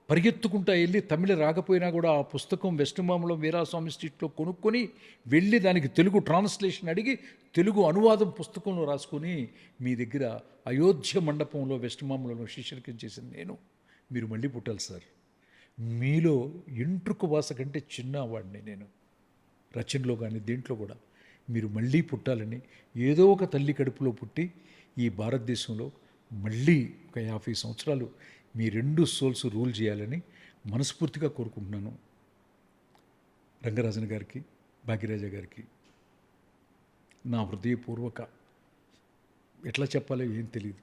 పరిగెత్తుకుంటా వెళ్ళి, తమిళ రాకపోయినా కూడా ఆ పుస్తకం వెస్ట్మాంలో వీరాస్వామి స్ట్రీట్లో కొనుక్కొని వెళ్ళి దానికి తెలుగు ట్రాన్స్లేషన్ అడిగి తెలుగు అనువాదం పుస్తకంలో రాసుకొని మీ దగ్గర అయోధ్య మండపంలో వెస్ట్మాంలో శిష్యరికం చేసింది నేను. మీరు మళ్ళీ పుట్టాలి సార్. మీలో ఎంట్రుకు వాస కంటే చిన్నవాడిని నేను, రచనలో కానీ దేంట్లో కూడా. మీరు మళ్ళీ పుట్టాలని, ఏదో ఒక తల్లి కడుపులో పుట్టి ఈ భారతదేశంలో మళ్ళీ ఒక 50 సంవత్సరాలు మీ 2 సోల్స్ రూల్ చేయాలని మనస్ఫూర్తిగా కోరుకుంటున్నాను. రంగరాజన్ గారికి, భాగ్యరాజ గారికి నా హృదయపూర్వక, ఎట్లా చెప్పాలో ఏం తెలియదు,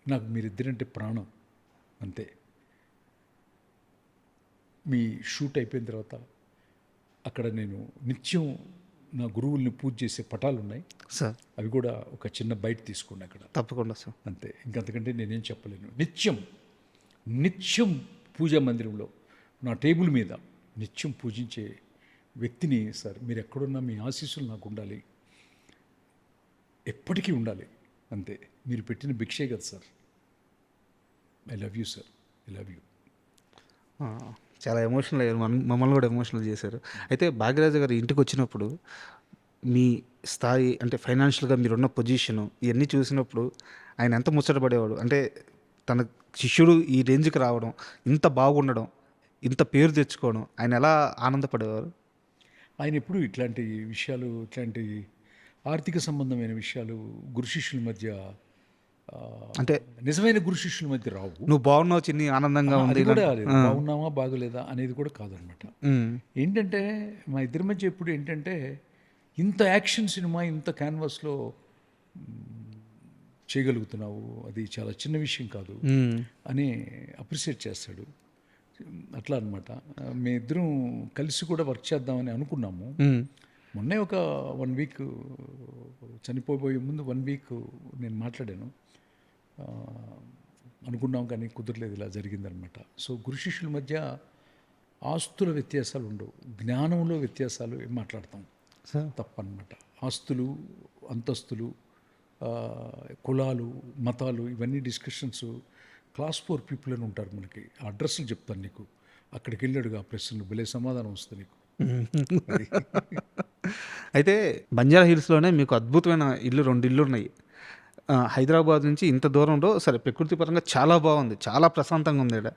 నాకు మీరిద్దరంటే ప్రాణం అంతే. మీ షూట్ అయిపోయిన తర్వాత అక్కడ నేను నిత్యం నా గురువుల్ని పూజ చేసే పటాలు ఉన్నాయి సార్. అవి కూడా ఒక చిన్న బయట తీసుకోండి అక్కడ. తప్పకుండా సార్. అంతే, ఇంకంతకంటే నేనేం చెప్పలేను. నిత్యం పూజా మందిరంలో నా టేబుల్ మీద నిత్యం పూజించే వ్యక్తిని సార్. మీరు ఎక్కడున్నా మీ ఆశీస్సులు నాకు ఉండాలి, ఎప్పటికీ ఉండాలి. అంతే, మీరు పెట్టిన భిక్షే కదా sir. I love you sir, I love you. చాలా ఎమోషనల్ అయ్యారు, మమ్మల్ని కూడా ఎమోషనల్ చేశారు. అయితే భాగ్యరాజు గారు ఇంటికి వచ్చినప్పుడు మీ స్థాయి అంటే ఫైనాన్షియల్గా మీరున్న పొజిషను ఇవన్నీ చూసినప్పుడు ఆయన ఎంత ముచ్చటపడేవాడు? అంటే తన శిష్యుడు ఈ రేంజ్కి రావడం, ఇంత బాగుండడం, ఇంత పేరు తెచ్చుకోవడం ఆయన ఎలా ఆనందపడేవారు? ఆయన ఎప్పుడు ఇట్లాంటి విషయాలు, ఇట్లాంటి ఆర్థిక సంబంధమైన విషయాలు గురు శిష్యుల మధ్య ఆ, అంటే నిజమైన గురు శిష్యుల మధ్య రావు. నువ్వు బాగున్నావు చిన్ని, ఆనందంగా ఉంది అది కూడా ఇలా- లేదు. బాగున్నామా బాగలేదా అనేది కూడా కాదనమాట. ఉమ్, ఏంటంటే మా ఇద్దరి మధ్య ఎప్పుడు ఏంటంటే ఇంత యాక్షన్ సినిమా ఇంత క్యాన్వాస్లో చేయగలుగుతున్నావు, అది చాలా చిన్న విషయం కాదు ఉమ్, అని అప్రిషియేట్ చేస్తాడు. అట్లా అనమాట. మీ ఇద్దరం కలిసి కూడా వర్క్ చేద్దామని అనుకున్నాము. ఉమ్, మొన్నే ఒక 1 వీక్ చనిపోబోయే ముందు 1 వీక్ నేను మాట్లాడాను. ఆ, అనుకున్నాం కానీ కుదరలేదు, ఇలా జరిగిందనమాట. సో గురు శిష్యుల మధ్య ఆస్తుల వ్యత్యాసాలు ఉండవు, జ్ఞానంలో వ్యత్యాసాలు మాట్లాడతాం, సార్ తప్పనమాట. ఆస్తులు, అంతస్తులు, ఆ, కులాలు, మతాలు, ఇవన్నీ డిస్కషన్స్ క్లాస్ 4 పీపుల్ అని ఉంటారు మనకి. ఆ అడ్రస్లు చెప్తాను నీకు, అక్కడికి వెళ్ళాడుగా ఆ ప్రశ్నలు, భలే సమాధానం వస్తుంది నీకు. అయితే బంజారా హిల్స్లోనే మీకు అద్భుతమైన ఇల్లు, 2 ఇల్లు ఉన్నాయి. హైదరాబాద్ నుంచి ఇంత దూరంలో సరే ప్రకృతి పరంగా చాలా బాగుంది, చాలా ప్రశాంతంగా ఉంది ఈడ.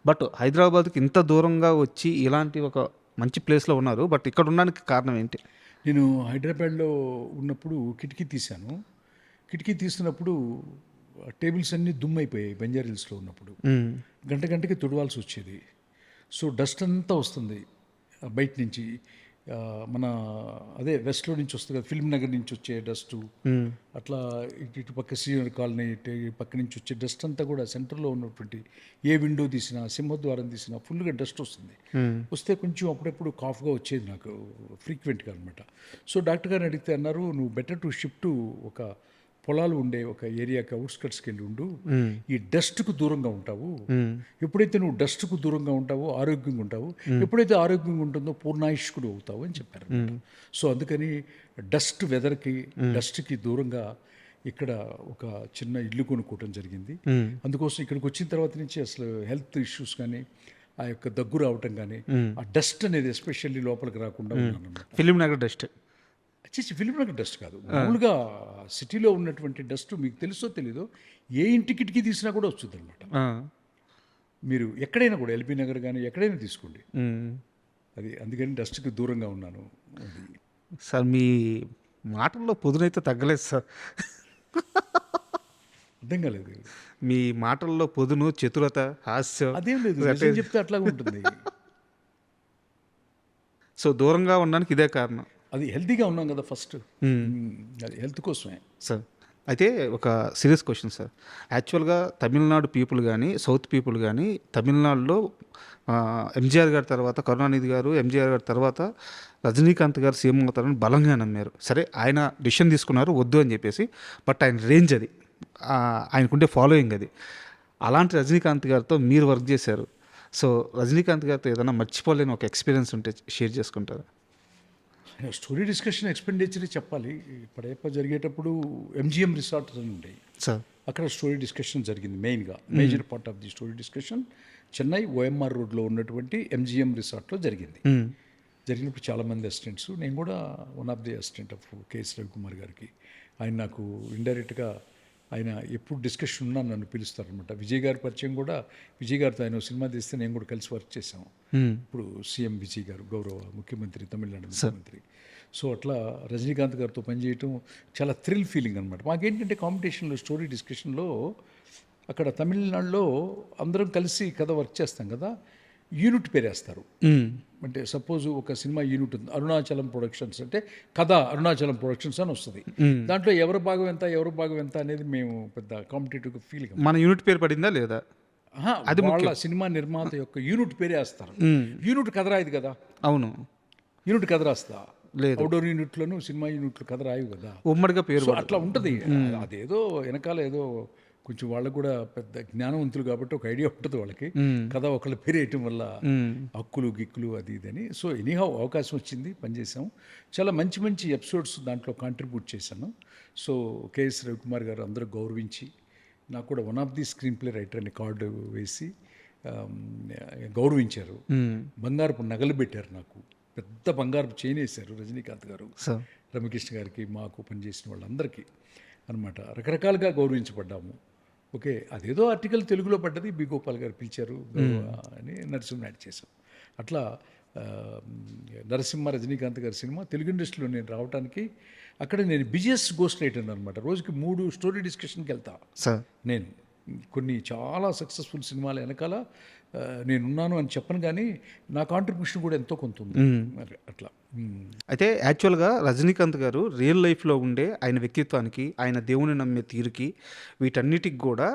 బట్ హైదరాబాద్కి ఇంత దూరంగా వచ్చి ఇలాంటి ఒక మంచి ప్లేస్లో ఉన్నారు. బట్ ఇక్కడ ఉండడానికి కారణం ఏంటి? నేను హైదరాబాద్లో ఉన్నప్పుడు కిటికీ తీశాను. కిటికీ తీసినప్పుడు టేబుల్స్ అన్నీ దుమ్మైపోయాయి బంజారా హిల్స్లో ఉన్నప్పుడు. ఉమ్, గంటకి తుడవాల్సి వచ్చేది. సో డస్ట్ అంతా వస్తుంది బయట నుంచి. మన అదే వెస్ట్లో నుంచి వస్తుంది కదా, ఫిల్మ్ నగర్ నుంచి వచ్చే డస్టు, ఉమ్, అట్లా ఇటు పక్క సీనియర్ కాలనీ పక్క నుంచి వచ్చే డస్ట్ అంతా కూడా సెంటర్లో ఉన్నటువంటి ఏ విండో తీసినా, సింహద్వారం తీసినా ఫుల్గా డస్ట్ వస్తుంది. ఉమ్, వస్తే కొంచెం అప్పుడప్పుడు కాఫ్గా వచ్చేది నాకు ఫ్రీక్వెంట్గా అనమాట. సో డాక్టర్ గారిని అడిగితే అన్నారు, నువ్వు బెటర్ టు షిఫ్ట్ ఒక పొలాలు ఉండే ఒక ఏరియాకి అవుట్స్కట్స్కి వెళ్ళి ఉండు, ఈ డస్ట్కు దూరంగా ఉంటావు. ఎప్పుడైతే నువ్వు డస్ట్కు దూరంగా ఉంటావో ఆరోగ్యంగా ఉంటావు, ఎప్పుడైతే ఆరోగ్యంగా ఉంటుందో పూర్ణాయుష్కుడు అవుతావు అని చెప్పారు. సో అందుకని డస్ట్ వెదర్కి, డస్ట్కి దూరంగా ఇక్కడ ఒక చిన్న ఇల్లు కొనుక్కోవటం జరిగింది. అందుకోసం ఇక్కడికి వచ్చిన తర్వాత నుంచి అసలు హెల్త్ ఇష్యూస్ కానీ, ఆ యొక్క దగ్గు రావటం కానీ, ఆ డస్ట్ అనేది ఎస్పెషల్లీ లోపలికి రాకుండా ఉన్నాను. Film Nagar dust. Film Nagar dust కాదు, మామూలుగా సిటీలో ఉన్నటువంటి డస్ట్ మీకు తెలుసో తెలీదో ఏ ఇంటి కిటికీ తీసినా కూడా వస్తుంది అనమాట. మీరు ఎక్కడైనా కూడా ఎల్బీ నగర్ కానీ ఎక్కడైనా తీసుకోండి, అది అందుకని డస్ట్కి దూరంగా ఉన్నాను. అది సార్ మీ మాటల్లో పొదునైతే తగ్గలేదు సార్. అర్థం కాలేదు. మీ మాటల్లో పొదును, చతురత, హాస్యం అదేం లేదు, నిజం చెప్తే అట్లాగే ఉంటుంది. సో దూరంగా ఉండడానికి ఇదే కారణం. అది హెల్తీగా ఉన్నాం కదా ఫస్ట్, అది హెల్త్ కోసమే. సార్ అయితే ఒక సీరియస్ క్వశ్చన్ సార్. యాక్చువల్గా తమిళనాడు పీపుల్ కానీ, సౌత్ పీపుల్ కానీ, తమిళనాడులో ఎంజీఆర్ గారి తర్వాత, కరుణానిధి గారు, ఎంజీఆర్ గారి తర్వాత రజనీకాంత్ గారు సీఎం అవుతారని బలంగా నమ్మారు. సరే ఆయన డిసిషన్ తీసుకున్నారు వద్దు అని చెప్పేసి, బట్ ఆయన రేంజ్ అది, ఆయనకుండే ఫాలోయింగ్ అది. అలాంటి రజనీకాంత్ గారితో మీరు వర్క్ చేశారు. సో రజనీకాంత్ గారితో ఏదైనా మర్చిపోలేని ఒక ఎక్స్పీరియన్స్ ఉంటే షేర్ చేసుకుంటారా? స్టోరీ డిస్కషన్ ఎక్స్పెండిచర్ చెప్పాలి. ఇప్పుడైపు జరిగేటప్పుడు ఎంజిఎం రిసార్ట్స్ అని ఉండేవి, సార్ అక్కడ స్టోరీ డిస్కషన్ జరిగింది. మెయిన్గా major part of the story discussion Chennai OMR రోడ్లో ఉన్నటువంటి ఎంజిఎం రిసార్ట్లో జరిగింది. జరిగినప్పుడు చాలామంది అసిస్టెంట్స్, నేను కూడా one of the assistant of KS Ravikumar గారికి. ఆయన నాకు ఇండైరెక్ట్గా ఆయన ఎప్పుడు డిస్కషన్ ఉన్నా నన్ను పిలుస్తారనమాట. విజయ్ గారి పరిచయం కూడా, విజయ్ గారితో ఆయన సినిమా తీస్తే నేను కూడా కలిసి వర్క్ చేశాము. ఇప్పుడు సీఎం విజయ్ గారు, గౌరవ ముఖ్యమంత్రి, తమిళనాడు ముఖ్యమంత్రి. సో అట్లా రజనీకాంత్ గారితో పనిచేయటం చాలా థ్రిల్ ఫీలింగ్ అనమాట. మాకేంటంటే కాంపిటీషన్లో, స్టోరీ డిస్కషన్లో అక్కడ తమిళనాడులో అందరం కలిసి కథ వర్క్ చేస్తాం కదా, యూనిట్ పేరేస్తారు. అంటే సపోజ్ ఒక సినిమా యూనిట్ ఉంది, అరుణాచలం ప్రొడక్షన్స్ అంటే కథ అరుణాచలం ప్రొడక్షన్స్ అని వస్తుంది. దాంట్లో ఎవరి భాగం ఎంత అనేది మేము పెద్ద కాంపిటేటివ్ ఫీలింగ్. మన యూనిట్ పేరు పడిందా లేదా? అది వాళ్ళ సినిమా నిర్మాత యొక్క యూనిట్ పేరే వేస్తారు. యూనిట్ కథ రాయదు కదా. అవును, యూనిట్ కథ రాస్తా లేదు. అవుట్డోర్ యూనిట్లను సినిమా యూనిట్లు కథ రాయవు కదా, ఉమ్మడిగా పేరు సో అట్లా ఉంటుంది. అదేదో వెనకాల ఏదో కొంచెం వాళ్ళకు కూడా పెద్ద జ్ఞానవంతులు కాబట్టి ఒక ఐడియా ఉంటుంది వాళ్ళకి, కథ ఒకళ్ళ పేరు వేయటం వల్ల హక్కులు గిక్కులు అది ఇదని. సో ఎనీహౌ అవకాశం వచ్చింది, పనిచేసాం. చాలా మంచి మంచి ఎపిసోడ్స్ దాంట్లో కాంట్రిబ్యూట్ చేశాను. సో కేఎస్ రవికుమార్ గారు అందరూ గౌరవించి, నాకు కూడా one of the screen play writer అని కార్డు వేసి గౌరవించారు. బంగారపు నగలు పెట్టారు, నాకు పెద్ద బంగారపు చైన్ వేశారు రజనీకాంత్ గారు. రమకృష్ణ గారికి, మాకు పనిచేసిన వాళ్ళందరికీ అనమాట రకరకాలుగా గౌరవించబడ్డాము. ఓకే, అదేదో ఆర్టికల్ తెలుగులో పడ్డది, బి గోపాల్ గారు పిలిచారు అని నరసింహనాయుడు చేశాం. అట్లా నరసింహ రజనీకాంత్ గారి సినిమా తెలుగు ఇండస్ట్రీలో నేను రావడానికి అక్కడ నేను బిజియెస్ట్ గోస్ట్ రైటర్ అనమాట. రోజుకి 3 స్టోరీ డిస్కషన్కి వెళ్తా సార్. నేను. కొన్ని చాలా సక్సెస్ఫుల్ సినిమాల వెనకాల నేనున్నాను అని చెప్పను, కానీ నా కాంట్రిబ్యూషన్ కూడా ఎంతో కొంత ఉంది. మరి అట్లా. అయితే యాక్చువల్గా రజనీకాంత్ గారు రియల్ లైఫ్లో ఉండే ఆయన వ్యక్తిత్వానికి, ఆయన దేవుని నమ్మే తీరుకి, వీటన్నిటికి కూడా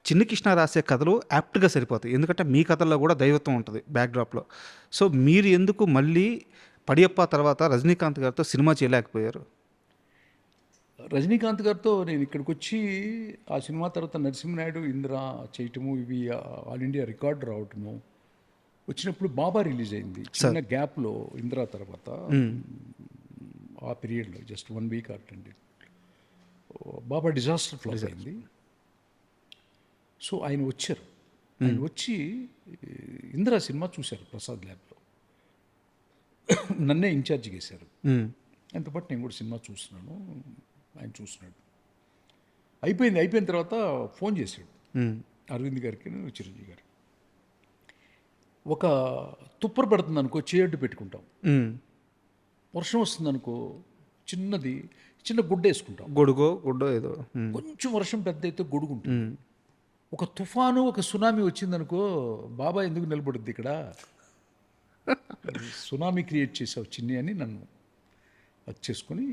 చిన్ని కృష్ణ రాసే కథలు యాప్ట్గా సరిపోతాయి. ఎందుకంటే మీ కథల్లో కూడా దైవత్వం ఉంటుంది బ్యాక్డ్రాప్లో. సో మీరు ఎందుకు మళ్ళీ పడియప్ప తర్వాత రజనీకాంత్ గారితో సినిమా చేయలేకపోయారు? రజనీకాంత్ గారితో నేను ఇక్కడికి వచ్చి ఆ సినిమా తర్వాత నరసింహనాయుడు, ఇందిర చేయటము, ఇవి ఆల్ ఇండియా రికార్డు రావటము వచ్చినప్పుడు బాబా రిలీజ్ అయింది. చిన్న గ్యాప్లో ఇందిరా తర్వాత ఆ పీరియడ్లో జస్ట్ 1 వీక్ అటెండ్. బాబా డిజాస్టర్ ఫ్లాప్ అయింది. సో ఆయన వచ్చారు. ఆయన వచ్చి ఇందిరా సినిమా చూశారు ప్రసాద్ ల్యాబ్లో. నన్నే ఇన్ఛార్జ్ చేశారు. ఎంతపాటు నేను కూడా సినిమా చూస్తున్నాను, ఆయన చూస్తున్నాడు. అయిపోయిన తర్వాత ఫోన్ చేశాడు అరవింద్ గారికి, చిరంజీవి గారికి. ఒక తుప్పర పడుతుంది అనుకో, చేయడ్డు పెట్టుకుంటాం. వర్షం వస్తుంది అనుకో, చిన్న గుడ్డ వేసుకుంటాం. గుడ్డో ఏదో. కొంచెం వర్షం పెద్ద అయితే గొడుగుంటుంది. ఒక తుఫాను, ఒక సునామీ వచ్చిందనుకో, బాబా ఎందుకు నిలబడుద్ది ఇక్కడ, సునామీ క్రియేట్ చేసావు చిన్ని అని నన్ను చేసుకొని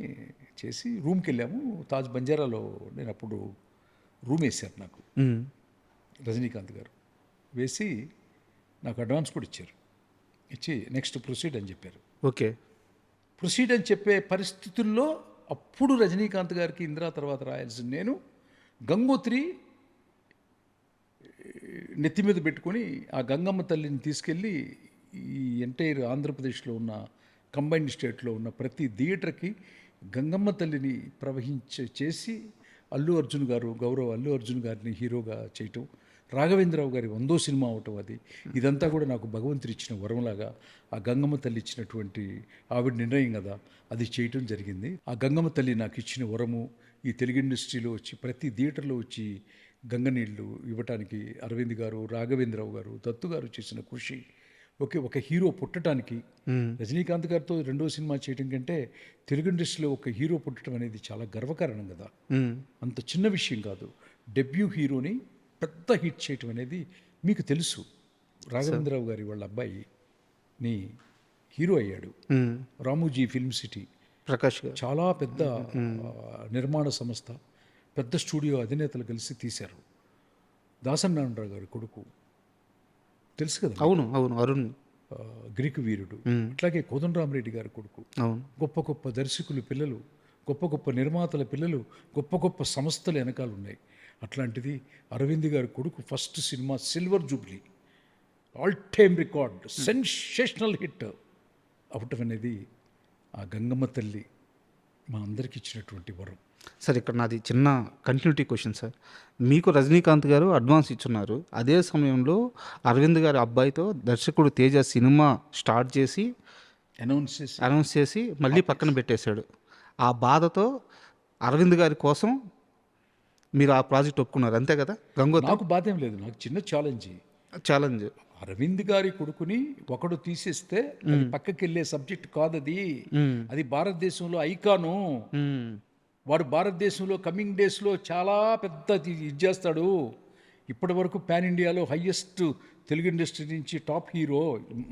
చేసి రూమ్కి వెళ్ళాము. తాజ్ బంజారాలో నేను అప్పుడు రూమ్ వేశారు నాకు రజనీకాంత్ గారు. వేసి నాకు అడ్వాన్స్ కూడా ఇచ్చారు. ఇచ్చి నెక్స్ట్ ప్రొసీడ్ అని చెప్పారు. ఓకే, ప్రొసీడ్ అని చెప్పే పరిస్థితుల్లో అప్పుడు రజనీకాంత్ గారికి ఇందిరా తర్వాత రాయాల్సిన నేను గంగోత్రి నెత్తి మీద పెట్టుకొని ఆ గంగమ్మ తల్లిని తీసుకెళ్ళి ఈ ఎంటైర్ ఆంధ్రప్రదేశ్లో ఉన్న కంబైన్డ్ స్టేట్లో ఉన్న ప్రతి థియేటర్కి గంగమ్మ తల్లిని చేసి అల్లు అర్జున్ గారిని హీరోగా చేయటం, రాఘవేంద్రరావు గారి 100వ సినిమా అవటం, ఇదంతా కూడా నాకు భగవంతుడు ఇచ్చిన వరంలాగా ఆ గంగమ్మ తల్లి ఇచ్చినటువంటి ఆవిడ నిర్ణయం కదా, అది చేయటం జరిగింది. ఆ గంగమ్మ తల్లి నాకు ఇచ్చిన వరము ఈ తెలుగు ఇండస్ట్రీలో వచ్చి ప్రతి థియేటర్లో వచ్చి గంగనీళ్ళు ఇవ్వటానికి అరవింద్ గారు, రాఘవేంద్రరావు గారు, దత్తు గారు చేసిన కృషి. ఒక హీరో పుట్టడానికి రజనీకాంత్ గారితో 2వ సినిమా చేయడం కంటే తెలుగు ఇండస్ట్రీలో ఒక హీరో పుట్టడం అనేది చాలా గర్వకారణం కదా. అంత చిన్న విషయం కాదు. డెబ్యూ హీరోని పెద్ద హిట్ చేయటం అనేది మీకు తెలుసు. రాఘవేంద్రరావు గారి వాళ్ళ అబ్బాయిని హీరో అయ్యాడు. రామోజీ ఫిల్మ్ సిటీ ప్రకాష్ చాలా పెద్ద నిర్మాణ సంస్థ, పెద్ద స్టూడియో అధినేతలు కలిసి తీశారు. దాసనారాయణరావు గారి కొడుకు తెలుసు కదా. అవును, అరుణ్ గ్రీకు వీరుడు. అట్లాగే కోదండరామరెడ్డి గారి కొడుకు. గొప్ప గొప్ప దర్శకులు పిల్లలు, గొప్ప నిర్మాతల పిల్లలు, గొప్ప సంస్థలు వెనకాల ఉన్నాయి. అట్లాంటిది అరవింద్ గారి కొడుకు first cinema silver Jubilee, all time record, sensational hit అవటం అనేది ఆ గంగమ్మ తల్లి మా అందరికి ఇచ్చినటువంటి వరం. సార్, ఇక్కడ నాది చిన్న కంటిన్యూటీ క్వశ్చన్ సార్. మీకు రజనీకాంత్ గారు అడ్వాన్స్ ఇచ్చున్నారు, అదే సమయంలో అరవింద్ గారి అబ్బాయితో దర్శకుడు తేజ సినిమా స్టార్ట్ చేసి అనౌన్స్ చేసి మళ్ళీ పక్కన పెట్టేశాడు. ఆ బాధతో అరవింద్ గారి కోసం మీరు ఆ ప్రాజెక్ట్ ఒప్పుకున్నారు, అంతే కదా? గంగోత్రి. నాకు బాధ ఏం లేదు, నాకు చిన్న ఛాలెంజ్. అరవింద్ గారి కొడుకుని ఒకడు తీసేస్తే అది పక్కకి వెళ్ళే సబ్జెక్ట్ కాదు. అది భారతదేశంలో ఐకాను. వాడు భారతదేశంలో కమింగ్ డేస్లో చాలా పెద్ద ఇది చేస్తాడు. ఇప్పటి వరకు పాన్ ఇండియాలో హయ్యెస్ట్ తెలుగు ఇండస్ట్రీ నుంచి టాప్ హీరో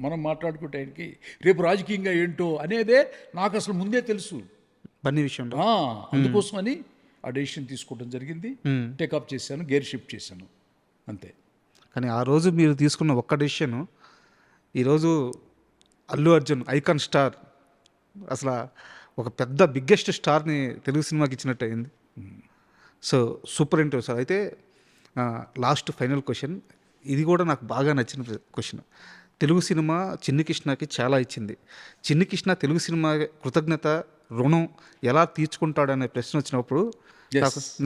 మనం మాట్లాడుకుంటానికి రేపు రాజకీయంగా ఏంటో అనేదే నాకు అసలు ముందే తెలుసు పని విషయంలో. అందుకోసమని ఆ డెసిషన్ తీసుకోవడం జరిగింది. టేకప్ చేశాను, గేర్ షిఫ్ట్ చేశాను, అంతే. కానీ ఆ రోజు మీరు తీసుకున్న ఒక్క డెసిషన్ ఈరోజు అల్లు అర్జున్ ఐకాన్ స్టార్, అసలు ఒక పెద్ద బిగ్గెస్ట్ స్టార్ని తెలుగు సినిమాకి ఇచ్చినట్టు అయింది. So super interview sir. అయితే లాస్ట్ ఫైనల్ క్వశ్చన్, ఇది కూడా నాకు బాగా నచ్చిన క్వశ్చన్. తెలుగు సినిమా చిన్ని కృష్ణకి చాలా ఇచ్చింది. చిన్ని కృష్ణ తెలుగు సినిమా కృతజ్ఞత రుణం ఎలా తీర్చుకుంటాడనే ప్రశ్న వచ్చినప్పుడు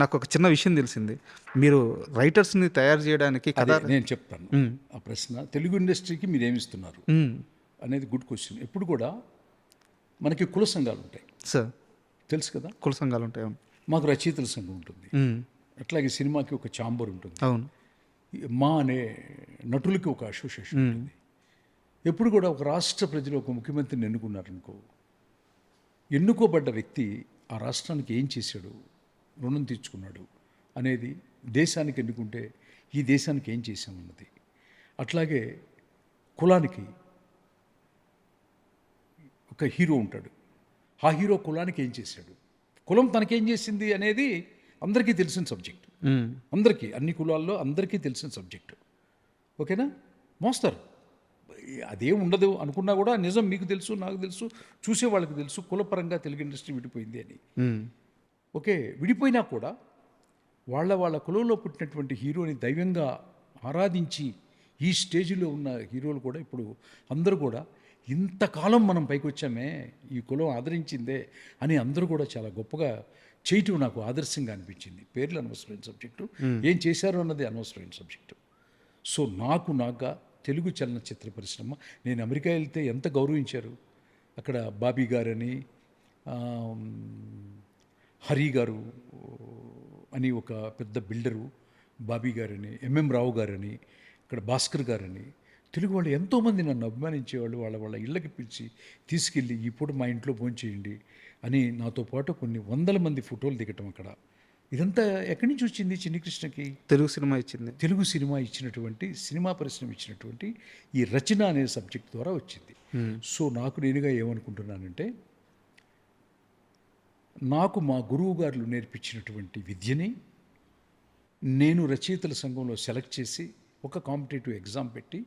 నాకు ఒక చిన్న విషయం తెలిసింది. మీరు రైటర్స్ని తయారు చేయడానికి కదా, నేను చెప్తాను ఆ ప్రశ్న. తెలుగు ఇండస్ట్రీకి మీరు ఏమిస్తున్నారు అనేది గుడ్ క్వశ్చన్. ఎప్పుడు కూడా మనకి కుల సంఘాలు ఉంటాయి సార్. తెలుసు కదా, కుల సంఘాలు ఉంటాయి. అవును. మాకు రచయితల సంఘం ఉంటుంది. అట్లాగే సినిమాకి ఒక ఛాంబర్ ఉంటుంది. అవును. మా అనే నటులకి ఒక అసోసియేషన్ ఉంటుంది. ఎప్పుడు కూడా ఒక రాష్ట్ర ప్రజలు ఒక ముఖ్యమంత్రిని ఎన్నుకున్నారనుకో, ఎన్నుకోబడ్డ వ్యక్తి ఆ రాష్ట్రానికి ఏం చేశాడు, రుణం తీర్చుకున్నాడు అనేది, దేశానికి ఎన్నుకుంటే ఈ దేశానికి ఏం చేశామన్నది. అట్లాగే కులానికి ఒక హీరో ఉంటాడు. ఆ హీరో కులానికి ఏం చేశాడు, కులం తనకేం చేసింది అనేది అందరికీ తెలిసిన సబ్జెక్ట్. అందరికీ, అన్ని కులాల్లో అందరికీ తెలిసిన సబ్జెక్టు. ఓకేనా? మోస్తారు. అదేం ఉండదు అనుకున్నా కూడా నిజం మీకు తెలుసు, నాకు తెలుసు, చూసే వాళ్ళకి తెలుసు, కులపరంగా తెలుగు ఇండస్ట్రీ విడిపోయింది అని. ఓకే, విడిపోయినా కూడా వాళ్ళ కులంలో పుట్టినటువంటి హీరోని దైవంగా ఆరాధించి ఈ స్టేజ్లో ఉన్న హీరోలు కూడా ఇప్పుడు అందరూ కూడా ఇంతకాలం మనం పైకి వచ్చామే, ఈ కులం ఆదరించిందే అని అందరూ కూడా చాలా గొప్పగా చేయటం నాకు ఆదర్శంగా అనిపించింది. పేర్లు అనవసరమైన సబ్జెక్టు, ఏం చేశారు అన్నది అనవసరమైన సబ్జెక్టు. సో నాకుగా తెలుగు చలనచిత్ర పరిశ్రమ, నేను అమెరికా వెళ్తే ఎంత గౌరవించారు. అక్కడ బాబీ గారని, హరి గారు అని ఒక పెద్ద బిల్డరు, బాబీ గారని, ఎంఎం రావు గారని, ఇక్కడ భాస్కర్ గారని, తెలుగు వాళ్ళు ఎంతోమంది నన్ను అభిమానించేవాళ్ళు. వాళ్ళ ఇళ్ళకి పిలిచి తీసుకెళ్ళి ఈ పూట మా ఇంట్లో భోంచేయండి అని నాతో పాటు కొన్ని వందల మంది ఫోటోలు దిగటం అక్కడ. ఇదంతా ఎక్కడి నుంచి వచ్చింది? చిన్ని కృష్ణకి తెలుగు సినిమా ఇచ్చింది. తెలుగు సినిమా ఇచ్చినటువంటి, సినిమా పరిశ్రమ ఇచ్చినటువంటి ఈ రచన అనే సబ్జెక్ట్ ద్వారా వచ్చింది. సో నాకు నేనుగా ఏమనుకుంటున్నానంటే, నాకు మా గురువు గారు నేర్పించినటువంటి విద్యని నేను రచయితల సంఘంలో సెలెక్ట్ చేసి ఒక కాంపిటేటివ్ ఎగ్జామ్ పెట్టి,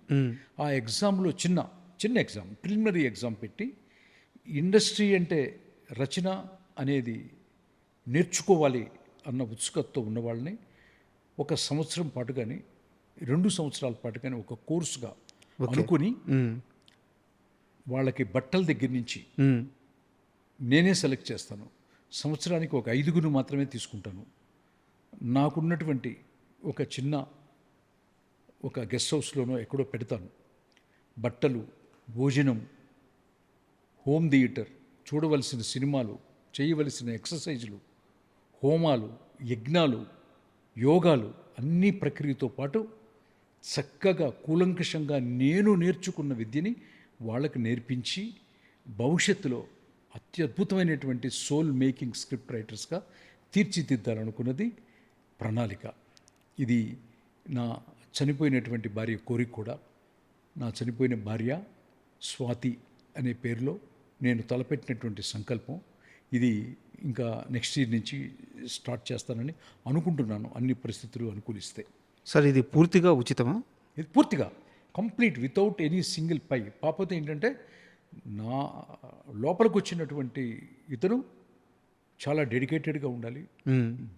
ఆ ఎగ్జామ్లో చిన్న ఎగ్జామ్, ప్రిలిమినరీ ఎగ్జామ్ పెట్టి, ఇండస్ట్రీ అంటే రచన అనేది నేర్చుకోవాలి అన్న ఉత్సుకతతో ఉన్న వాళ్ళని 1 సంవత్సరం పాటు కానీ 2 సంవత్సరాల పాటు కానీ ఒక కోర్సుగా అనుకుని, వాళ్ళకి బట్టల దగ్గర నుంచి నేనే సెలెక్ట్ చేస్తాను. సంవత్సరానికి ఒక 5 మాత్రమే తీసుకుంటాను. నాకున్నటువంటి ఒక చిన్న ఒక గెస్ట్ హౌస్లోనో ఎక్కడో పెడతాను. బట్టలు, భోజనం, హోమ్ థియేటర్, చూడవలసిన సినిమాలు, చేయవలసిన ఎక్సర్సైజులు, హోమాలు, యజ్ఞాలు, యోగాలు అన్ని ప్రక్రియతో పాటు చక్కగా కూలంకషంగా నేను నేర్చుకున్న విద్యని వాళ్ళకి నేర్పించి భవిష్యత్తులో అత్యద్భుతమైనటువంటి సోల్ మేకింగ్ స్క్రిప్ట్ రైటర్స్గా తీర్చిదిద్దాలనుకున్నది ప్రణాళిక. ఇది నా చనిపోయినటువంటి భార్య కోరిక కూడా. నా చనిపోయిన భార్య స్వాతి అనే పేరులో నేను తలపెట్టినటువంటి సంకల్పం ఇది. ఇంకా నెక్స్ట్ ఇయర్ నుంచి స్టార్ట్ చేస్తానని అనుకుంటున్నాను, అన్ని పరిస్థితులు అనుకూలిస్తే. సార్ ఇది పూర్తిగా ఉచితమా? ఇది పూర్తిగా కంప్లీట్, వితౌట్ ఎనీ సింగిల్ పై. కాకపోతే ఏంటంటే, నా లోపలికి వచ్చినటువంటి ఇతను చాలా డెడికేటెడ్గా ఉండాలి,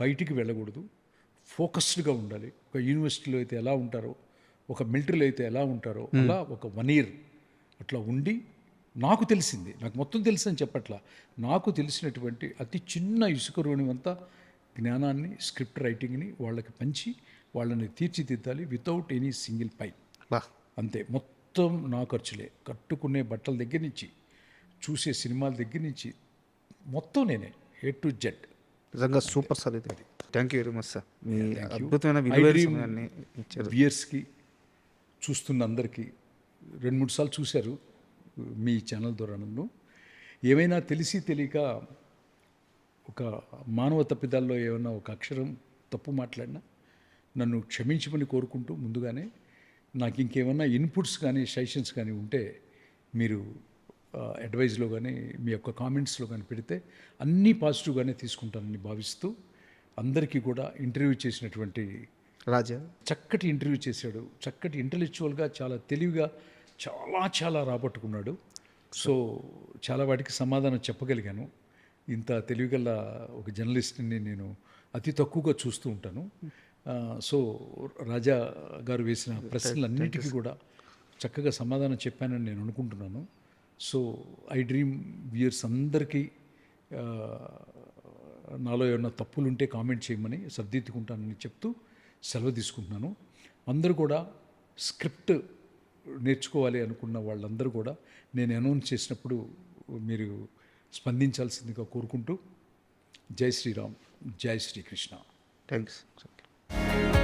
బయటికి వెళ్ళకూడదు, ఫోకస్డ్గా ఉండాలి. ఒక యూనివర్సిటీలో అయితే ఎలా ఉంటారో, ఒక మిలిటరీలో అయితే ఎలా ఉంటారో అలా ఒక 1 year అట్లా ఉండి, నాకు తెలిసింది, నాకు మొత్తం తెలుసని చెప్పట్లా, నాకు తెలిసినటువంటి అతి చిన్న ఇసుక రోణివంతా జ్ఞానాన్ని, స్క్రిప్ట్ రైటింగ్ని వాళ్ళకి పంచి వాళ్ళని తీర్చిదిద్దాలి వితౌట్ ఎనీ సింగిల్ పై. అంతే, మొత్తం నా ఖర్చులే. కట్టుకునే బట్టల దగ్గర నుంచి, చూసే సినిమాల దగ్గర నుంచి మొత్తం నేనే, A to Z. నిజంగా సూపర్ సార్ ఇది. Thank you very much sir. మీ అద్భుతమైన విలువైన సమయాన్ని ఇచ్చారు. వ్యూయర్స్కి, చూస్తున్న అందరికీ 2-3 సార్లు చూశారు మీ ఛానల్ ద్వారా. నన్ను ఏమైనా తెలిసి తెలియక ఒక మానవ తప్పిదాల్లో ఏమైనా ఒక అక్షరం తప్పు మాట్లాడినా నన్ను క్షమించమని కోరుకుంటూ, ముందుగానే నాకు ఇంకేమైనా ఇన్పుట్స్ కానీ సజెషన్స్ కానీ ఉంటే మీరు అడ్వైజ్లో కానీ మీ యొక్క కామెంట్స్లో కానీ పెడితే అన్నీ పాజిటివ్గానే తీసుకుంటానని భావిస్తూ, అందరికీ కూడా ఇంటర్వ్యూ చేసినటువంటి రాజా చక్కటి ఇంటర్వ్యూ చేశాడు. చక్కటి ఇంటలెక్చువల్గా, చాలా తెలివిగా చాలా రాబట్టుకున్నాడు. సో చాలా వాటికి సమాధానం చెప్పగలిగాను. ఇంత తెలివిగల ఒక జర్నలిస్ట్ని నేను అతి తక్కువగా చూస్తూ ఉంటాను. సో రాజా గారు వేసిన ప్రశ్నలన్నిటికీ కూడా చక్కగా సమాధానం చెప్పానని నేను అనుకుంటున్నాను. సో ఐ డ్రీమ్ వ్యూయర్స్ అందరికీ నాలో ఏమైనా తప్పులుంటే కామెంట్ చేయమని సర్దిద్దుకుంటానని చెప్తూ సెలవు తీసుకుంటున్నాను. అందరూ కూడా స్క్రిప్ట్ నేర్చుకోవాలి అనుకున్న వాళ్ళందరూ కూడా నేను అనౌన్స్ చేసినప్పుడు మీరు స్పందించాల్సిందిగా కోరుకుంటూ జై శ్రీరామ్, జై శ్రీకృష్ణ. థ్యాంక్స్.